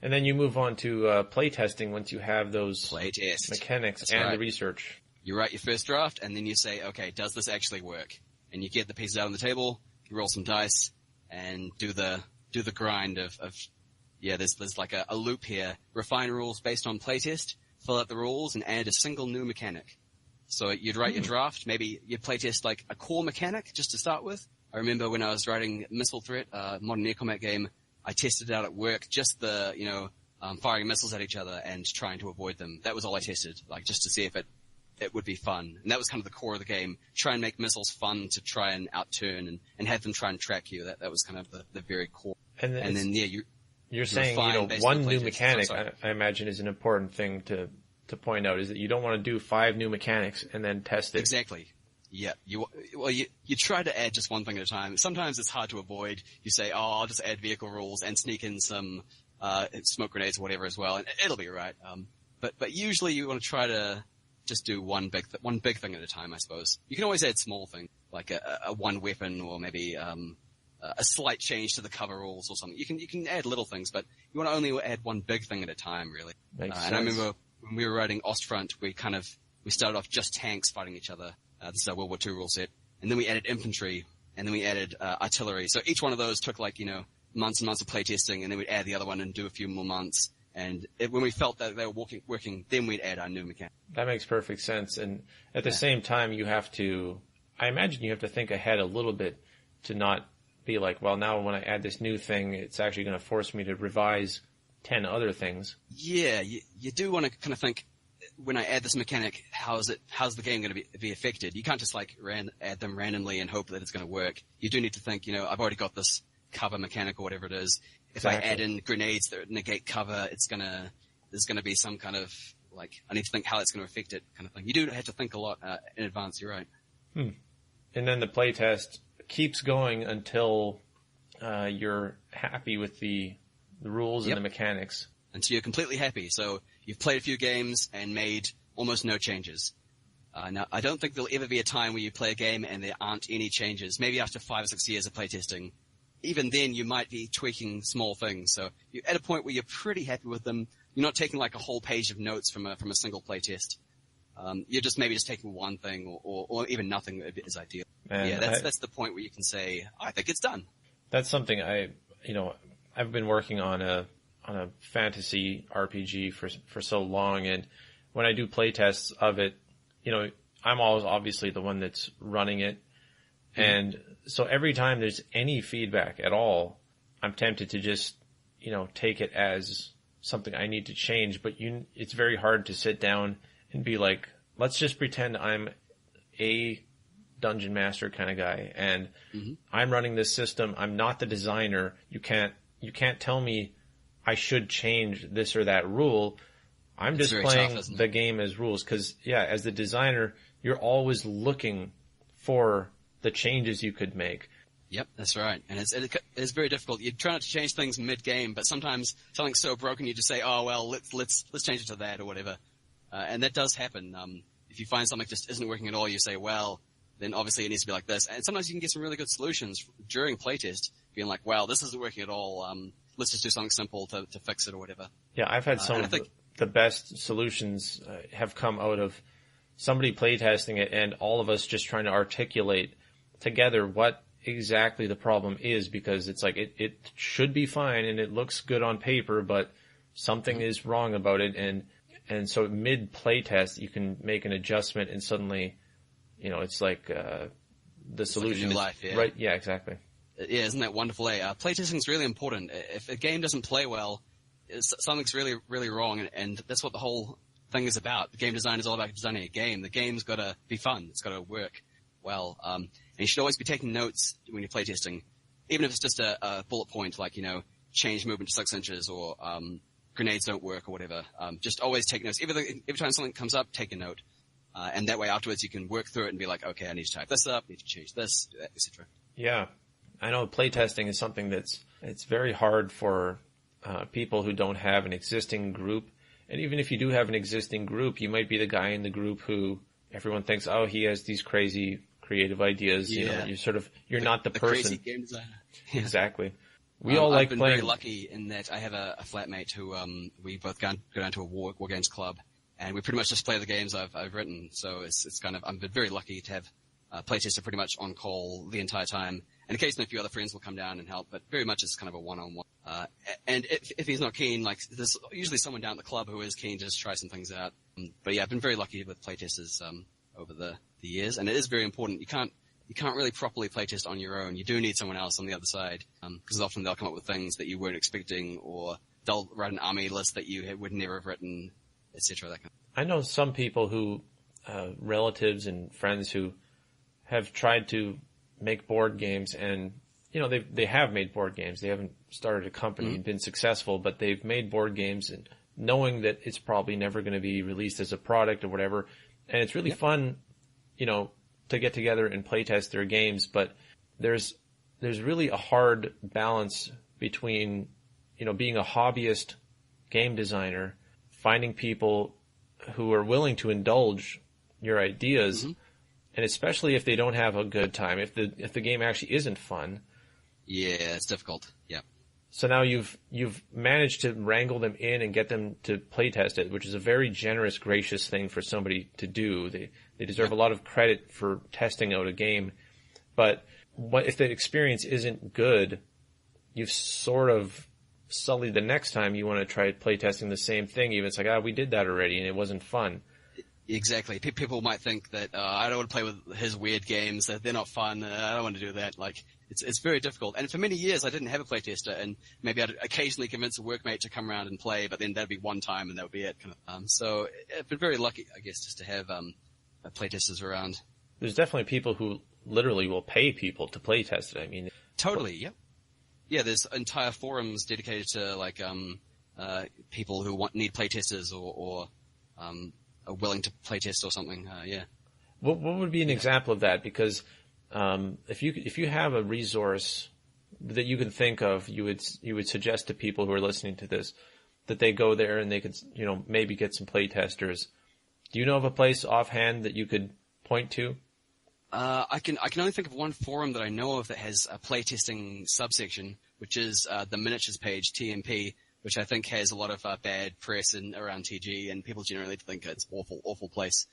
And then you move on to playtesting once you have those mechanics and the research. You write your first draft, and then you say, okay, does this actually work? And you get the pieces out on the table, you roll some dice, and do the grind of there's like a loop here. Refine rules based on playtest, fill out the rules, and add a single new mechanic. So you'd write your draft, maybe you'd playtest like a core mechanic just to start with. I remember when I was writing Missile Threat, modern air combat game, I tested it out at work, just the, firing missiles at each other and trying to avoid them. That was all I tested, like just to see if it would be fun. And that was kind of the core of the game. Try and make missiles fun to try and outturn and have them try and track you. That was kind of the very core. And then you're saying, one new mechanic, I imagine, is an important thing to point out, is that you don't want to do 5 new mechanics and then test it. Exactly. Yeah. You try to add just one thing at a time. Sometimes it's hard to avoid. You say, I'll just add vehicle rules and sneak in some smoke grenades or whatever as well, and it'll be right. But usually you want to try to just do one big thing at a time, I suppose. You can always add small things, like a one weapon or maybe a slight change to the cover rules or something. You can add little things, but you want to only add one big thing at a time, really. Makes sense. And I remember when we were writing Ostfront, we started off just tanks fighting each other. This is our World War II rule set. And then we added infantry, and then we added artillery. So each one of those took months and months of playtesting, and then we'd add the other one and do a few more months. And when we felt that they were working, then we'd add our new mechanic. That makes perfect sense. And at the same time, I imagine you have to think ahead a little bit to not be like, well, now when I add this new thing, it's actually going to force me to revise 10 other things. Yeah, you do want to kind of think, when I add this mechanic, how's the game going to be affected? You can't just add them randomly and hope that it's going to work. You do need to think, I've already got this cover mechanic or whatever it is. If I add in grenades that negate cover, there's going to be some kind of, I need to think how it's going to affect it kind of thing. You do have to think a lot in advance, you're right. And then the playtest keeps going until you're happy with the rules and the mechanics. Until you're completely happy. So you've played a few games and made almost no changes. Now, I don't think there'll ever be a time where you play a game and there aren't any changes. Maybe after 5 or 6 years of playtesting. Even then, you might be tweaking small things. So you're at a point where you're pretty happy with them. You're not taking a whole page of notes from a single playtest. You're just taking one thing or even nothing is ideal. Man, that's the point where you can say, I think it's done. That's something I've been working on a fantasy RPG for so long, and when I do playtests of it, I'm always obviously the one that's running it. And so every time there's any feedback at all, I'm tempted to just, take it as something I need to change. But it's very hard to sit down and be like, let's just pretend I'm a dungeon master kind of guy and I'm running this system. I'm not the designer. You can't tell me I should change this or that rule. I'm just playing the game as rules. 'Cause as the designer, you're always looking for the changes you could make. Yep, that's right. And it's very difficult. You try not to change things mid-game, but sometimes something's so broken you just say, oh, well, let's change it to that or whatever. And that does happen. If you find something just isn't working at all, you say, well, then obviously it needs to be like this. And sometimes you can get some really good solutions during playtest, being like, wow, this isn't working at all. Let's just do something simple to fix it or whatever. Yeah, I've had some of the best solutions have come out of somebody playtesting it and all of us just trying to articulate together what exactly the problem is, because it's like it should be fine and it looks good on paper, but something is wrong about it. And so mid playtest, you can make an adjustment and suddenly, it's like the solution is life, yeah. Right. Yeah, exactly. Yeah, isn't that wonderful? Playtesting is really important. If a game doesn't play well, something's really, really wrong, and that's what the whole thing is about. The game design is all about designing a game. The game's got to be fun. It's got to work well. And you should always be taking notes when you're playtesting, even if it's just a bullet point, like, change movement to 6 inches or grenades don't work or whatever. Just always take notes. Every time something comes up, take a note. And that way afterwards you can work through it and be like, okay, I need to type this up, need to change this, etc. Yeah. I know playtesting is something it's very hard for people who don't have an existing group. And even if you do have an existing group, you might be the guy in the group who everyone thinks, oh, he has these crazy creative ideas. Yeah. You're not the person. Crazy game designer. Exactly. We all like playing. I've been very lucky in that I have a flatmate who we both go down to a war games club, and we pretty much just play the games I've written. So it's kind of, I'm very lucky to have a playtester pretty much on call the entire time. And occasionally a few other friends will come down and help, but very much it's kind of a one-on-one. And if he's not keen, there's usually someone down at the club who is keen to just try some things out. But yeah, I've been very lucky with playtesters over the years, and it is very important. You can't really properly playtest on your own. You do need someone else on the other side, because often they'll come up with things that you weren't expecting, or they'll write an army list that you would never have written, etc. I know some people who, relatives and friends who have tried to make board games, and they have made board games. They haven't started a company and been successful, but they've made board games, and knowing that it's probably never going to be released as a product or whatever. And it's really fun, to get together and play test their games, but there's really a hard balance between, being a hobbyist game designer, finding people who are willing to indulge your ideas, and especially if they don't have a good time, if the game actually isn't fun. Yeah, it's difficult. Yeah. So now you've managed to wrangle them in and get them to playtest it, which is a very generous, gracious thing for somebody to do. They deserve a lot of credit for testing out a game. But if the experience isn't good, you've sort of sullied the next time you want to try playtesting the same thing. Even it's like, we did that already and it wasn't fun. Exactly. People might think that I don't want to play with his weird games, that they're not fun. I don't want to do that. Like, it's very difficult. And for many years, I didn't have a playtester, and maybe I'd occasionally convince a workmate to come around and play, but then that'd be one time and that would be it. So I've been very lucky, I guess, just to have playtesters around. There's definitely people who literally will pay people to playtest it. I mean, totally. Yep. Yeah. There's entire forums dedicated to like people who need playtesters or are willing to playtest or something. Yeah. What would be an example of that? Because if you have a resource that you can think of, you would suggest to people who are listening to this that they go there and they could maybe get some playtesters. Do you know of a place offhand that you could point to? I can only think of one forum that I know of that has a playtesting subsection, which is the miniatures page, TMP, which I think has a lot of bad press around TG, and people generally think it's awful place.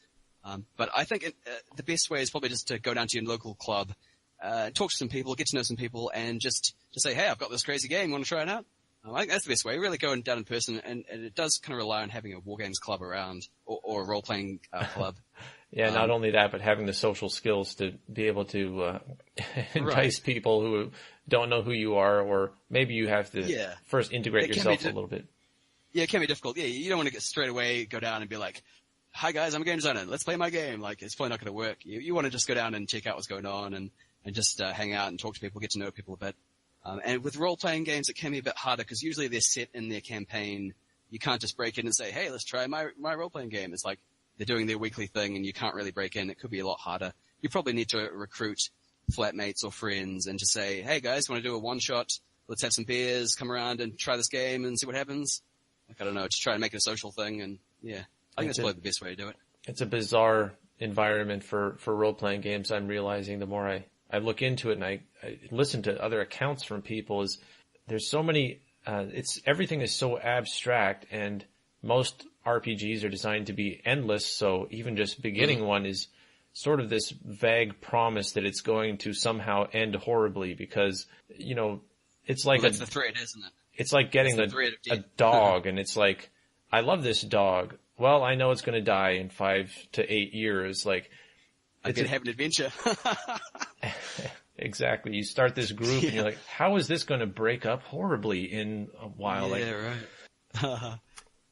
But I think the best way is probably just to go down to your local club, talk to some people, get to know some people, and just say, hey, I've got this crazy game, want to try it out? I think that's the best way, really going down in person, and it does kind of rely on having a wargames club around, or a role-playing club. Yeah, not only that, but having the social skills to be able to entice people who don't know who you are, or maybe you have to first integrate yourself a little bit. Yeah, it can be difficult. Yeah, you don't want to get straight away go down and be like, hi guys, I'm a game designer, let's play my game. Like, it's probably not going to work. You want to just go down and check out what's going on and just hang out and talk to people, get to know people a bit. And with role-playing games, it can be a bit harder because usually they're set in their campaign. You can't just break in and say, hey, let's try my role-playing game. It's like they're doing their weekly thing and you can't really break in. It could be a lot harder. You probably need to recruit flatmates or friends and just say, hey guys, want to do a one-shot? Let's have some beers, come around and try this game and see what happens. Like, I don't know, just try and make it a social thing. And yeah, I think that's probably the best way to do it. It's a bizarre environment for role-playing games. I'm realizing the more I look into it and I listen to other accounts from people, is there's so many, everything is so abstract, and most RPGs are designed to be endless. So even just beginning one is sort of this vague promise that it's going to somehow end horribly because, it's like that's the thread, isn't it? It's like getting a dog and it's like, I love this dog. Well, I know it's going to die in 5 to 8 years. Like, I could have an adventure. Exactly. You start this group and you're like, how is this going to break up horribly in a while? Yeah, right.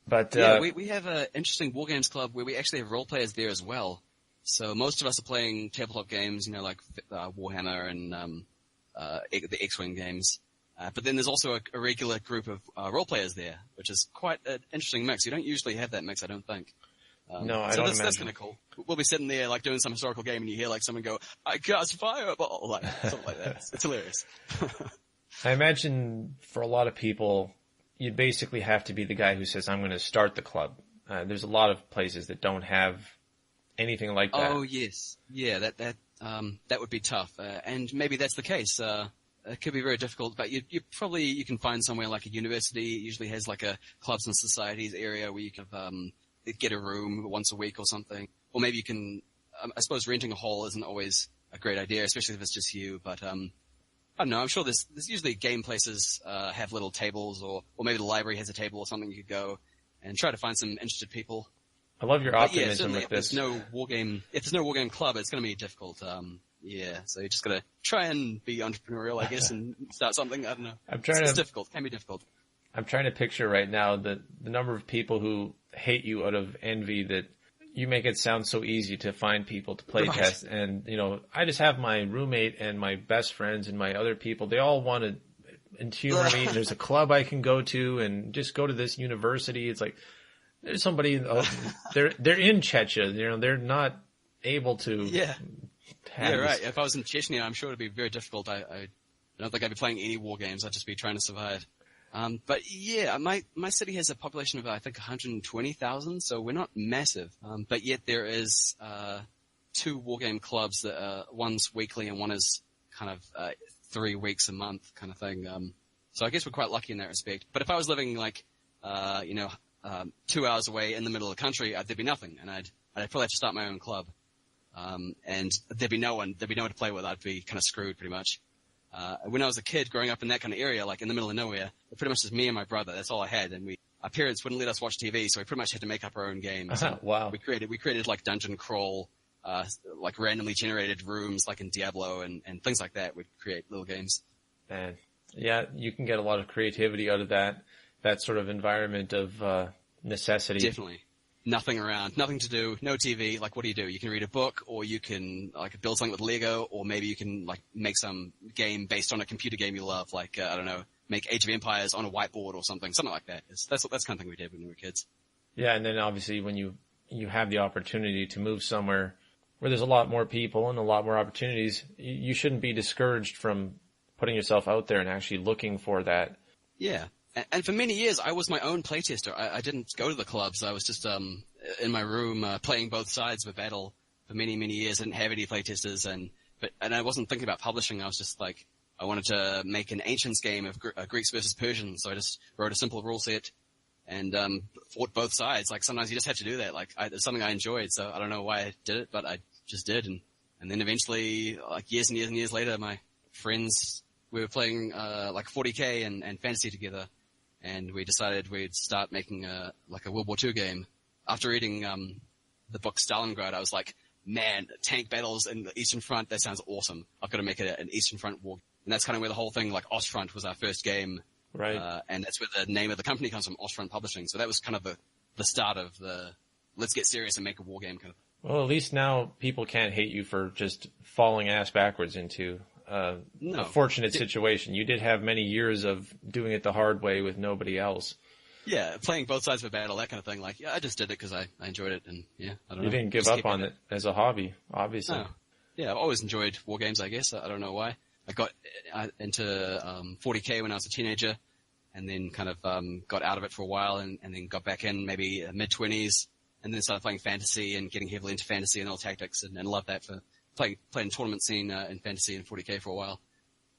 But we have an interesting wargames club where we actually have role players there as well. So most of us are playing tabletop games, like Warhammer and the X-Wing games. But then there's also a regular group of role players there, which is quite an interesting mix. You don't usually have that mix, I don't think. No, I so don't that's, imagine. That's kind of cool. We'll be sitting there like doing some historical game and you hear like someone go, I cast fireball, like something like that. It's hilarious. I imagine for a lot of people, you basically have to be the guy who says, I'm going to start the club. There's a lot of places that don't have anything like that. Oh, yes. Yeah, that would be tough. And maybe that's the case. It could be very difficult, but you can find somewhere like a university. It usually has like a clubs and societies area where you can get a room once a week or something. Or maybe you can, I suppose renting a hall isn't always a great idea, especially if it's just you, but I don't know, I'm sure there's usually game places have little tables, or maybe the library has a table or something you could go and try to find some interested people. I love your optimism with this. If there's no wargame club, it's going to be difficult. So you just got to try and be entrepreneurial, I guess, and start something. I don't know. It's difficult. It can be difficult. I'm trying to picture right now the number of people who hate you out of envy that you make it sound so easy to find people to play test. And, I just have my roommate and my best friends and my other people. They all want to humor me. There's a club I can go to and just go to this university. It's like, there's somebody, they're in Chechnya, they're not able to. Yeah. Right. If I was in Chechnya, I'm sure it'd be very difficult. I don't think I'd be playing any war games. I'd just be trying to survive. But yeah, my city has a population of, I think, 120,000, so we're not massive. But yet there is, 2 wargame clubs that are, one's weekly and one is kind of, 3 weeks a month kind of thing. So I guess we're quite lucky in that respect. But if I was living like, 2 hours away in the middle of the country, there'd be nothing, and I'd probably have to start my own club. And there'd be no one to play with. I'd be kind of screwed pretty much. When I was a kid growing up in that kind of area, like in the middle of nowhere, it pretty much just me and my brother. That's all I had. And our parents wouldn't let us watch TV, so we pretty much had to make up our own games. Wow. We created like dungeon crawl, like randomly generated rooms, like in Diablo and things like that. We'd create little games. Man. Yeah, you can get a lot of creativity out of that sort of environment of, necessity. Definitely. Nothing around, nothing to do, no TV. Like, what do? You can read a book, or you can like build something with Lego, or maybe you can like make some game based on a computer game you love, like I don't know, make Age of Empires on a whiteboard or something like that. That's the kind of thing we did when we were kids. Yeah, and then obviously when you have the opportunity to move somewhere where there's a lot more people and a lot more opportunities, you shouldn't be discouraged from putting yourself out there and actually looking for that. Yeah. And for many years, I was my own playtester. I didn't go to the clubs. I was just in my room playing both sides of a battle for many, many years. I didn't have any playtesters, and I wasn't thinking about publishing. I was just like, I wanted to make an Ancients game of Greeks versus Persians, so I just wrote a simple rule set and fought both sides. Like, sometimes you just have to do that. Like, it's something I enjoyed, so I don't know why I did it, but I just did. And then eventually, like years and years and years later, my friends, we were playing like 40K and Fantasy together. And we decided we'd start making like a World War II game. After reading the book Stalingrad, I was like, man, tank battles in the Eastern Front, that sounds awesome. I've got to make an Eastern Front war. And that's kind of where the whole thing, like Ostfront was our first game. Right. And that's where the name of the company comes from, Ostfront Publishing. So that was kind of the start of the let's get serious and make a war game kind of. Well, at least now people can't hate you for just falling ass backwards into a fortunate situation. You did have many years of doing it the hard way with nobody else. Yeah, playing both sides of a battle, that kind of thing. Like, yeah, I just did it because I enjoyed it, and yeah, I don't know. You didn't give up on it as a hobby, obviously. No. Yeah, I've always enjoyed war games, I guess. I don't know why. I got into 40K when I was a teenager, and then kind of got out of it for a while, and then got back in maybe mid-20s, and then started playing fantasy and getting heavily into fantasy and all tactics, and loved that for playing tournament scene in fantasy and 40K for a while.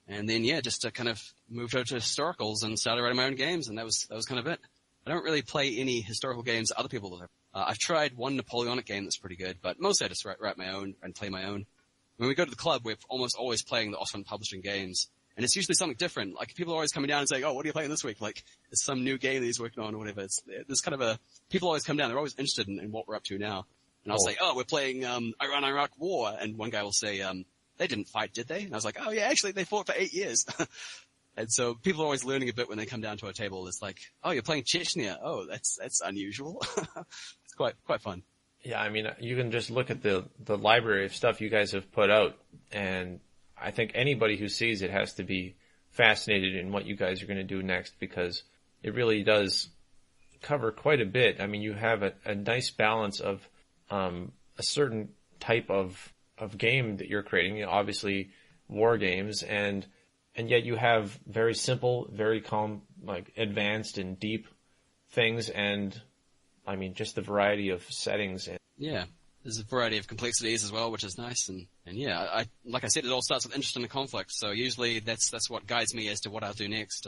And then, yeah, just kind of moved over to historicals and started writing my own games, and that was kind of it. I don't really play any historical games other people have. I've tried one Napoleonic game that's pretty good, but mostly I just write my own and play my own. When we go to the club, we're almost always playing the Ostfront Publishing games, and it's usually something different. Like, people are always coming down and saying, oh, what are you playing this week? Like, it's some new game that he's working on or whatever. There's kind of people always come down, they're always interested in what we're up to now. And I'll say, oh, we're playing Iran-Iraq War. And one guy will say, they didn't fight, did they? And I was like, oh, yeah, actually, they fought for 8 years. And so people are always learning a bit when they come down to our table. It's like, oh, you're playing Chechnya. Oh, that's unusual. It's quite fun. Yeah, I mean, you can just look at the library of stuff you guys have put out, and I think anybody who sees it has to be fascinated in what you guys are going to do next, because it really does cover quite a bit. I mean, you have a nice balance of a certain type of game that you're creating, you know, obviously war games, and yet you have very simple, very calm, like advanced and deep things, and I mean, just the variety of settings. Yeah, there's a variety of complexities as well, which is nice, and yeah, like I said, it all starts with interest in the conflict, so usually that's what guides me as to what I'll do next.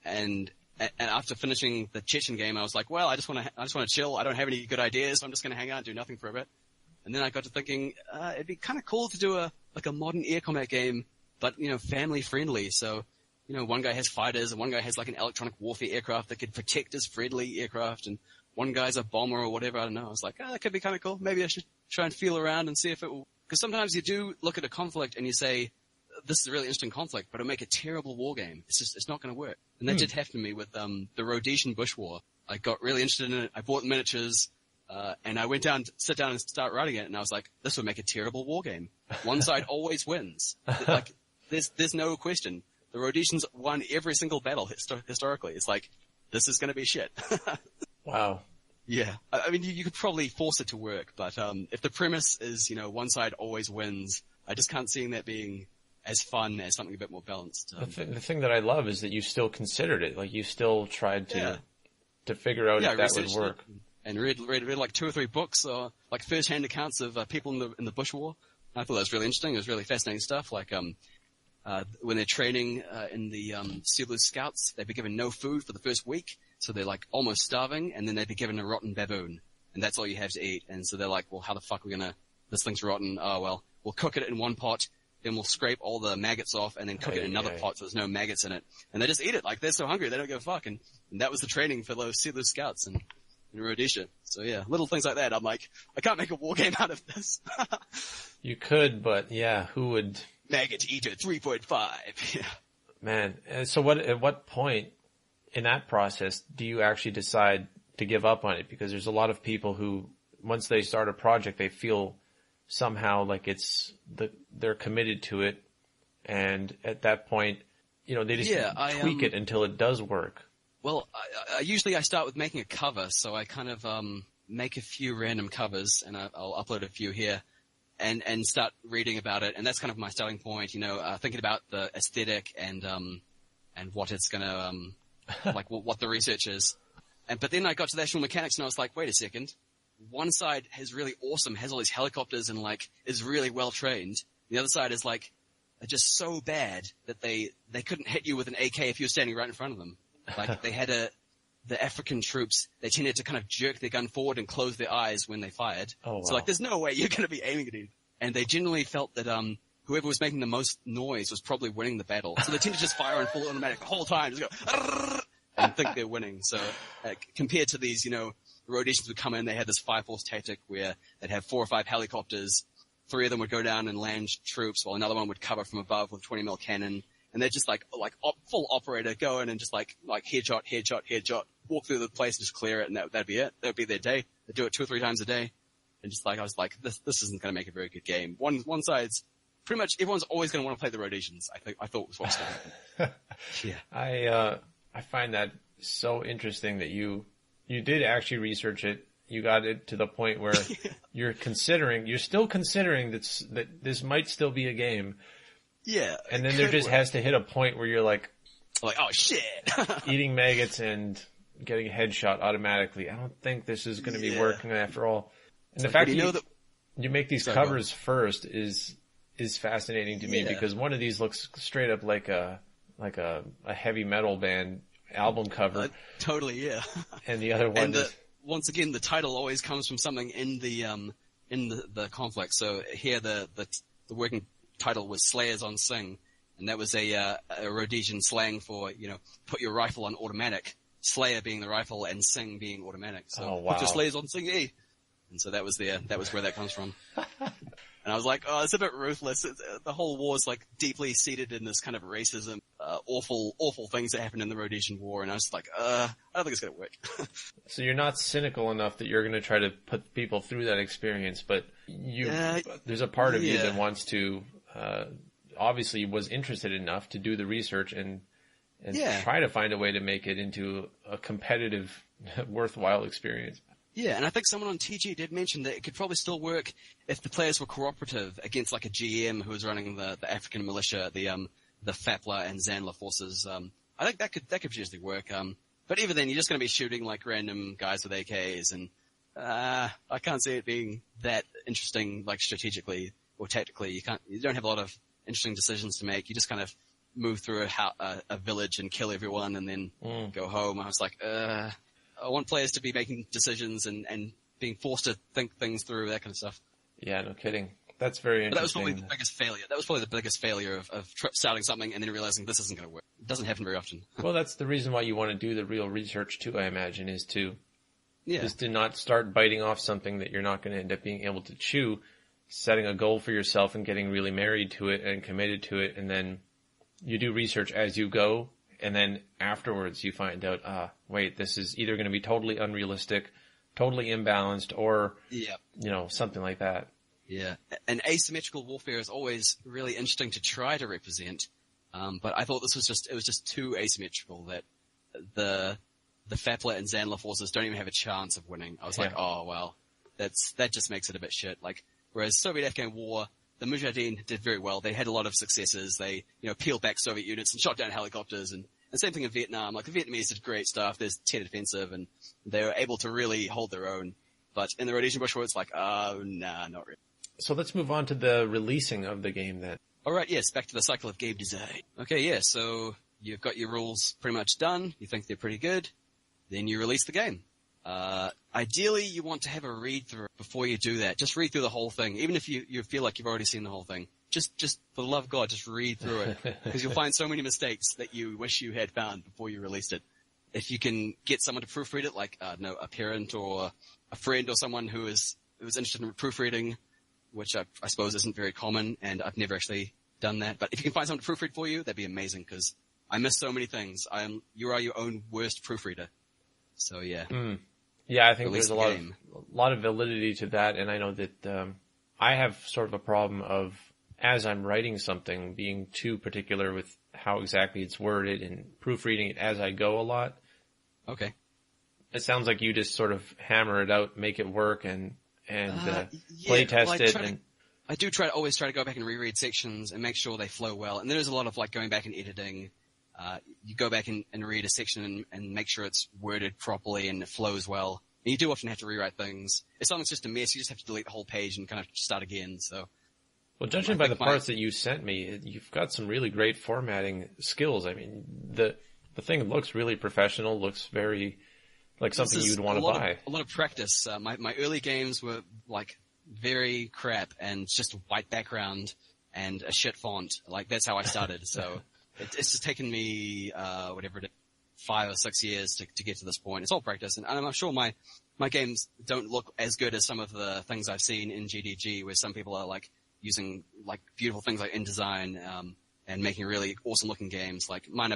And after finishing the Chechen game, I was like, well, I just want to chill. I don't have any good ideas, so I'm just going to hang out and do nothing for a bit. And then I got to thinking, it'd be kind of cool to do a modern air combat game, but, you know, family friendly. So, you know, one guy has fighters and one guy has like an electronic warfare aircraft that could protect his friendly aircraft, and one guy's a bomber or whatever. I don't know. I was like, that could be kind of cool. Maybe I should try and feel around and see if it will. Because sometimes you do look at a conflict and you say, this is a really interesting conflict, but it'll make a terrible war game. It's not going to work. And that did happen to me with the Rhodesian Bush War. I got really interested in it. I bought miniatures, and I went down, sit down and start writing it, and I was like, this would make a terrible war game. One side always wins. Like, there's no question. The Rhodesians won every single battle historically. It's like, this is going to be shit. Wow. Yeah. I mean, you could probably force it to work, but if the premise is, you know, one side always wins, I just can't see that being as fun as something a bit more balanced. The thing that I love is that you still considered it. Like, you still tried to figure out if that would work. And read like 2 or 3 books, or like first-hand accounts of people in the Bush War. I thought that was really interesting. It was really fascinating stuff. Like when they're training in the Sioux Scouts, they'd be given no food for the first week, so they're like almost starving, and then they'd be given a rotten baboon, and that's all you have to eat. And so they're like, well, how the fuck are we gonna? This thing's rotten. Oh well, we'll cook it in one pot. Then we'll scrape all the maggots off and then cook it in another pot so there's no maggots in it. And they just eat it. Like, they're so hungry, they don't give a fuck. And that was the training for those Sioux Scouts in Rhodesia. So yeah, little things like that. I'm like, I can't make a war game out of this. You could, but yeah, who would? Maggot Eater 3.5. Yeah. Man, and so at what point in that process do you actually decide to give up on it? Because there's a lot of people who, once they start a project, they feel somehow like they're committed to it, and at that point, they just tweak it until it does work. Well, usually I start with making a cover, so I kind of make a few random covers, and I'll upload a few here, and start reading about it, and that's kind of my starting point. Thinking about the aesthetic and what it's gonna like what the research is, but then I got to the actual mechanics, and I was like, wait a second. One side is really awesome, has all these helicopters and like is really well trained. The other side is like just so bad that they couldn't hit you with an AK if you were standing right in front of them. Like they had the African troops, they tended to kind of jerk their gun forward and close their eyes when they fired. Oh, wow. So like there's no way you're going to be aiming at it. And they generally felt that whoever was making the most noise was probably winning the battle. So they tend to just fire on full automatic the whole time, just go and think they're winning. So compared to these, the Rhodesians would come in, they had this 5-force tactic where they'd have 4 or 5 helicopters, 3 of them would go down and land troops, while another one would cover from above with a 20mm cannon, and they're just full operator go in and just like headshot, walk through the place and just clear it, and that'd be it. That would be their day. They'd do it 2 or 3 times a day, and just like, I was like, this isn't gonna make a very good game. One side's, pretty much everyone's always gonna want to play the Rhodesians, I thought was what's going to happen. Yeah. I find that so interesting that you did actually research it. You got it to the point where you're still considering that this might still be a game. Yeah. And then there just has to hit a point where you're like, oh shit. eating maggots and getting a headshot automatically. I don't think this is going to be working after all. And the fact that you make these covers first is fascinating to me, because one of these looks straight up like a heavy metal band album cover. Totally, yeah. And the other one once again, the title always comes from something in the conflict. So here the working title was Slayers on Sing, and that was a Rhodesian slang for, put your rifle on automatic, Slayer being the rifle and Sing being automatic. So put your Slayers on Sing, eh? And so that was where that comes from. And I was like, oh, it's a bit ruthless. The whole war is like deeply seated in this kind of racism, awful things that happened in the Rhodesian War. And I was like, I don't think it's going to work. So you're not cynical enough that you're going to try to put people through that experience, but there's a part of you that wants to, obviously was interested enough to do the research and try to find a way to make it into a competitive, worthwhile experience. Yeah, and I think someone on TG did mention that it could probably still work if the players were cooperative against like a GM who was running the African militia, the Fapla and Zanla forces. I think that could potentially work. But even then, you're just going to be shooting like random guys with AKs, and I can't see it being that interesting, like strategically or tactically. You don't have a lot of interesting decisions to make. You just kind of move through a village and kill everyone, and then go home. I was like, I want players to be making decisions and being forced to think things through, that kind of stuff. Yeah, no kidding. That's very interesting. But that was probably the biggest failure. That was probably the biggest failure of starting something and then realizing this isn't going to work. It doesn't happen very often. Well, that's the reason why you want to do the real research too, I imagine, is to not start biting off something that you're not going to end up being able to chew, setting a goal for yourself and getting really married to it and committed to it, and then you do research as you go. And then afterwards you find out, wait, this is either going to be totally unrealistic, totally imbalanced, or, something like that. Yeah. And asymmetrical warfare is always really interesting to try to represent. But I thought it was just too asymmetrical that the Fapla and Zanla forces don't even have a chance of winning. I was like, oh, well, that just makes it a bit shit. Like, whereas Soviet-Afghan War, the Mujahideen did very well. They had a lot of successes. They, peeled back Soviet units and shot down helicopters, and same thing in Vietnam. Like, the Vietnamese did great stuff. There's Tet Offensive, and they were able to really hold their own. But in the Rhodesian Bush War, it's like, oh, nah, not really. So let's move on to the releasing of the game then. All right, yes, back to the cycle of game design. Okay, yeah, so you've got your rules pretty much done. You think they're pretty good. Then you release the game. Ideally, you want to have a read-through before you do that. Just read through the whole thing. Even if you feel like you've already seen the whole thing. Just for the love of God, just read through it. Because you'll find so many mistakes that you wish you had found before you released it. If you can get someone to proofread it, like, a parent or a friend or someone who is interested in proofreading, which I suppose isn't very common, and I've never actually done that. But if you can find someone to proofread for you, that'd be amazing, because I miss so many things. You are your own worst proofreader. So, yeah. Yeah, I think there's a lot of validity to that, and I know that I have sort of a problem of, as I'm writing something, being too particular with how exactly it's worded and proofreading it as I go a lot. Okay. It sounds like you just sort of hammer it out, make it work, and play test it. I do always try to go back and reread sections and make sure they flow well. And there's a lot of going back and editing. You go back and read a section and make sure it's worded properly and it flows well. And you do often have to rewrite things. If something's just a mess, you just have to delete the whole page and kind of start again. So, well, judging by the parts that you sent me, you've got some really great formatting skills. I mean, the thing looks really professional, looks very like something you'd want to buy. A lot of practice. My early games were very crap and just a white background and a shit font. That's how I started. So it's just taken me, 5 or 6 years to get to this point. It's all practice. And I'm sure my games don't look as good as some of the things I've seen in GDG, where some people are using beautiful things like InDesign, and making really awesome looking games. Mine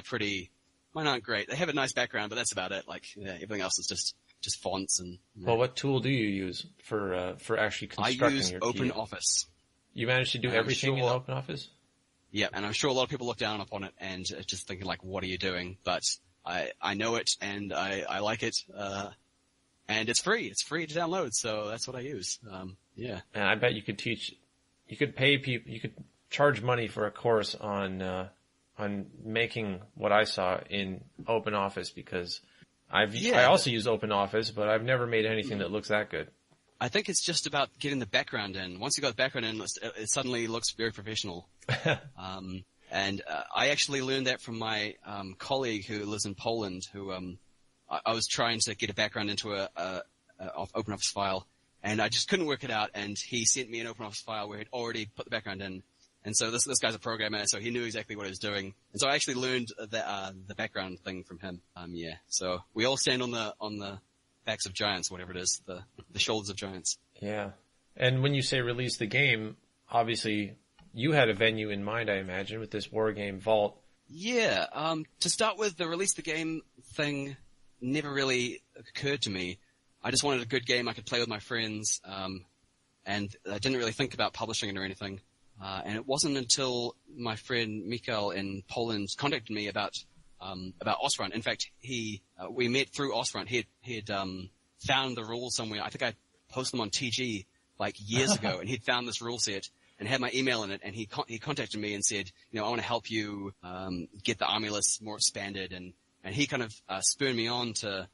aren't great. They have a nice background, but that's about it. Everything else is just fonts and. Well, what tool do you use for actually constructing your I use OpenOffice. You managed to do everything in OpenOffice? Yeah, and I'm sure a lot of people look down upon it and just thinking what are you doing? But I know it and I like it, and it's free. It's free to download, so that's what I use. Yeah. And I bet you could pay people, you could charge money for a course on making what I saw in OpenOffice, because I also use OpenOffice, but I've never made anything that looks that good. I think it's just about getting the background in. Once you got the background in, it suddenly looks very professional. And I actually learned that from my colleague who lives in Poland, who I was trying to get a background into a OpenOffice file, and I just couldn't work it out, and he sent me an OpenOffice file where he'd already put the background in. And so this guy's a programmer, so he knew exactly what he was doing. And so I actually learned the background thing from him. Yeah. So we all stand on the backs of giants, whatever it is, the shoulders of giants. Yeah. And when you say release the game, obviously you had a venue in mind, I imagine, with this War Game Vault. Yeah. To start with, the release the game thing never really occurred to me. I just wanted a good game I could play with my friends, and I didn't really think about publishing it or anything. And it wasn't until my friend Mikael in Poland contacted me about Ostfront. In fact, we met through Ostfront. He had found the rules somewhere. I think I posted them on TG years ago, and he'd found this rule set and had my email in it. And he contacted me and said, I want to help you get the army lists more expanded. And he kind of spurred me on to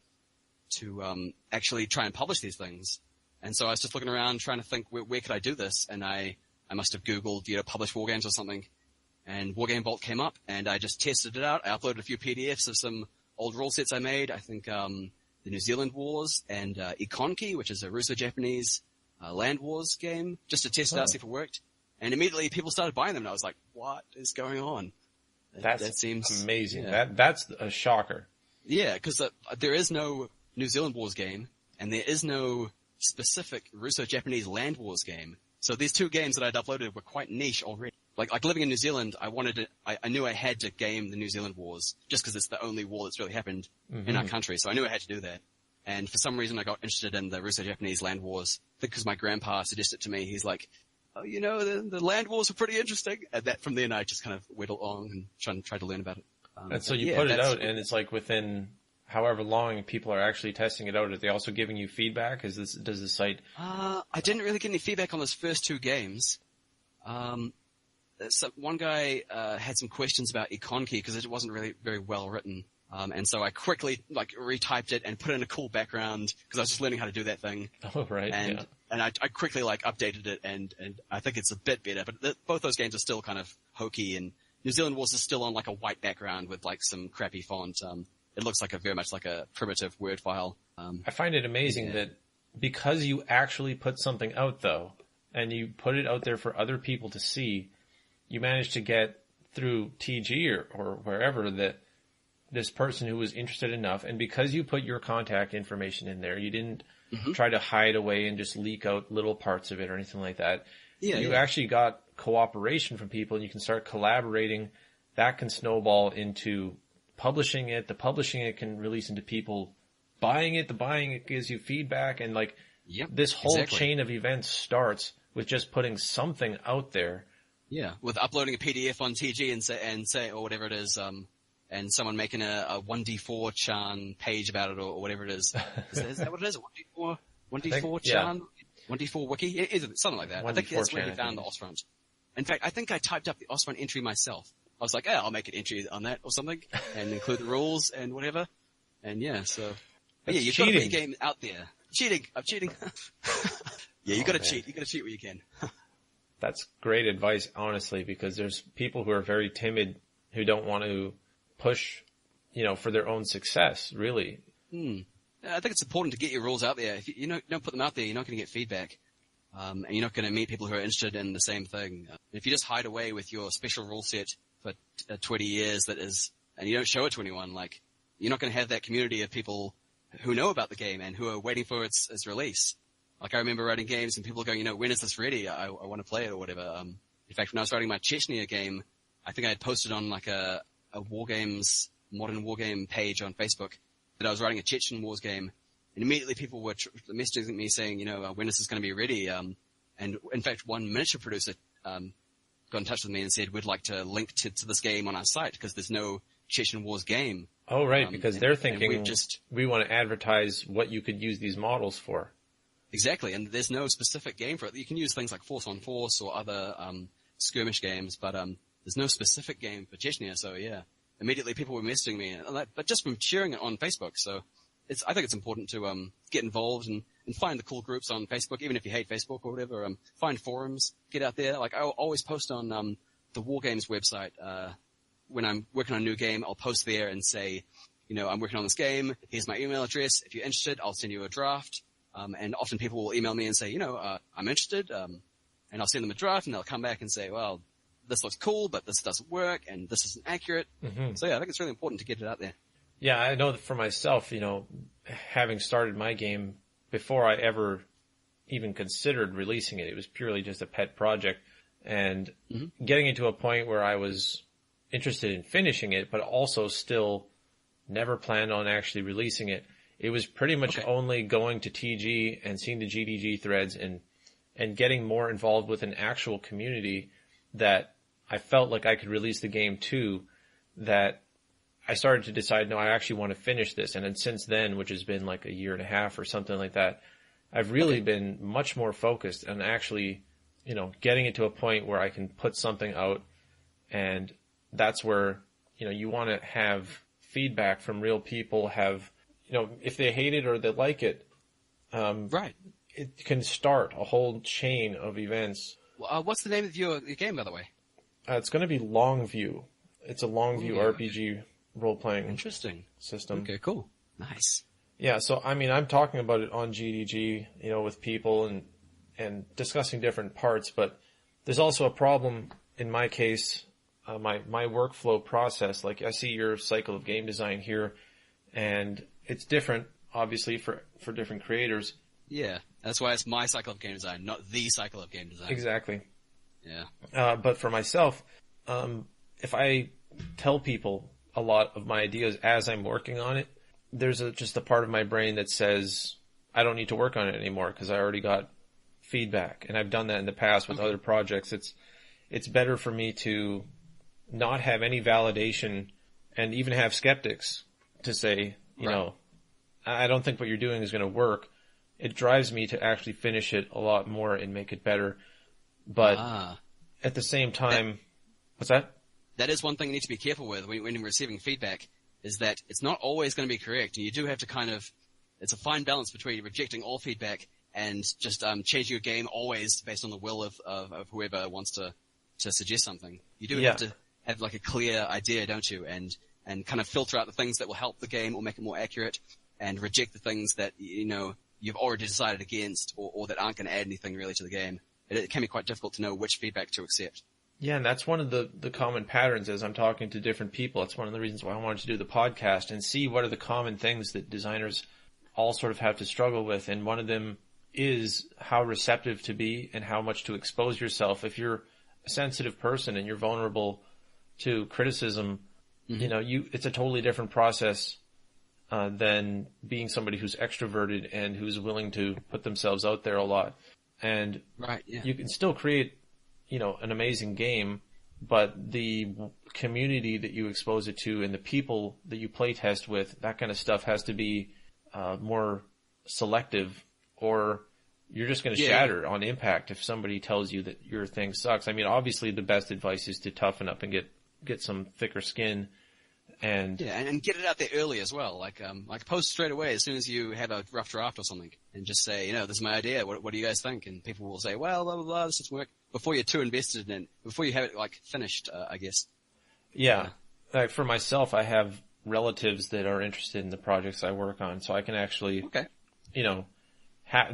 actually try and publish these things. And so I was just looking around trying to think where could I do this, and I must have Googled, publish war games or something, and War Game Vault came up, and I just tested it out. I uploaded a few PDFs of some old rule sets I made. I think the New Zealand Wars and Ikonki, which is a Russo-Japanese land wars game, just to test it out, see if it worked. And immediately people started buying them, and I was like, what is going on? That seems amazing. Yeah. That's a shocker. Yeah, because there is no New Zealand Wars game, and there is no specific Russo-Japanese land wars game. So these two games that I'd uploaded were quite niche already. Like living in New Zealand, I knew I had to game the New Zealand Wars, just because it's the only war that's really happened in our country. So I knew I had to do that. And for some reason I got interested in the Russo-Japanese land wars. I think because my grandpa suggested it to me. He's like, oh, the land wars are pretty interesting. And that from then I just kind of went along and tried to learn about it. And so you put it out, and it's within however long people are actually testing it out. Are they also giving you feedback? Does the site? I didn't really get any feedback on those first two games. So one guy had some questions about Econkey because it wasn't really very well written. And so I quickly retyped it and put in a cool background because I was just learning how to do that thing. Oh, right. And I quickly updated it and I think it's a bit better. But both those games are still kind of hokey, and New Zealand Wars is still on a white background with some crappy font. It looks very much like a primitive Word file. I find it amazing that because you actually put something out though, and you put it out there for other people to see, you managed to get through TG or wherever that this person who was interested enough, and because you put your contact information in there, you didn't try to hide away and just leak out little parts of it or anything like that. You actually got cooperation from people, and you can start collaborating. That can snowball into publishing it. The publishing it can release into people buying it. The buying it gives you feedback, and this whole chain of events starts with just putting something out there. Yeah, with uploading a PDF on TG and say or whatever it is, and someone making a 1D4 Chan page about it or whatever it is. Is that what it is? 1D4 Chan? 1D4 Wiki? Something like that. I think that's where he found the Ostfront. In fact, I think I typed up the Ostfront entry myself. I was like, I'll make an entry on that or something and include the rules and whatever. And you've got to put your game out there. Cheating. I'm cheating. You've got to cheat. You've got to cheat where you can. That's great advice, honestly, because there's people who are very timid who don't want to push, for their own success, really. I think it's important to get your rules out there. If you don't put them out there, you're not going to get feedback. And you're not going to meet people who are interested in the same thing. If you just hide away with your special rule set for 20 years and you don't show it to anyone, you're not going to have that community of people who know about the game and who are waiting for its release. I remember writing games and people going, when is this ready? I want to play it or whatever. In fact, when I was writing my Chechnya game, I think I had posted on a modern war game page on Facebook that I was writing a Chechen Wars game. And immediately people were messaging me saying, when is this going to be ready? And in fact, one miniature producer, got in touch with me and said, we'd like to link to this game on our site because there's no Chechen Wars game. Oh, right. Because they're thinking we want to advertise what you could use these models for. Exactly. And there's no specific game for it. You can use things like Force on Force or other, skirmish games, but, there's no specific game for Chechnya. So immediately people were messaging me, but just from sharing it on Facebook. So I think it's important to get involved and find the cool groups on Facebook, even if you hate Facebook or whatever. Find forums, get out there. I always post on the War Games website. When I'm working on a new game, I'll post there and say, I'm working on this game. Here's my email address. If you're interested, I'll send you a draft. And often people will email me and say, I'm interested. And I'll send them a draft, and they'll come back and say, well, this looks cool, but this doesn't work, and this isn't accurate. So I think it's really important to get it out there. Yeah, I know that for myself, having started my game before I ever even considered releasing it, it was purely just a pet project. And getting it to a point where I was interested in finishing it, but also still never planned on actually releasing it. It was pretty much only going to TG and seeing the GDG threads and getting more involved with an actual community that I felt like I could release the game to, that I started to decide, no, I actually want to finish this. And then since then, which has been a year and a half or something like that, I've really been much more focused on actually, getting it to a point where I can put something out. And that's where, you want to have feedback from real people, if they hate it or they like it, right. It can start a whole chain of events. What's the name of your game, by the way? It's going to be Longview. It's a Longview RPG role-playing system. Okay, cool. Nice. Yeah, so, I'm talking about it on GDG, with people and discussing different parts, but there's also a problem in my case, my workflow process. I see your cycle of game design here, and it's different, obviously, for different creators. Yeah, that's why it's my cycle of game design, not the cycle of game design. Exactly. Yeah. But for myself, if I tell people a lot of my ideas as I'm working on it, there's just a part of my brain that says, I don't need to work on it anymore because I already got feedback. And I've done that in the past with other projects. It's better for me to not have any validation and even have skeptics to say, I don't think what you're doing is going to work. It drives me to actually finish it a lot more and make it better. But at the same time, what's that? That is one thing you need to be careful with when you're receiving feedback, is that it's not always going to be correct. And you do have to it's a fine balance between rejecting all feedback and just changing your game always based on the will of whoever wants to suggest something. You do have to have like a clear idea, don't you? And kind of filter out the things that will help the game or make it more accurate, and reject the things that, you've already decided against or that aren't going to add anything really to the game. It can be quite difficult to know which feedback to accept. Yeah, and that's one of the common patterns as I'm talking to different people. It's one of the reasons why I wanted to do the podcast and see what are the common things that designers all sort of have to struggle with. And one of them is how receptive to be and how much to expose yourself. If you're a sensitive person and you're vulnerable to criticism, it's a totally different process than being somebody who's extroverted and who's willing to put themselves out there a lot. And you can still create, an amazing game, but the community that you expose it to and the people that you play test with, that kind of stuff has to be more selective, or you're just going to shatter on impact if somebody tells you that your thing sucks. I mean, obviously the best advice is to toughen up and get some thicker skin. And get it out there early as well. Like post straight away as soon as you have a rough draft or something, and just say, this is my idea. What do you guys think? And people will say, well, blah blah blah, this doesn't work. Before you're too invested in it, before you have it finished, I guess. Yeah. Like for myself, I have relatives that are interested in the projects I work on, so I can actually,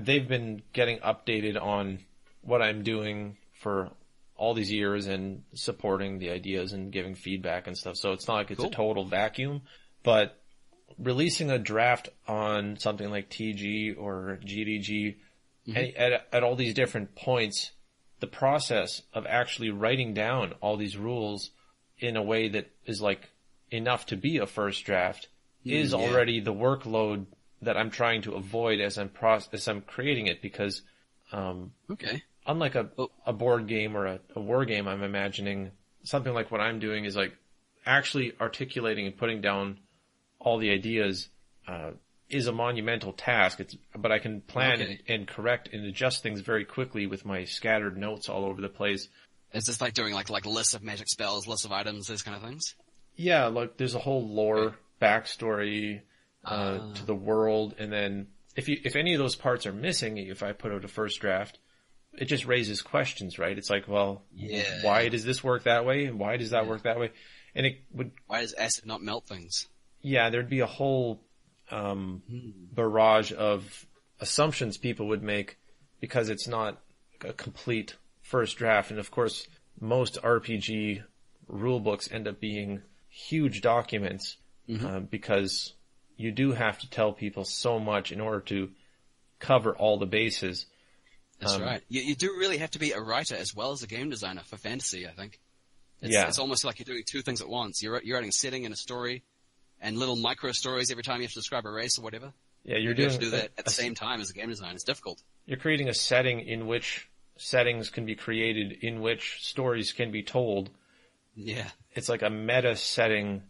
they've been getting updated on what I'm doing for all these years and supporting the ideas and giving feedback and stuff. So it's not like it's a total vacuum, but releasing a draft on something like TG or GDG at all these different points, the process of actually writing down all these rules in a way that is like enough to be a first draft is already the workload that I'm trying to avoid as I'm creating it, because, unlike a board game or a war game, I'm imagining something like what I'm doing is like actually articulating and putting down all the ideas is a monumental task. But I can plan and correct and adjust things very quickly with my scattered notes all over the place. Is this like doing like lists of magic spells, lists of items, those kind of things? Yeah, like there's a whole lore backstory to the world, and then if any of those parts are missing, if I put out a first draft, it just raises questions, right? It's like, well, why does this work that way? And why does that work that way? And why does acid not melt things? Yeah, there'd be a whole barrage of assumptions people would make because it's not a complete first draft. And of course, most RPG rule books end up being huge documents because you do have to tell people so much in order to cover all the bases. That's right. You do really have to be a writer as well as a game designer for fantasy, I think. It's almost like you're doing two things at once. You're writing a setting and a story and little micro stories every time you have to describe a race or whatever. Yeah, you have to do that at the same time as a game designer. It's difficult. You're creating a setting in which settings can be created, in which stories can be told. Yeah. It's like a meta setting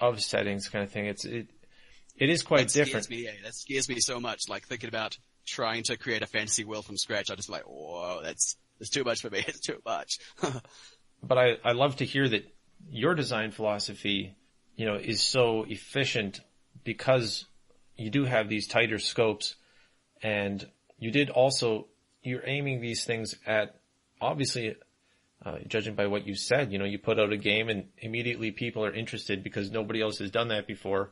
of settings kind of thing. It is quite different. That scares me so much, like thinking about trying to create a fantasy world from scratch. I just like, whoa, that's too much for me. It's too much. But I love to hear that your design philosophy, is so efficient because you do have these tighter scopes, and you're aiming these things at, obviously, judging by what you said, you put out a game and immediately people are interested because nobody else has done that before.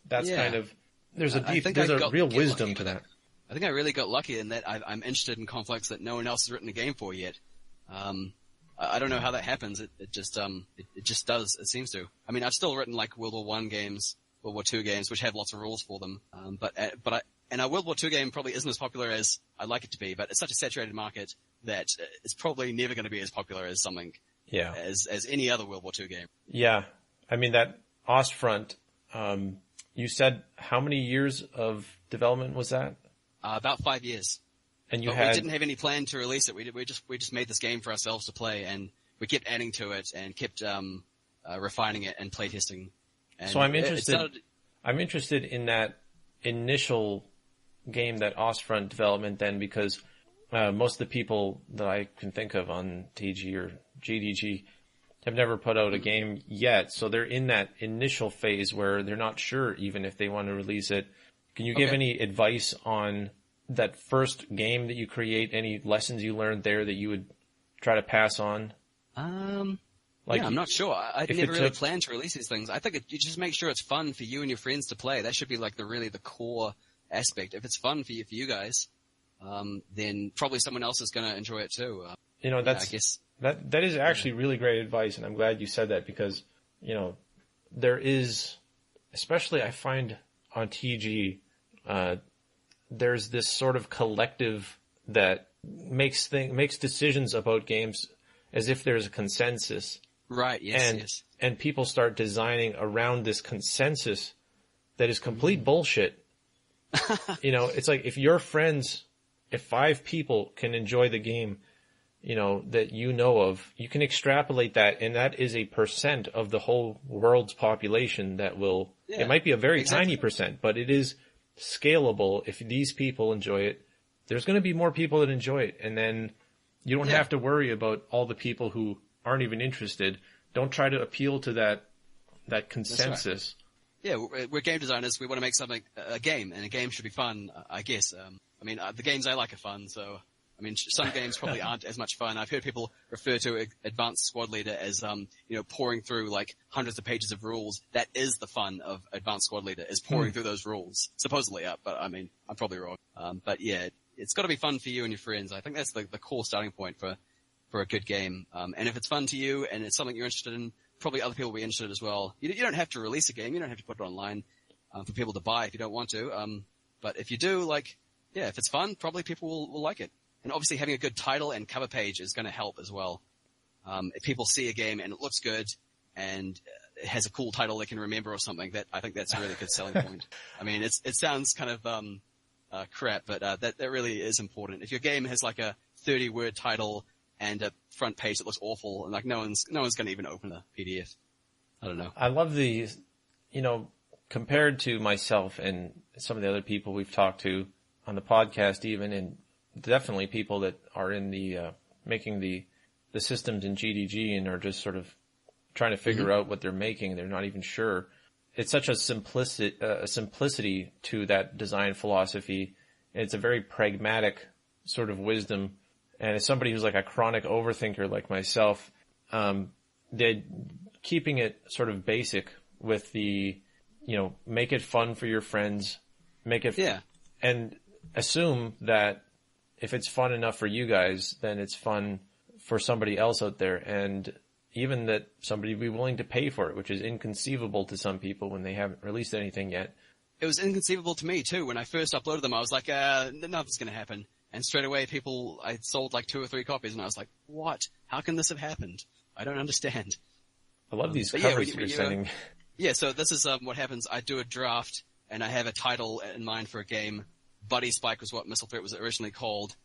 That's kind of, there's a real wisdom to that. I think I really got lucky in that I'm interested in conflicts that no one else has written a game for yet. I don't know how that happens. It just does. It seems to. I mean, I've still written like World War I games, World War II games, which have lots of rules for them. And a World War II game probably isn't as popular as I'd like it to be, but it's such a saturated market that it's probably never going to be as popular as something, as any other World War II game. Yeah. I mean, that Ostfront, you said how many years of development was that? About 5 years. And we didn't have any plan to release it. We just made this game for ourselves to play, and we kept adding to it and kept refining it and playtesting. So I'm interested in that initial game, that Ostfront development then, because most of the people that I can think of on TG or GDG have never put out a game yet, so they're in that initial phase where they're not sure even if they want to release it. Can you give any advice on that first game that you create? Any lessons you learned there that you would try to pass on? Yeah, I'm not sure. I never really planned to release these things. I think you just make sure it's fun for you and your friends to play. That should be like the core aspect. If it's fun for you guys, then probably someone else is going to enjoy it too. I guess that is actually really great advice, and I'm glad you said that because, there is, especially I find on TG, there's this sort of collective that makes decisions about games as if there's a consensus. Right, yes. And people start designing around this consensus that is complete bullshit. It's like if 5 people can enjoy the game, that of, you can extrapolate that, and that is a percent of the whole world's population that will, it might be a very tiny percent, but it is scalable. If these people enjoy it, there's going to be more people that enjoy it. And then you don't have to worry about all the people who aren't even interested. Don't try to appeal to that consensus. Right. Yeah, we're game designers. We want to make something, a game, and a game should be fun, I guess. The games I like are fun, so, some games probably aren't as much fun. I've heard people refer to Advanced Squad Leader as, pouring through like hundreds of pages of rules. That is the fun of Advanced Squad Leader, is pouring through those rules. Supposedly, but I'm probably wrong. But yeah, it's got to be fun for you and your friends. I think that's the core starting point for a good game. And if it's fun to you and it's something you're interested in, probably other people will be interested as well. You don't have to release a game. You don't have to put it online for people to buy if you don't want to. But if you do, if it's fun, probably people will like it. And obviously having a good title and cover page is going to help as well. If people see a game and it looks good and it has a cool title they can remember or something, I think that's a really good selling point. It sounds kind of crap, but that really is important. If your game has like a 30-word title and a front page that looks awful, and no one's going to even open the PDF. I don't know. I love the, compared to myself and some of the other people we've talked to on the podcast even, and definitely people that are in the, making the systems in GDG and are just sort of trying to figure out what they're making. They're not even sure. It's such a simplicity to that design philosophy. It's a very pragmatic sort of wisdom. And as somebody who's like a chronic overthinker like myself, they're keeping it sort of basic with the, make it fun for your friends, and assume that if it's fun enough for you guys, then it's fun for somebody else out there. And even that somebody would be willing to pay for it, which is inconceivable to some people when they haven't released anything yet. It was inconceivable to me too. When I first uploaded them, I was like, nothing's going to happen. And straight away I sold like 2 or 3 copies and I was like, what? How can this have happened? I don't understand. I love these covers you're sending. Yeah, so this is what happens. I do a draft and I have a title in mind for a game. Buddy Spike was what Missile Threat was originally called.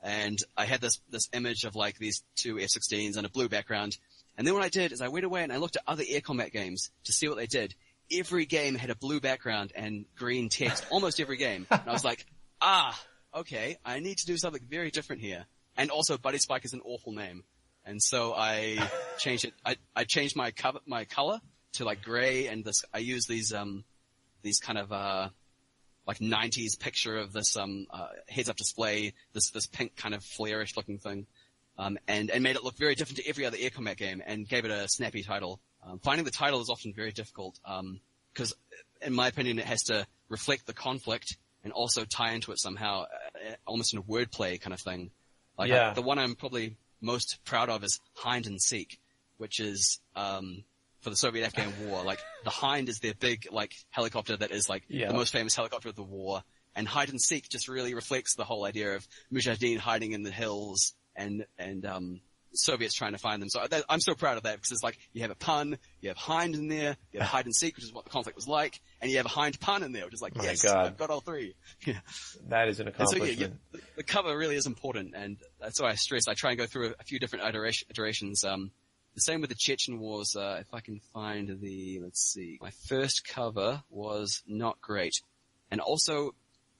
And I had this image of like these 2 F-16s and a blue background. And then what I did is I went away and I looked at other air combat games to see what they did. Every game had a blue background and green text, almost every game. And I was like, okay, I need to do something very different here. And also Buddy Spike is an awful name. And so I changed it. I changed my color to like gray, and I use these kind of, like 90s picture of this, heads up display, this pink kind of flare-ish looking thing. And made it look very different to every other air combat game and gave it a snappy title. Finding the title is often very difficult, because in my opinion it has to reflect the conflict and also tie into it somehow, almost in a wordplay kind of thing. The one I'm probably most proud of is Hind and Seek, which is, for the Soviet-Afghan war. Like, the Hind is their big, like, helicopter that is, like, the most famous helicopter of the war. And Hide and Seek just really reflects the whole idea of Mujahideen hiding in the hills and Soviets trying to find them. So I'm so proud of that because it's like, you have a pun, you have Hind in there, you have Hide and Seek, which is what the conflict was like, and you have a Hind pun in there, which is like, yes, I've got all 3. Yeah. That is an accomplishment. So, the cover really is important, and that's why I stress. I try and go through a few different iterations. The same with the Chechen Wars. If I can find let's see. My first cover was not great. And also,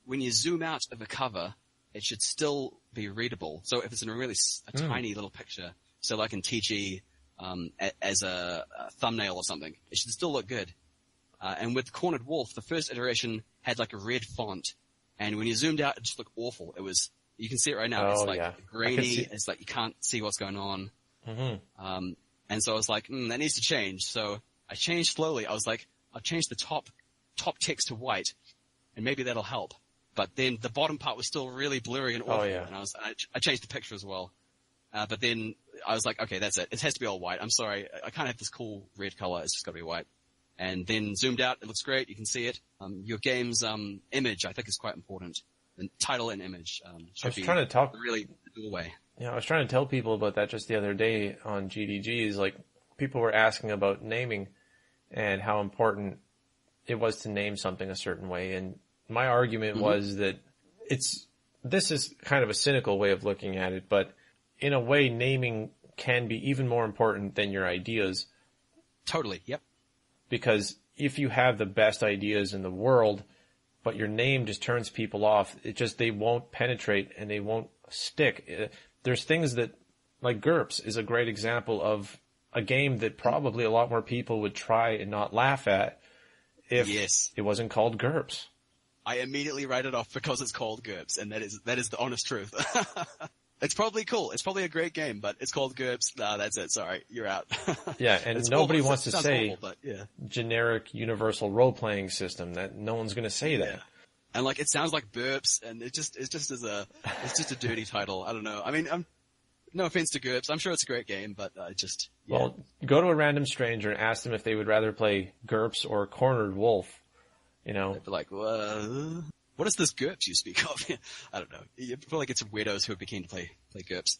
when you zoom out of a cover, it should still be readable. So if it's in a really tiny little picture, So like in TG, as a thumbnail or something, it should still look good. And with Cornered Wolf, the first iteration had like a red font, and when you zoomed out, it just looked awful. You can see it right now. It's like grainy. It's like you can't see what's going on. Mm-hmm. And so I was like, that needs to change. So I changed slowly. I was like, I'll change the top text to white, and maybe that'll help. But then the bottom part was still really blurry and awful. And I changed the picture as well. But then I was like, okay, that's it. It has to be all white. I'm sorry. I can't have this cool red color. It's just got to be white. And then zoomed out. It looks great. You can see it. Your game's image, I think, is quite important. The title and image should be really the doorway. Yeah, I was trying to tell people about that just the other day on GDG. Is like people were asking about naming and how important it was to name something a certain way. And my argument was that this is kind of a cynical way of looking at it, but in a way, naming can be even more important than your ideas. Totally, yep. Because if you have the best ideas in the world, but your name just turns people off, they won't penetrate and they won't stick. There's things that, like GURPS is a great example of a game that probably a lot more people would try and not laugh at if it wasn't called GURPS. I immediately write it off because it's called GURPS, and that is the honest truth. It's probably cool. It's probably a great game, but it's called GURPS. Nah, that's it. Sorry, you're out. Yeah, and nobody wants to say awful, but yeah. Generic universal role-playing system. That no one's going to say that. Yeah. And like it sounds like burps, and it's just a dirty title. I don't know. I mean, no offense to GURPS. I'm sure it's a great game, but Well, go to a random stranger and ask them if they would rather play GURPS or Cornered Wolf. You know, they'd be like, what is this GURPS you speak of? I don't know. You feel like it's weirdos who would be keen to play GURPS.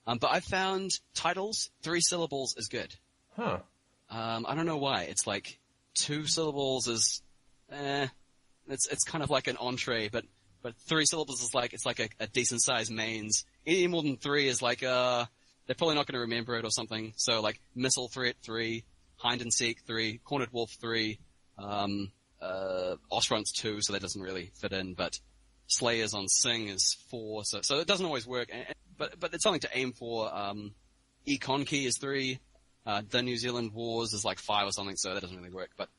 But I found titles, 3 syllables is good. Huh. I don't know why. It's like 2 syllables is, it's kind of like an entree, but 3 syllables is like, it's like a decent sized mains. Any more than 3 is like, they're probably not going to remember it or something. So like Missile Threat 3, Hide and Seek 3, Cornered Wolf 3, Ostfront's 2, so that doesn't really fit in, but Slayers on Sing is 4, so it doesn't always work, but it's something to aim for. Econ Key is 3, The New Zealand Wars is like 5 or something, so that doesn't really work, but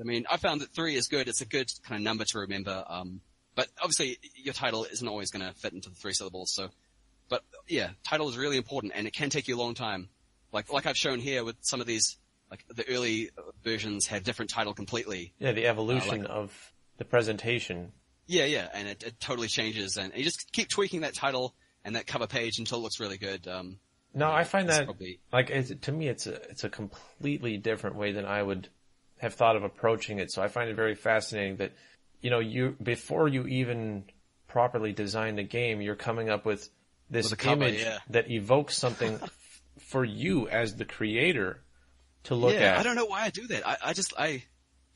I mean, I found that 3 is good. It's a good kind of number to remember, but obviously your title isn't always going to fit into the 3 syllables, so, but yeah, title is really important, and it can take you a long time. Like I've shown here with some of these, like the early versions have different title completely. Yeah, the evolution of the presentation. Yeah, and it totally changes, and you just keep tweaking that title and that cover page until it looks really good. No, I find that to me it's a completely different way than I would have thought of approaching it. So I find it very fascinating that before you even properly design the game, you're coming up with this image that evokes something for you as the creator to look at. I don't know why I do that. I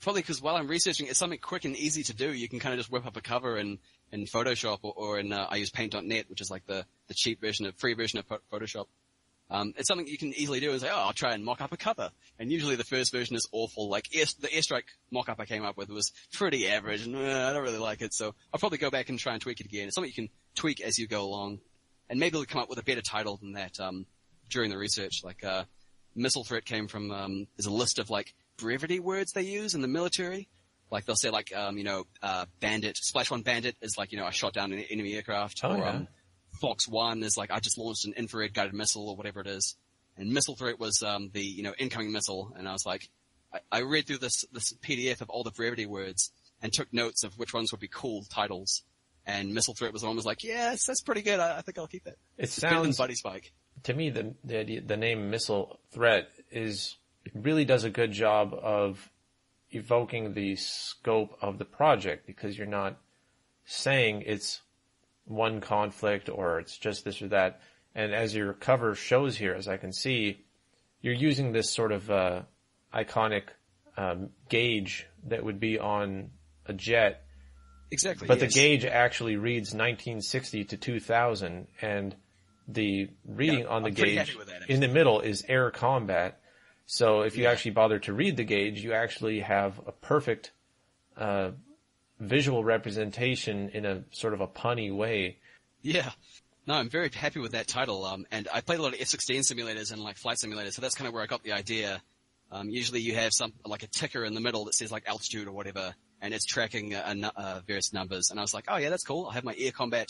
probably because while I'm researching, it's something quick and easy to do. You can kind of just whip up a cover in Photoshop or in, I use Paint.net, which is like the cheap version free version of Photoshop. It's something you can easily do and say, I'll try and mock up a cover. And usually the first version is awful. Like the Airstrike mock-up I came up with was pretty average and I don't really like it. So I'll probably go back and try and tweak it again. It's something you can tweak as you go along. And maybe we'll come up with a better title than that, during the research. Like, Missile Threat came from, there's a list of like brevity words they use in the military. Like they'll say like, bandit, Splash 1 bandit is like, I shot down an enemy aircraft. Fox 1 is like, I just launched an infrared guided missile or whatever it is. And Missile Threat was, the, incoming missile. And I was like, I read through this PDF of all the brevity words and took notes of which ones would be cool titles. And Missile Threat was the one was like, yes, that's pretty good. I think I'll keep it. It's better than Buddy Spike. To me, the name Missile Threat really does a good job of evoking the scope of the project, because you're not saying it's one conflict or it's just this or that. And as your cover shows here, as I can see, you're using this sort of iconic gauge that would be on a jet. Exactly. But the gauge actually reads 1960 to 2000, and the reading on the gauge in the middle is air combat. So if you actually bother to read the gauge, you actually have a perfect visual representation in a sort of a punny way. Yeah. No, I'm very happy with that title. And I played a lot of F-16 simulators and like flight simulators, so that's kind of where I got the idea. Usually you have like a ticker in the middle that says like altitude or whatever, and it's tracking various numbers. And I was like, oh yeah, that's cool. I'll have my air combat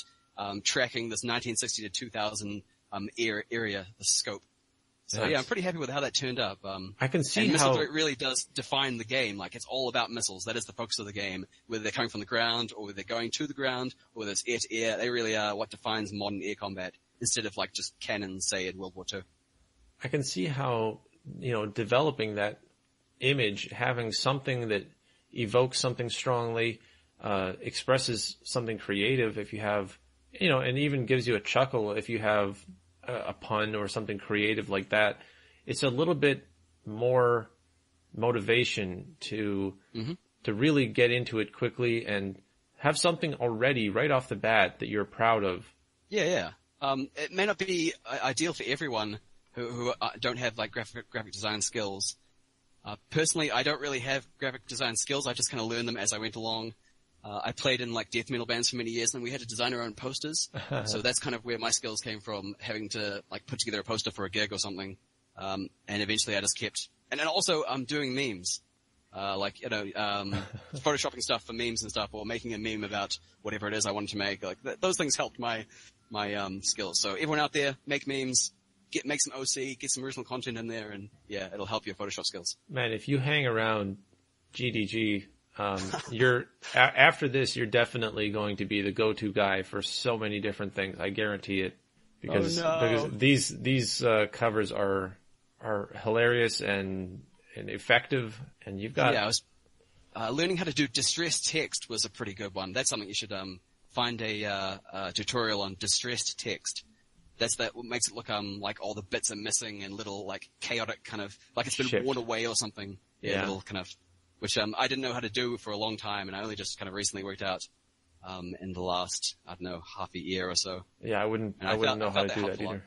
tracking this 1960 to 2000 area, the scope. So yeah, I'm pretty happy with how that turned up. I can see and how missile threat really does define the game. Like it's all about missiles. That is the focus of the game. Whether they're coming from the ground or whether they're going to the ground or whether it's air to air, they really are what defines modern air combat instead of like just cannons, say, in World War II. I can see how, developing that image, having something that evokes something strongly, expresses something creative if you have, and even gives you a chuckle if you have a pun or something creative like that. It's a little bit more motivation to really get into it quickly and have something already right off the bat that you're proud of. Yeah. It may not be ideal for everyone who don't have like graphic design skills. Personally, I don't really have graphic design skills. I just kind of learned them as I went along. I played in like death metal bands for many years, and we had to design our own posters. So that's kind of where my skills came from, having to like put together a poster for a gig or something. And eventually I just kept, and then also I'm doing memes, photoshopping stuff for memes and stuff, or making a meme about whatever it is I wanted to make. Like those things helped my skills. So everyone out there, make memes, make some OC, get some original content in there, and yeah, it'll help your Photoshop skills. Man, if you hang around GDG, after this, you're definitely going to be the go-to guy for so many different things. I guarantee it, because these covers are hilarious and effective, and you've got. Yeah, I was learning how to do distressed text was a pretty good one. That's something you should find a tutorial on distressed text. That's what makes it look like all the bits are missing and little like chaotic kind of like it's been worn away or something. Yeah, little kind of. Which I didn't know how to do for a long time, and I only just kind of recently worked out in the last, I don't know, half a year or so. Yeah, I wouldn't know how to do that either.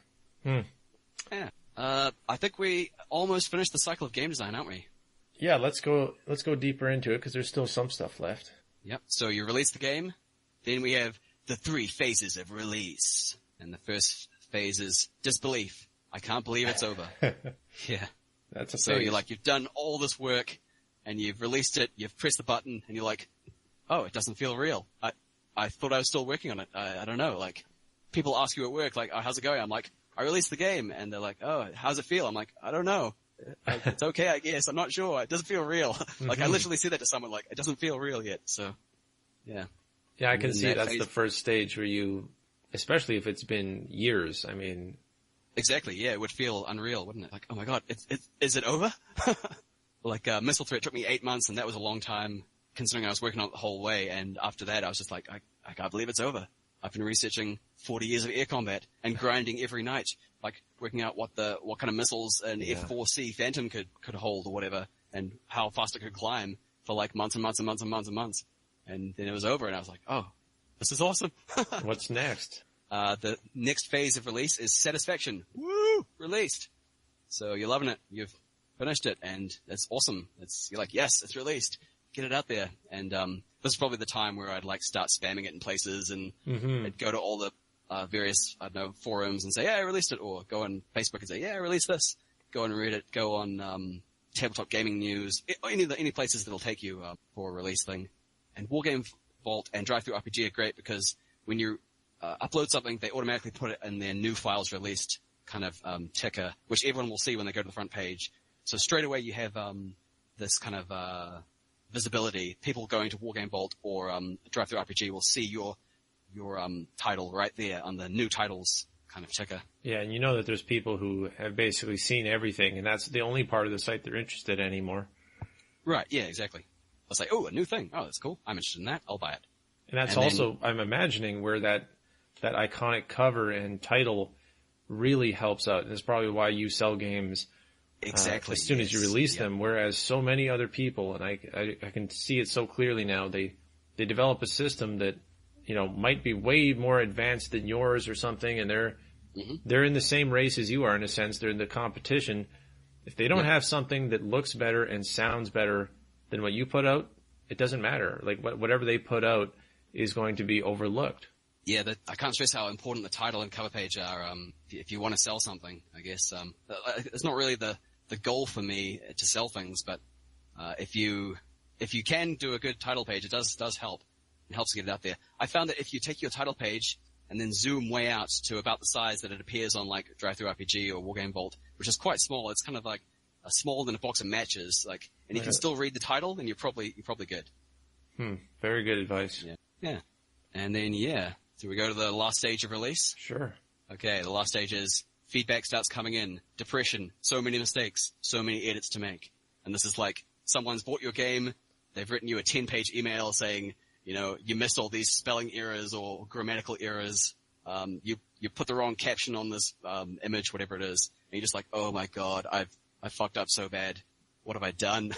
Yeah. I think we almost finished the cycle of game design, aren't we? Yeah, let's go deeper into it, because there's still some stuff left. Yep. So you release the game, then we have the 3 phases of release. And the first phase is disbelief. I can't believe it's over. Yeah. That's a phase. So you've done all this work, and you've released it, you've pressed the button, and you're like, oh, it doesn't feel real. I thought I was still working on it. I don't know. Like, people ask you at work, like, oh, how's it going? I'm like, I released the game. And they're like, oh, how's it feel? I'm like, I don't know. It's okay, I guess. I'm not sure. It doesn't feel real. Like, I literally said that to someone, like, it doesn't feel real yet. So, yeah. Yeah, I can see that's the first stage where you, especially if it's been years, I mean. Exactly, yeah, it would feel unreal, wouldn't it? Like, oh my god, is it over? Like, Missile Threat took me 8 months, and that was a long time, considering I was working on it the whole way, and after that I was just like, I can't believe it's over. I've been researching 40 years of air combat, and grinding every night, like, working out what kind of missiles an F-4C Phantom could hold or whatever, and how fast it could climb for like months and months and months and months and months. And then it was over, and I was like, oh, this is awesome. What's next? The next phase of release is satisfaction. Woo! Released. So you're loving it. You've finished it, and it's awesome. You're like, yes, it's released. Get it out there. And this is probably the time where I'd like start spamming it in places, and I'd go to all the various, I don't know, forums and say, yeah, I released it, or go on Facebook and say, yeah, I released this. Go on Reddit, go on Tabletop Gaming News, any places that'll take you for a release thing. And Wargame Vault and Drive-Thru RPG are great because when you upload something, they automatically put it in their new files released kind of ticker, which everyone will see when they go to the front page. So straight away you have this kind of visibility. People going to Wargame Vault or Drive-Thru RPG will see your title right there on the new titles kind of ticker. Yeah, and you know that there's people who have basically seen everything, and that's the only part of the site they're interested in anymore. Right, yeah, exactly. I'll say, oh, a new thing. Oh, that's cool. I'm interested in that. I'll buy it. And that's also, I'm imagining, where that iconic cover and title really helps out. And it's probably why you sell games exactly as soon as you release them, whereas so many other people, and I can see it so clearly now, they develop a system that, might be way more advanced than yours or something, and they're in the same race as you are in a sense. They're in the competition. If they don't have something that looks better and sounds better than what you put out, it doesn't matter. Like whatever they put out is going to be overlooked. Yeah, I can't stress how important the title and cover page are. If you want to sell something, I guess it's not really the goal for me to sell things, but if you can do a good title page, it does help. It helps get it out there. I found that if you take your title page and then zoom way out to about the size that it appears on like DriveThruRPG or Wargame Vault, which is quite small, it's kind of like smaller than a box of matches. Like, and you can still read the title, then you're probably good. Very good advice. Yeah. And then so we go to the last stage of release. Sure. Okay, the last stage is feedback starts coming in. Depression, so many mistakes, so many edits to make. And this is like someone's bought your game, they've written you a 10-page email saying, you missed all these spelling errors or grammatical errors. You put the wrong caption on this image, whatever it is. And you're just like, oh my God, I fucked up so bad. What have I done?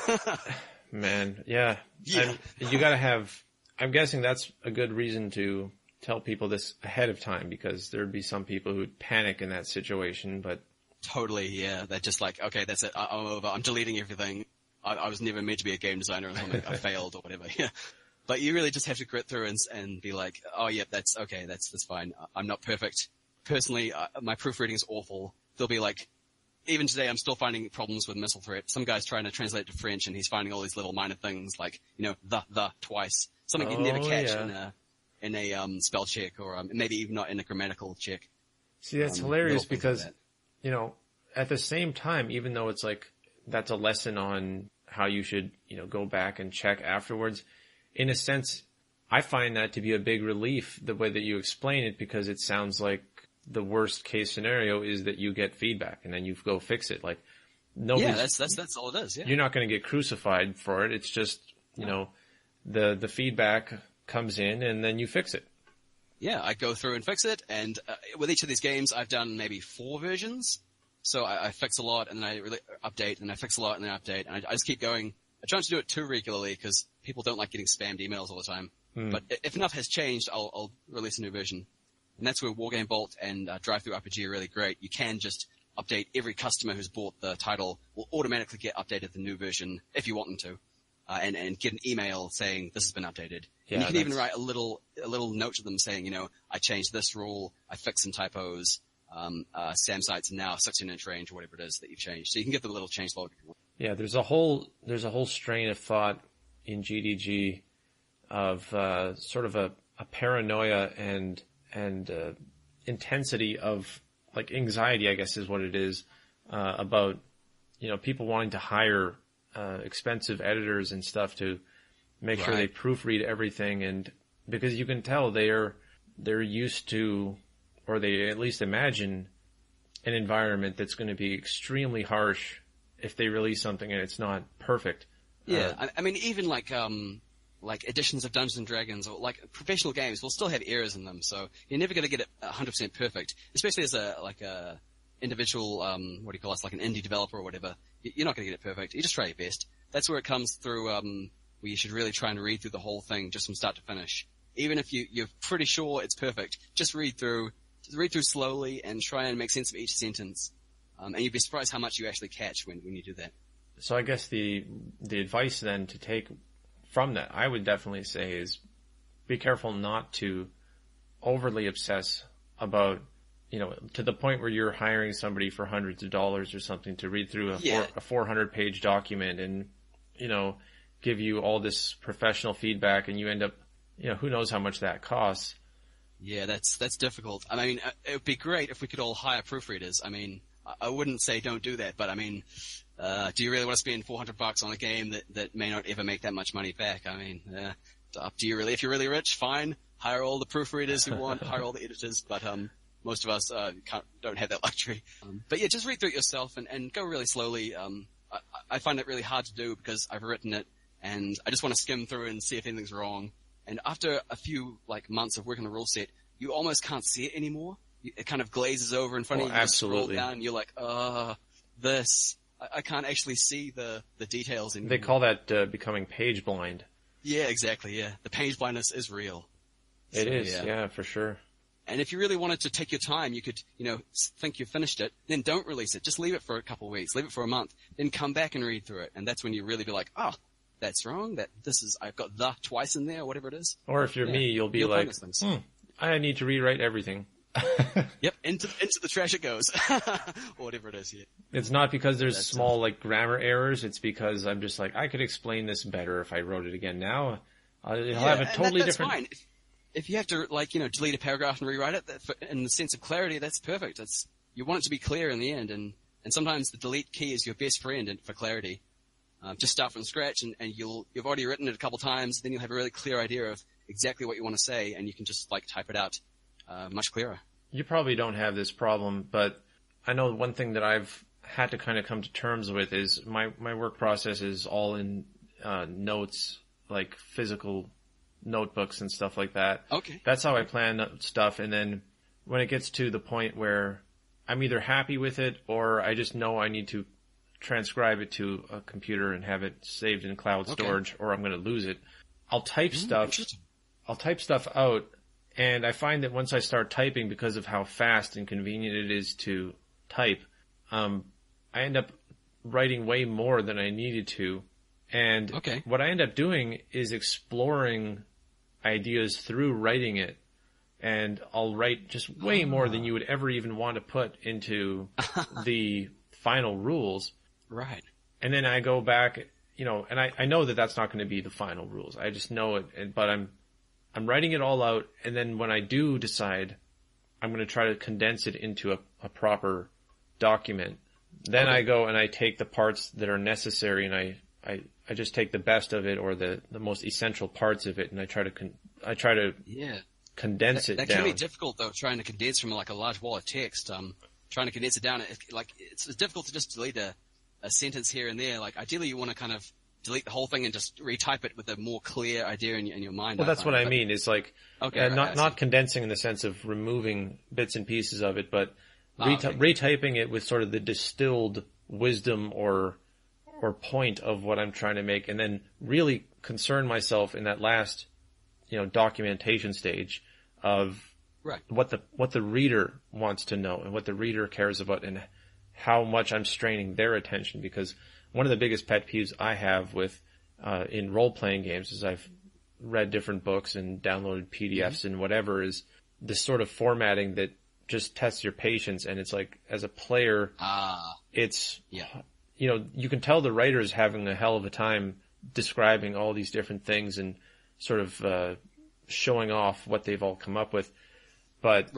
Man, yeah. You gotta have, I'm guessing that's a good reason to tell people this ahead of time, because there'd be some people who'd panic in that situation, but. Totally, yeah. They're just like, okay, that's it. I'm over. I'm deleting everything. I was never meant to be a game designer or something. I failed or whatever. Yeah. But you really just have to grit through and be like, oh yeah, that's okay. That's fine. I'm not perfect. Personally, my proofreading is awful. They'll be like, even today, I'm still finding problems with Missile Threat. Some guy's trying to translate to French and he's finding all these little minor things like, the twice. Something you'd never catch in a spell check or maybe even not in a grammatical check. See, that's hilarious because, at the same time, even though it's like, that's a lesson on how you should, go back and check afterwards. In a sense, I find that to be a big relief, the way that you explain it, because it sounds like the worst case scenario is that you get feedback and then you go fix it. Like, that's all it is. Yeah. You're not going to get crucified for it. It's just, the feedback comes in and then you fix it. Yeah, I go through and fix it. And with each of these games, I've done maybe 4 versions. So I fix a lot and then I really update and I fix a lot and then I update. And I just keep going. I try not to do it too regularly because people don't like getting spammed emails all the time. But if enough has changed, I'll release a new version. And that's where Wargame Vault and DriveThruRPG are really great. You can just update every customer who's bought the title will automatically get updated the new version if you want them to. And get an email saying this has been updated. Yeah, and you can even write a little note to them saying, I changed this rule, I fixed some typos, SAM sites are now 16-inch range or whatever it is that you've changed. So you can get the little change log. Yeah, there's a whole strain of thought in GDG of sort of a paranoia and intensity of like anxiety, I guess is what it is, about people wanting to hire expensive editors and stuff to make sure they proofread everything, and because you can tell they're used to, or they at least imagine, an environment that's going to be extremely harsh if they release something and it's not perfect. Yeah, I mean, even like editions of Dungeons and Dragons or like professional games will still have errors in them, so you're never going to get it 100% perfect, especially as a individual, what do you call us, like an indie developer or whatever. You're not going to get it perfect. You just try your best. That's where it comes through, where you should really try and read through the whole thing just from start to finish. Even if you're pretty sure it's perfect, just read through slowly and try and make sense of each sentence. And you'd be surprised how much you actually catch when you do that. So I guess the advice then to take from that, I would definitely say, is be careful not to overly obsess about, to the point where you're hiring somebody for hundreds of dollars or something to read through a 400-page document and, give you all this professional feedback, and you end up, who knows how much that costs. Yeah, that's difficult. I mean, it would be great if we could all hire proofreaders. I mean, I wouldn't say don't do that, but I mean, do you really want to spend $400 on a game that may not ever make that much money back? I mean, up to you really. If you're really rich, fine. Hire all the proofreaders you want, hire all the editors, but most of us don't have that luxury. But yeah, just read through it yourself and go really slowly. I find it really hard to do because I've written it and I just want to skim through and see if anything's wrong. And after a few months of working the rule set, you almost can't see it anymore. It kind of glazes over in front of you. Absolutely. You scroll down and you're like, this. I can't actually see the details anymore. They call that becoming page blind. Yeah, exactly, yeah. The page blindness is real. It is, yeah, for sure. And if you really wanted to take your time, you could, think you've finished it, then don't release it. Just leave it for a couple of weeks, leave it for a month, then come back and read through it. And that's when you really be like, that's wrong, I've got the twice in there, or whatever it is. Or if you're me, you'll be like, I need to rewrite everything. Yep, into the trash it goes, or whatever it is. Yeah. It's not because there's small like grammar errors. It's because I'm just like, I could explain this better if I wrote it again. Now it'll have a totally different. Fine. If you have to delete a paragraph and rewrite it in the sense of clarity, that's perfect. You want it to be clear in the end, and sometimes the delete key is your best friend for clarity. Just start from scratch, and you've already written it a couple times. Then you'll have a really clear idea of exactly what you want to say, and you can just like type it out much clearer. You probably don't have this problem, but I know one thing that I've had to kind of come to terms with is my work process is all in notes, like physical notebooks and stuff like that. Okay. That's how I plan stuff, and then when it gets to the point where I'm either happy with it or I just know I need to transcribe it to a computer and have it saved in cloud storage, or I'm going to lose it, I'll type stuff. I'll type stuff out. And I find that once I start typing, because of how fast and convenient it is to type, I end up writing way more than I needed to. And what I end up doing is exploring ideas through writing it. And I'll write just way more than you would ever even want to put into the final rules. Right. And then I go back, and I know that that's not going to be the final rules. I just know it, but I'm writing it all out, and then when I do decide I'm going to try to condense it into a proper document, then I go and I take the parts that are necessary, and I just take the best of it or the most essential parts of it, and I try to condense it down. That can be difficult though, trying to condense from like a large wall of text. Trying to condense it down, it's difficult to just delete a sentence here and there. Like ideally, you want to kind of delete the whole thing and just retype it with a more clear idea in your mind. Well, that's what I mean. It's like not condensing in the sense of removing bits and pieces of it, but retyping it with sort of the distilled wisdom or point of what I'm trying to make, and then really concern myself in that last, documentation stage of what the reader wants to know and what the reader cares about and how much I'm straining their attention. Because one of the biggest pet peeves I have with in role-playing games is I've read different books and downloaded PDFs and whatever is this sort of formatting that just tests your patience. And it's like, as a player, it's, you can tell the writer's having a hell of a time describing all these different things and sort of showing off what they've all come up with. But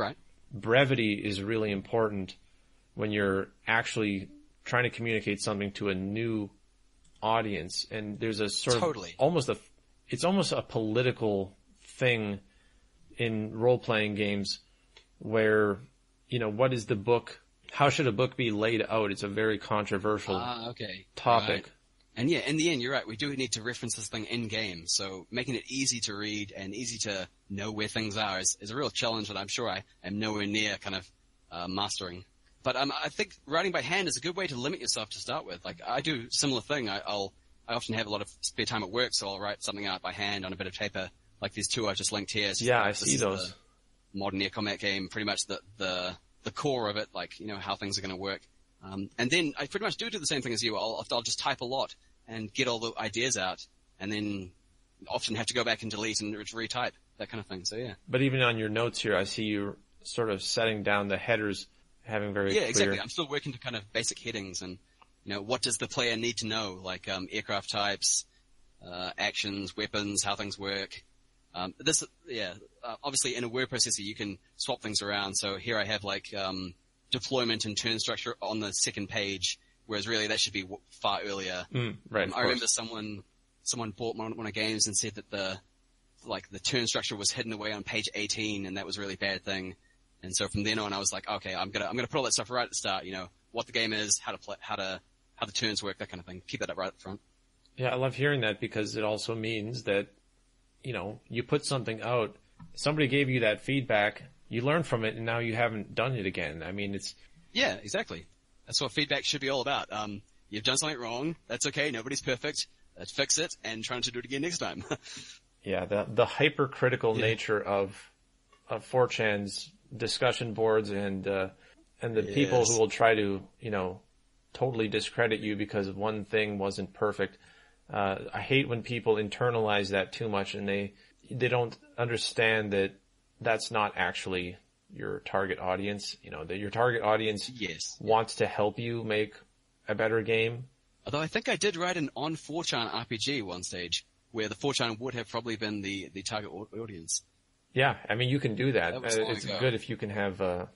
brevity is really important when you're actually trying to communicate something to a new audience. And there's a sort of it's almost a political thing in role-playing games where, what is the book? How should a book be laid out? It's a very controversial topic. Right. And yeah, in the end, you're right. We do need to reference this thing in game. So making it easy to read and easy to know where things are is a real challenge that I'm sure I am nowhere near kind of mastering. But I think writing by hand is a good way to limit yourself to start with. Like I do a similar thing. I often have a lot of spare time at work, so I'll write something out by hand on a bit of paper. Like these two I've just linked here. Yeah, I see those. Modern air combat game, pretty much the core of it, like, how things are going to work. And then I pretty much do the same thing as you. I'll just type a lot and get all the ideas out, and then often have to go back and delete and retype, that kind of thing. So yeah. But even on your notes here, I see you sort of setting down the headers, having very clear. Yeah, exactly. I'm still working to kind of basic headings and, what does the player need to know? Like, aircraft types, actions, weapons, how things work. Obviously in a word processor you can swap things around. So here I have like deployment and turn structure on the second page, whereas really that should be far earlier. Right. I remember someone bought one of games and said that the turn structure was hidden away on page 18, and that was a really bad thing. And so from then on I was like, okay, I'm gonna put all that stuff right at the start. What the game is, how to play, how the turns work, that kind of thing. Keep that up right up front. Yeah, I love hearing that because it also means that you put something out, somebody gave you that feedback, you learn from it, and now you haven't done it again. I mean, it's... Yeah, exactly. That's what feedback should be all about. You've done something wrong. That's okay. Nobody's perfect. Let's fix it and try to do it again next time. Yeah, the hypercritical nature of 4chan's discussion boards and the people who will try to, totally discredit you because one thing wasn't perfect. I hate when people internalize that too much, and they don't understand that that's not actually your target audience. You know, that your target audience Yes. wants to help you make a better game. Although I think I did write an on 4chan RPG one stage, where the 4chan would have probably been the target audience. Yeah, I mean, you can do that. That was long It's ago. good if you can have a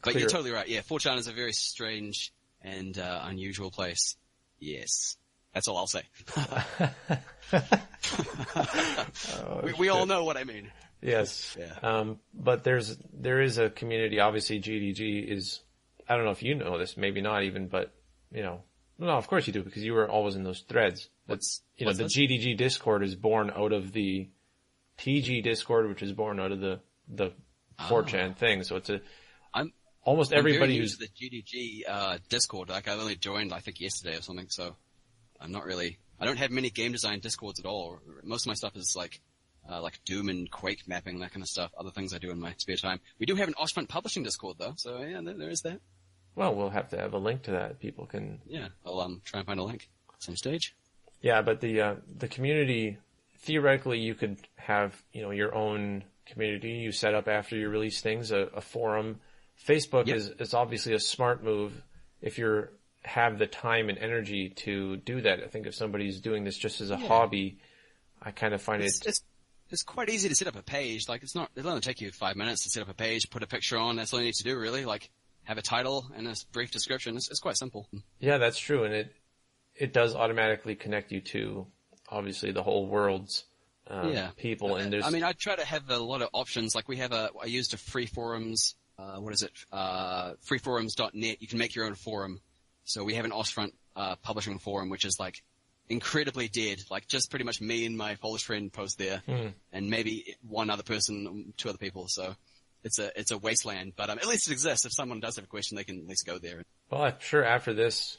clear... But you're totally right. Yeah, 4chan is a very strange and unusual place. Yes. That's all I'll say. we all know what I mean. Yes. Yeah. But there is a community. Obviously, GDG is, I don't know if you know this, maybe not even, but, you know, no, of course you do, because you were always in those threads. The GDG Discord is born out of the TG Discord, which is born out of the 4chan thing. So it's almost everybody who's the GDG Discord. Like, I only joined, I think, yesterday or something, so I don't have many game design Discords at all. Most of my stuff is like Doom and Quake mapping, that kind of stuff, other things I do in my spare time. We do have an Ostfront publishing Discord, though, so yeah, there is that. Well, we'll have to have a link to that. People can... Yeah, I'll try and find a link at some stage. Yeah, but the community, theoretically, you could have, you know, your own community you set up after you release things, a forum. Facebook is obviously a smart move if you have the time and energy to do that. I think if somebody's doing this just as a hobby, I kind of find it's quite easy to set up a page. Like, it'll only take you 5 minutes to set up a page, put a picture on. That's all you need to do, really. Like, have a title and a brief description. It's quite simple. Yeah, that's true. And it does automatically connect you to, obviously, the whole world's people. And I mean, I try to have a lot of options. Like, I used a free forums, freeforums.net. You can make your own forum. So we have an Ostfront publishing forum, which is like incredibly dead. Like, just pretty much me and my Polish friend post there, and maybe one other person, two other people. So it's a wasteland. But at least it exists. If someone does have a question, they can at least go there. Well, I'm sure after this,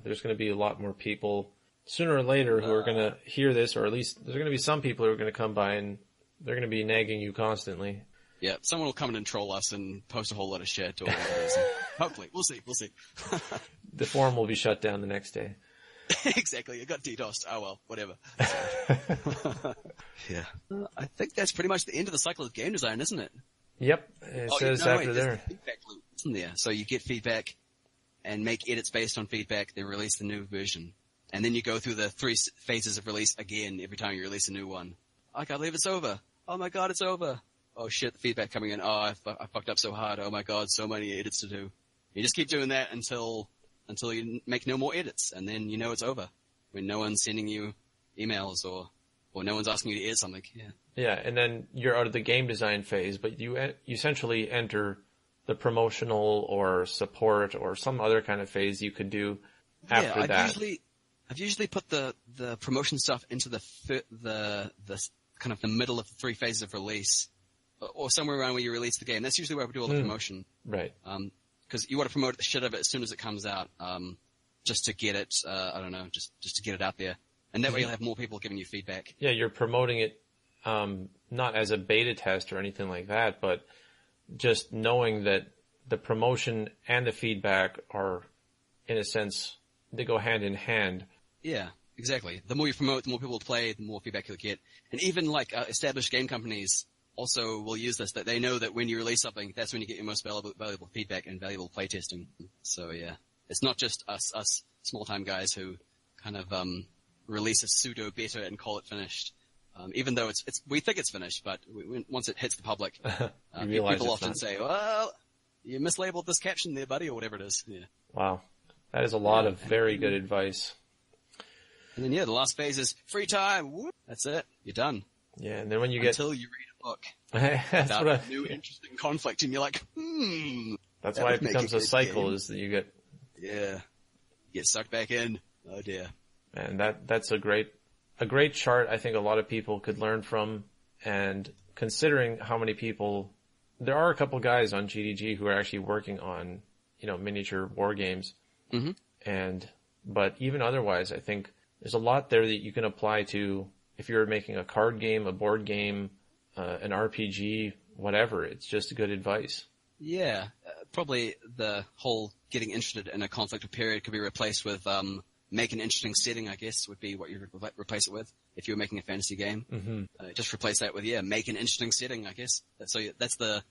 there's going to be a lot more people sooner or later who are going to hear this, or at least there's going to be some people who are going to come by and they're going to be nagging you constantly. Yeah, someone will come in and troll us and post a whole lot of shit or whatever it is. Hopefully. We'll see. The forum will be shut down the next day. Exactly. It got DDoSed. Oh well, whatever. Yeah. I think that's pretty much the end of the cycle of game design, isn't it? Yep. It says after there. There's a feedback loop, isn't there? So you get feedback and make edits based on feedback, then release the new version. And then you go through the 3 phases of release again every time you release a new one. I can't believe it's over. Oh my god, it's over. Oh shit, the feedback coming in. Oh, I fucked up so hard. Oh my god, so many edits to do. You just keep doing that until you make no more edits, and then you know it's over. When no one's sending you emails or no one's asking you to edit something. Yeah. Yeah, and then you're out of the game design phase, but you essentially enter the promotional or support or some other kind of phase you could do after that. I've usually put the promotion stuff into the kind of the middle of the 3 phases of release, or somewhere around where you release the game. That's usually where we do all the promotion. Right. Because you want to promote the shit of it as soon as it comes out, just to get it, just to get it out there. And that way you'll have more people giving you feedback. Yeah, you're promoting it, not as a beta test or anything like that, but just knowing that the promotion and the feedback are, in a sense, they go hand in hand. Yeah, exactly. The more you promote, the more people will play, the more feedback you'll get. And even like established game companies also will use this, that they know that when you release something, that's when you get your most valuable feedback and valuable playtesting. So yeah, it's not just us small-time guys who kind of release a pseudo beta and call it finished. Even though we think it's finished, but once it hits the public, people often say, "Well, you mislabeled this caption there, buddy," or whatever it is. Yeah. Wow, that is a lot of very good advice. And then the last phase is free time. Whoop, that's it. You're done. Yeah, and then when you until you read a book that's about a new interesting conflict, and you're like, That's why it becomes a cycle. Game. Is that you get sucked back in. Oh dear. And that's a great chart. I think a lot of people could learn from. And considering how many people, there are a couple guys on GDG who are actually working on, miniature war games. Mm-hmm. But even otherwise, I think there's a lot there that you can apply to if you're making a card game, a board game, an RPG, whatever. It's just good advice. Yeah, probably the whole getting interested in a conflict or period could be replaced with make an interesting setting, I guess, would be what you would replace it with if you were making a fantasy game. Mm-hmm. Just replace that with, make an interesting setting, I guess. So that's the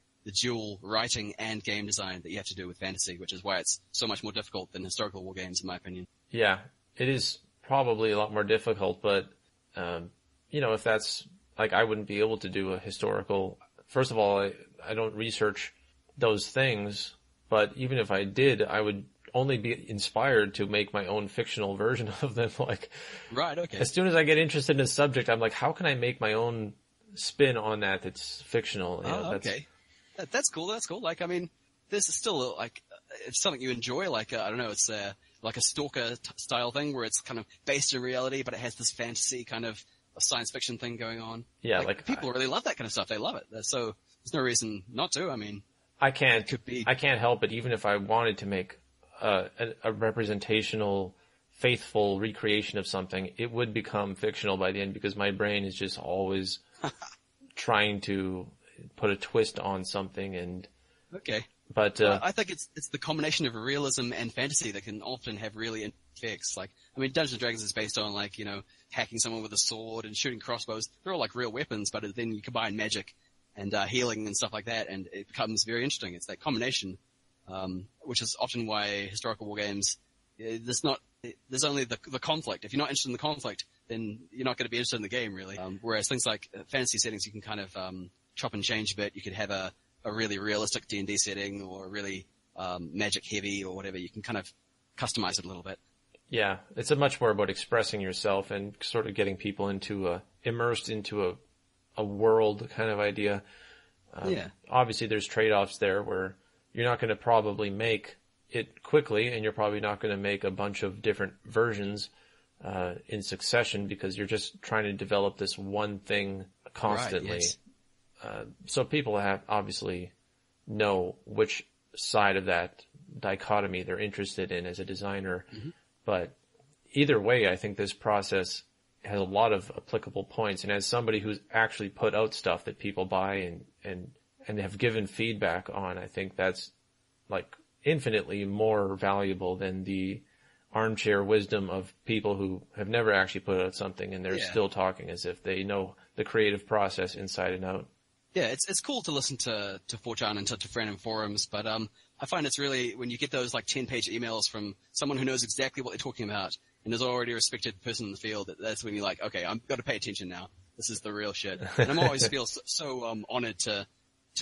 dual writing and game design that you have to do with fantasy, which is why it's so much more difficult than historical war games, in my opinion. Yeah, it is probably a lot more difficult, but, if that's, like, I wouldn't be able to do a historical. First of all, I don't research those things, but even if I did, I would only be inspired to make my own fictional version of them. Like, right, okay. As soon as I get interested in a subject, I'm like, how can I make my own spin on that's fictional? Okay. That's cool. Like, I mean, this is still, like, it's something you enjoy. Like, I don't know, it's like a Stalker style thing where it's kind of based in reality, but it has this fantasy kind of a science fiction thing going on. Yeah, like people really love that kind of stuff. They love it. So there's no reason not to. I mean, I can't help it. Even if I wanted to make a representational, faithful recreation of something, it would become fictional by the end because my brain is just always trying to put a twist on something. And okay, but I think it's the combination of realism and fantasy that can often have really effects. Like, I mean, Dungeons and Dragons is based on, like, hacking someone with a sword and shooting crossbows. They're all like real weapons, but then you combine magic and healing and stuff like that, and it becomes very interesting. It's that combination, which is often why historical war games, there's only the conflict. If you're not interested in the conflict, then you're not going to be interested in the game, really. Whereas things like fantasy settings, you can kind of chop and change a bit. You could have a really realistic D&D setting or really magic heavy or whatever. You can kind of customize it a little bit. Yeah, it's much more about expressing yourself and sort of getting people immersed into a world kind of idea. Obviously, there's trade-offs there where you're not going to probably make it quickly, and you're probably not going to make a bunch of different versions in succession because you're just trying to develop this one thing constantly. Right, yes. So people have obviously know which side of that dichotomy they're interested in as a designer. Mm-hmm. But either way, I think this process has a lot of applicable points. And as somebody who's actually put out stuff that people buy and have given feedback on, I think that's like infinitely more valuable than the armchair wisdom of people who have never actually put out something and they're still talking as if they know the creative process inside and out. Yeah, it's cool to listen to 4chan and to random forums, but I find it's really, when you get those like 10-page emails from someone who knows exactly what they're talking about and is already a respected person in the field, that's when you're like, okay, I've got to pay attention now. This is the real shit. And I'm always feel so honored to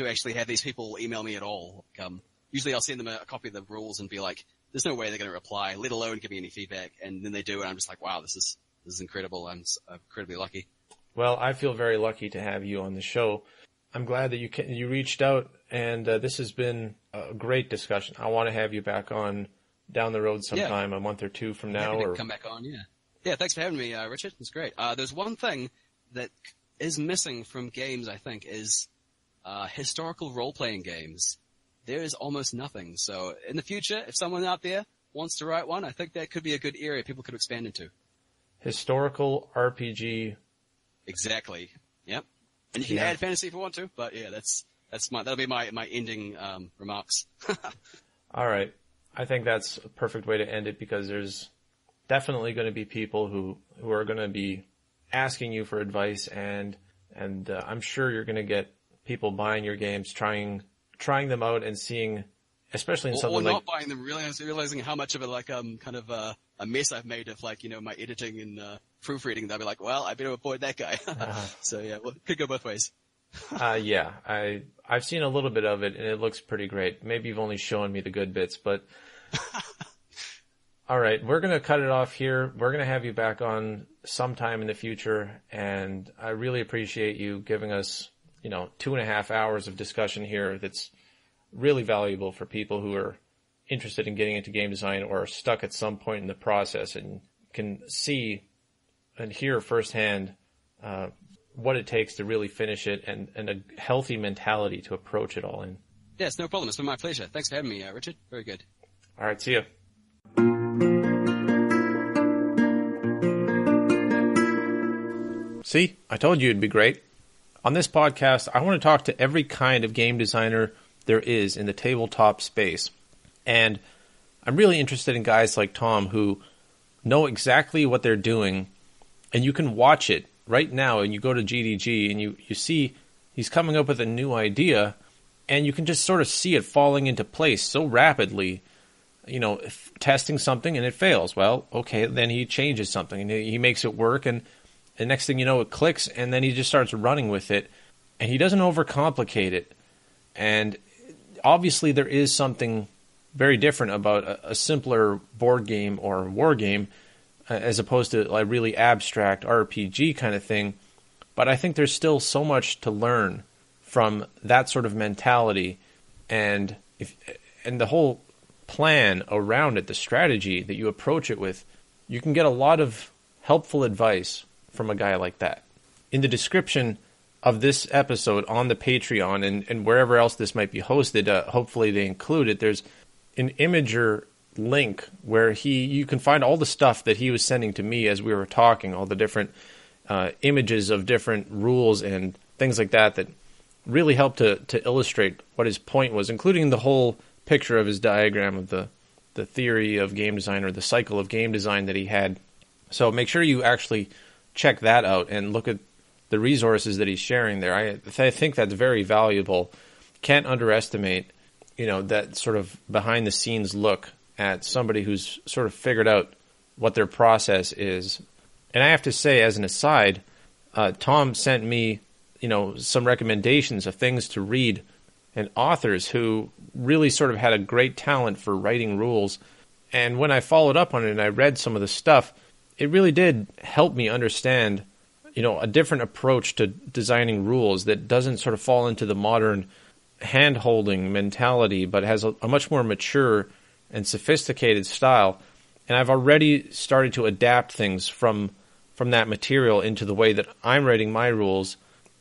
actually have these people email me at all. Like, usually I'll send them a copy of the rules and be like, there's no way they're going to reply, let alone give me any feedback. And then they do, and I'm just like, wow, this is incredible. I'm incredibly lucky. Well, I feel very lucky to have you on the show. I'm glad that you reached out, and this has been a great discussion. I want to have you back on down the road sometime, a month or two from now. Happy to come back on, Yeah, thanks for having me, Richard. It's great. There's one thing that is missing from games, I think, is historical role-playing games. There is almost nothing. So in the future, if someone out there wants to write one, I think that could be a good area people could expand into. Historical RPG. Exactly. Yep. And you can add fantasy if you want to, but that'll be my ending remarks. All right. I think that's a perfect way to end it because there's definitely going to be people who are going to be asking you for advice, and I'm sure you're going to get people buying your games, trying them out and seeing, especially in something like... Or not buying them, realizing how much of a kind of a mess I've made of my editing and proofreading. They'll be like, well, I better avoid that guy. So well, it could go both ways. I've seen a little bit of it and it looks pretty great. Maybe you've only shown me the good bits, but all right, we're going to cut it off here. We're going to have you back on sometime in the future, and I really appreciate you giving us, 2.5 hours of discussion here. That's really valuable for people who are interested in getting into game design or are stuck at some point in the process and can see and hear firsthand what it takes to really finish it and a healthy mentality to approach it all in. Yes, no problem. It's been my pleasure. Thanks for having me, Richard. Very good. All right, see ya. See, I told you it'd be great. On this podcast, I want to talk to every kind of game designer there is in the tabletop space. And I'm really interested in guys like Tom who know exactly what they're doing, and you can watch it right now, and you go to GDG and you see he's coming up with a new idea, and you can just sort of see it falling into place so rapidly. Testing something and it fails. Well, okay, then he changes something and he makes it work, and the next thing you know, it clicks, and then he just starts running with it, and he doesn't overcomplicate it. And obviously there is something very different about a simpler board game or war game as opposed to a really abstract RPG kind of thing. But I think there's still so much to learn from that sort of mentality, and the whole plan around it, the strategy that you approach it with. You can get a lot of helpful advice from a guy like that. In the description of this episode on the Patreon and wherever else this might be hosted, hopefully they include it, there's an Imager link where you can find all the stuff that he was sending to me as we were talking, all the different images of different rules and things like that really helped to illustrate what his point was, including the whole picture of his diagram of the theory of game design, or the cycle of game design that he had. So make sure you actually check that out and look at the resources that he's sharing there. I think that's very valuable. Can't underestimate, that sort of behind the scenes look at somebody who's sort of figured out what their process is. And I have to say, as an aside, Tom sent me, some recommendations of things to read and authors who really sort of had a great talent for writing rules. And when I followed up on it and I read some of the stuff, it really did help me understand, a different approach to designing rules that doesn't sort of fall into the modern hand-holding mentality, but has a much more mature and sophisticated style. And I've already started to adapt things from that material into the way that I'm writing my rules.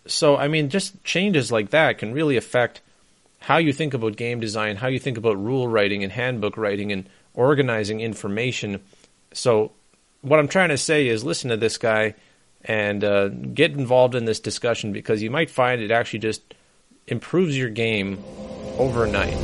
So, just changes like that can really affect how you think about game design, how you think about rule writing and handbook writing and organizing information. So what I'm trying to say is listen to this guy and get involved in this discussion, because you might find it actually just improves your game overnight.